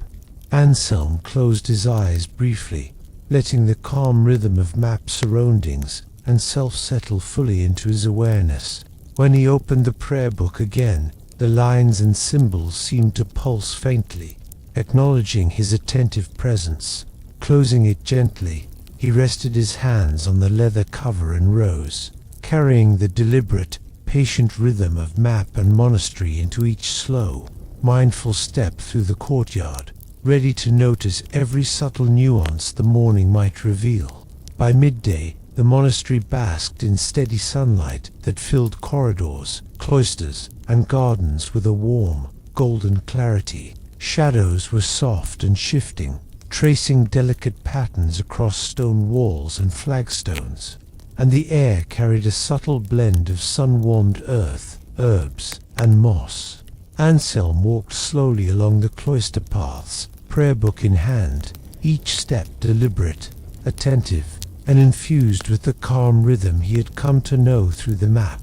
[SPEAKER 1] Anselm closed his eyes briefly, letting the calm rhythm of map surroundings and self settle fully into his awareness. When he opened the prayer book again, the lines and symbols seemed to pulse faintly, acknowledging his attentive presence. Closing it gently, he rested his hands on the leather cover and rose, carrying the deliberate, patient rhythm of map and monastery into each slow, mindful step through the courtyard, ready to notice every subtle nuance the morning might reveal. By midday, the monastery basked in steady sunlight that filled corridors, cloisters, and gardens with a warm, golden clarity. Shadows were soft and shifting, tracing delicate patterns across stone walls and flagstones, and the air carried a subtle blend of sun-warmed earth, herbs, and moss. Anselm walked slowly along the cloister paths, prayer book in hand, each step deliberate, attentive, and infused with the calm rhythm he had come to know through the map.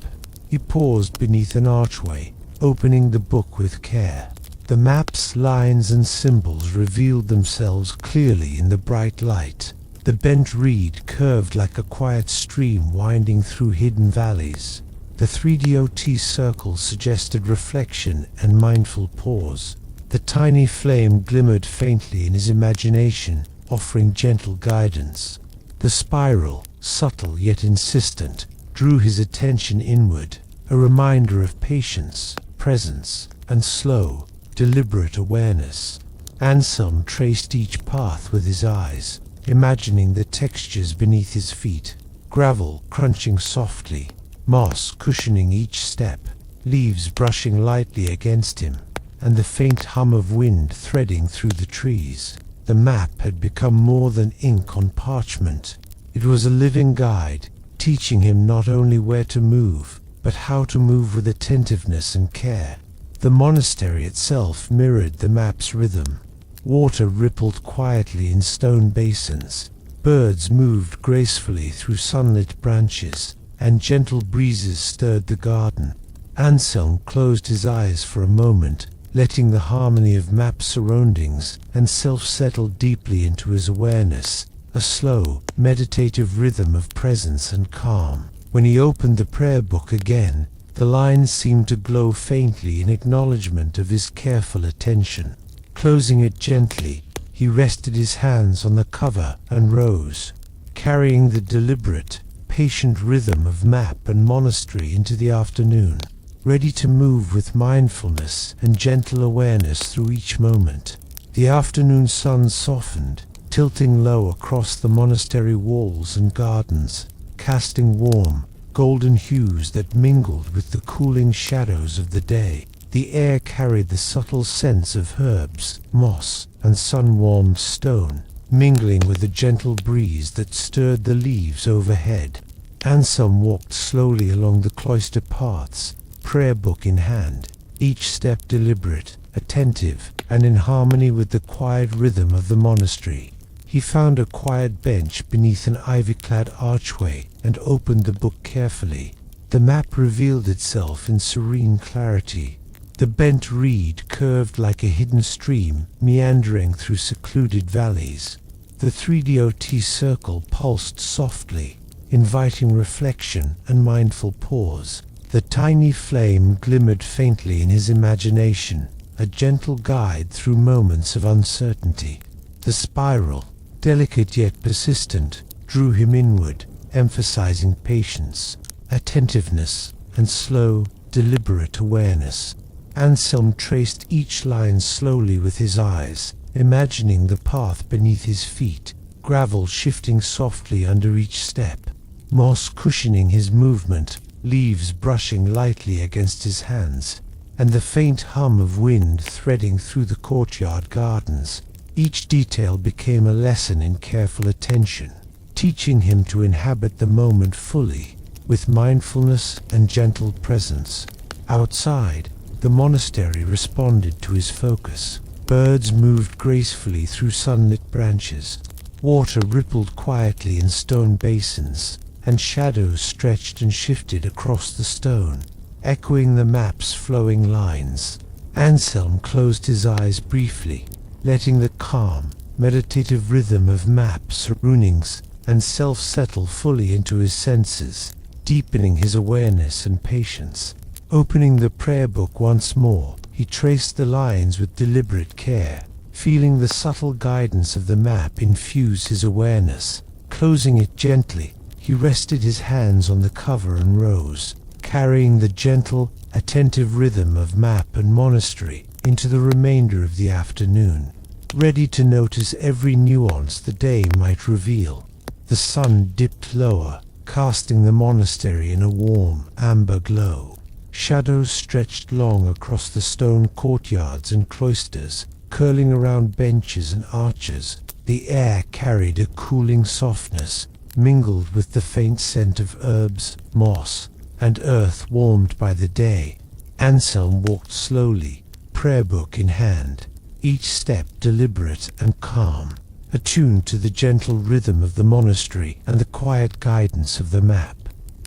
[SPEAKER 1] He paused beneath an archway, opening the book with care. The map's lines and symbols revealed themselves clearly in the bright light. The bent reed curved like a quiet stream winding through hidden valleys. The 3DOT circle suggested reflection and mindful pause. The tiny flame glimmered faintly in his imagination, offering gentle guidance. The spiral, subtle yet insistent, drew his attention inward, a reminder of patience, presence, and slow, deliberate awareness. Anselm traced each path with his eyes, imagining the textures beneath his feet, gravel crunching softly, moss cushioning each step, leaves brushing lightly against him, and the faint hum of wind threading through the trees. The map had become more than ink on parchment. It was a living guide, teaching him not only where to move, but how to move with attentiveness and care. The monastery itself mirrored the map's rhythm. Water rippled quietly in stone basins, birds moved gracefully through sunlit branches, and gentle breezes stirred the garden. Anselm closed his eyes for a moment, letting the harmony of map surroundings and self settle deeply into his awareness, a slow, meditative rhythm of presence and calm. When he opened the prayer book again, the lines seemed to glow faintly in acknowledgement of his careful attention. Closing it gently, he rested his hands on the cover and rose, carrying the deliberate, patient rhythm of map and monastery into the afternoon, ready to move with mindfulness and gentle awareness through each moment. The afternoon sun softened, tilting low across the monastery walls and gardens, casting warm, golden hues that mingled with the cooling shadows of the day. The air carried the subtle scents of herbs, moss, and sun-warmed stone, mingling with the gentle breeze that stirred the leaves overhead. Anselm walked slowly along the cloister paths, prayer book in hand, each step deliberate, attentive, and in harmony with the quiet rhythm of the monastery. He found a quiet bench beneath an ivy-clad archway and opened the book carefully. The map revealed itself in serene clarity. The bent reed curved like a hidden stream, meandering through secluded valleys. The 3DOT circle pulsed softly, inviting reflection and mindful pause. The tiny flame glimmered faintly in his imagination, a gentle guide through moments of uncertainty. The spiral, delicate yet persistent, drew him inward, emphasizing patience, attentiveness, and slow, deliberate awareness. Anselm traced each line slowly with his eyes, imagining the path beneath his feet, gravel shifting softly under each step, moss cushioning his movement, leaves brushing lightly against his hands, and the faint hum of wind threading through the courtyard gardens. Each detail became a lesson in careful attention, teaching him to inhabit the moment fully, with mindfulness and gentle presence. Outside, the monastery responded to his focus. Birds moved gracefully through sunlit branches, water rippled quietly in stone basins, and shadows stretched and shifted across the stone, echoing the map's flowing lines. Anselm closed his eyes briefly, letting the calm, meditative rhythm of maps, runings, and self settle fully into his senses, deepening his awareness and patience. Opening the prayer book once more, he traced the lines with deliberate care, feeling the subtle guidance of the map infuse his awareness. Closing it gently, he rested his hands on the cover and rose, carrying the gentle, attentive rhythm of map and monastery into the remainder of the afternoon, ready to notice every nuance the day might reveal. The sun dipped lower, casting the monastery in a warm, amber glow. Shadows stretched long across the stone courtyards and cloisters, curling around benches and arches. The air carried a cooling softness, mingled with the faint scent of herbs, moss, and earth warmed by the day. Anselm walked slowly, prayer book in hand, each step deliberate and calm, attuned to the gentle rhythm of the monastery and the quiet guidance of the map.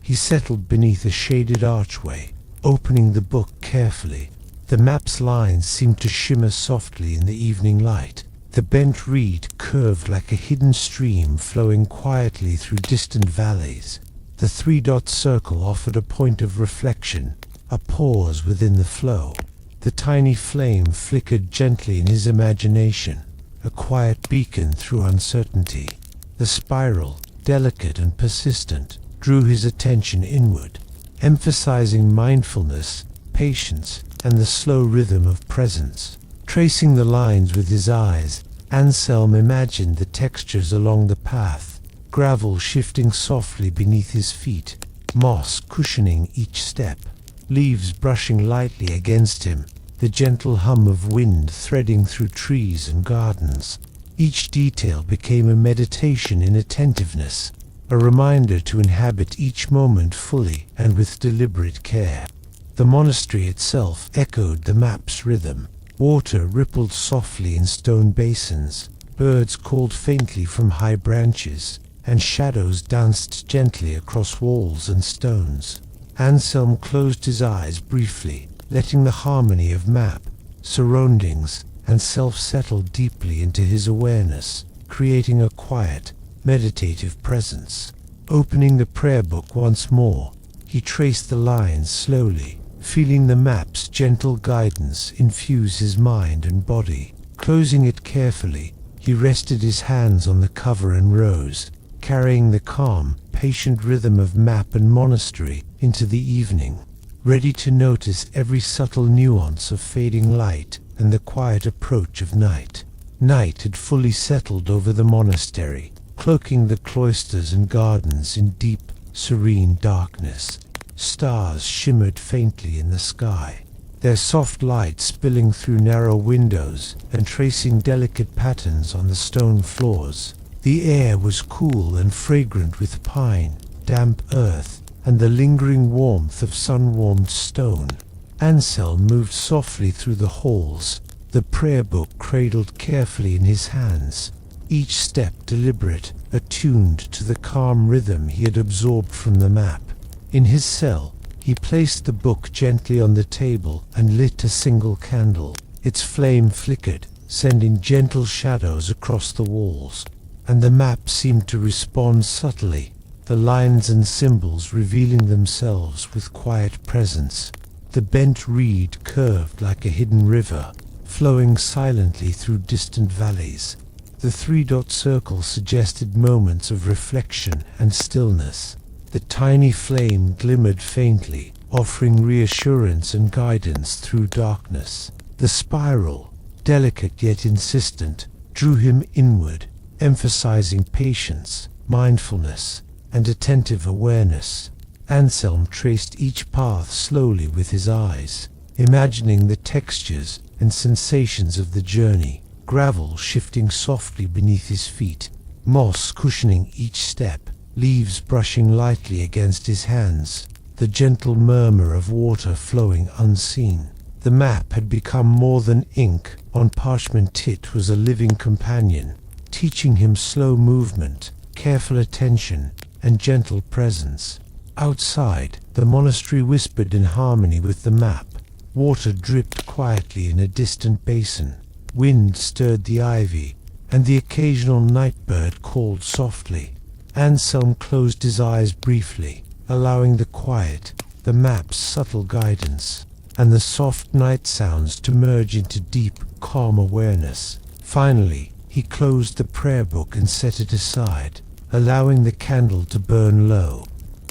[SPEAKER 1] He settled beneath a shaded archway, opening the book carefully. The map's lines seemed to shimmer softly in the evening light. The bent reed curved like a hidden stream flowing quietly through distant valleys. The 3-dot circle offered a point of reflection, a pause within the flow. The tiny flame flickered gently in his imagination, a quiet beacon through uncertainty. The spiral, delicate and persistent, drew his attention inward, emphasizing mindfulness, patience, and the slow rhythm of presence. Tracing the lines with his eyes, Anselm imagined the textures along the path, gravel shifting softly beneath his feet, moss cushioning each step, leaves brushing lightly against him, the gentle hum of wind threading through trees and gardens. Each detail became a meditation in attentiveness, a reminder to inhabit each moment fully and with deliberate care. The monastery itself echoed the map's rhythm. Water rippled softly in stone basins, birds called faintly from high branches, and shadows danced gently across walls and stones. Anselm closed his eyes briefly, letting the harmony of map, surroundings, and self settle deeply into his awareness, creating a quiet, meditative presence. Opening the prayer book once more, he traced the lines slowly, feeling the map's gentle guidance infuse his mind and body. Closing it carefully, he rested his hands on the cover and rose, carrying the calm, patient rhythm of map and monastery into the evening, ready to notice every subtle nuance of fading light and the quiet approach of night. Night had fully settled over the monastery, cloaking the cloisters and gardens in deep, serene darkness. Stars shimmered faintly in the sky, their soft light spilling through narrow windows and tracing delicate patterns on the stone floors. The air was cool and fragrant with pine, damp earth, and the lingering warmth of sun-warmed stone. Anselm moved softly through the halls, the prayer book cradled carefully in his hands, each step deliberate, attuned to the calm rhythm he had absorbed from the map. In his cell, he placed the book gently on the table and lit a single candle. Its flame flickered, sending gentle shadows across the walls, and the map seemed to respond subtly, the lines and symbols revealing themselves with quiet presence. The bent reed curved like a hidden river, flowing silently through distant valleys. The three-dot circle suggested moments of reflection and stillness. The tiny flame glimmered faintly, offering reassurance and guidance through darkness. The spiral, delicate yet insistent, drew him inward, emphasizing patience, mindfulness, and attentive awareness. Anselm traced each path slowly with his eyes, imagining the textures and sensations of the journey. Gravel shifting softly beneath his feet, moss cushioning each step, leaves brushing lightly against his hands, the gentle murmur of water flowing unseen. The map had become more than ink on parchment. It was a living companion, teaching him slow movement, careful attention, and gentle presence. Outside, the monastery whispered in harmony with the map. Water dripped quietly in a distant basin. Wind stirred the ivy, and the occasional night bird called softly. Anselm closed his eyes briefly, allowing the quiet, the map's subtle guidance, and the soft night sounds to merge into deep, calm awareness. Finally, he closed the prayer book and set it aside, allowing the candle to burn low.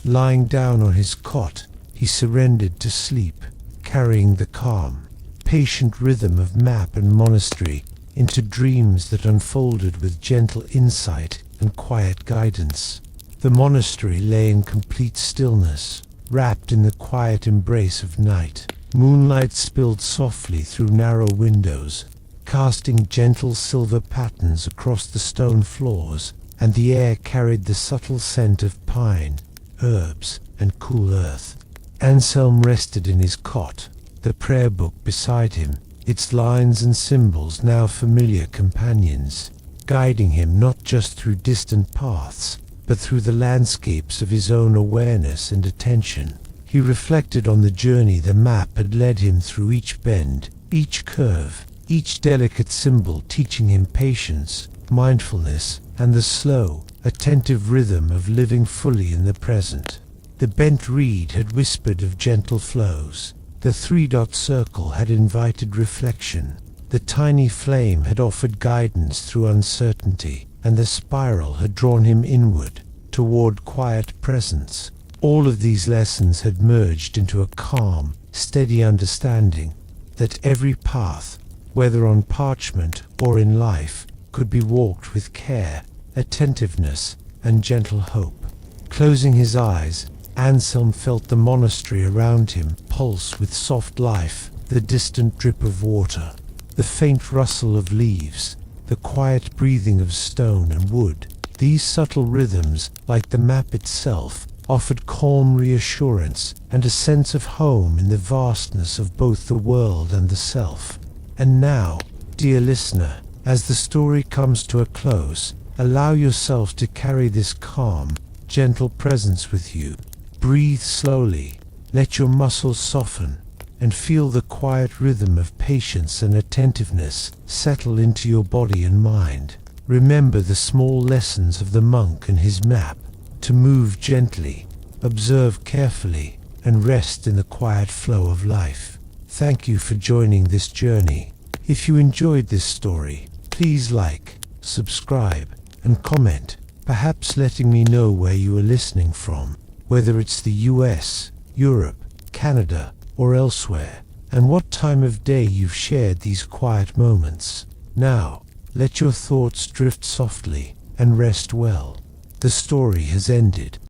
[SPEAKER 1] Lying down on his cot, he surrendered to sleep, carrying the calm, patient rhythm of map and monastery into dreams that unfolded with gentle insight and quiet guidance. The monastery lay in complete stillness, wrapped in the quiet embrace of night. Moonlight spilled softly through narrow windows, casting gentle silver patterns across the stone floors, and the air carried the subtle scent of pine, herbs, and cool earth. Anselm rested in his cot, the prayer book beside him, its lines and symbols now familiar companions, guiding him not just through distant paths, but through the landscapes of his own awareness and attention. He reflected on the journey the map had led him through, each bend, each curve, each delicate symbol teaching him patience, mindfulness, and the slow, attentive rhythm of living fully in the present. The bent reed had whispered of gentle flows. The three-dot circle had invited reflection. The tiny flame had offered guidance through uncertainty, and the spiral had drawn him inward, toward quiet presence. All of these lessons had merged into a calm, steady understanding that every path, whether on parchment or in life, could be walked with care, attentiveness, and gentle hope. Closing his eyes, Anselm felt the monastery around him pulse with soft life, the distant drip of water, the faint rustle of leaves, the quiet breathing of stone and wood. These subtle rhythms, like the map itself, offered calm reassurance and a sense of home in the vastness of both the world and the self. And now, dear listener, as the story comes to a close, allow yourself to carry this calm, gentle presence with you. Breathe slowly, let your muscles soften, and feel the quiet rhythm of patience and attentiveness settle into your body and mind. Remember the small lessons of the monk and his map, to move gently, observe carefully, and rest in the quiet flow of life. Thank you for joining this journey. If you enjoyed this story, please like, subscribe, and comment, perhaps letting me know where you are listening from, whether it's the US, Europe, Canada, or elsewhere, and what time of day you've shared these quiet moments. Now, let your thoughts drift softly and rest well. The story has ended.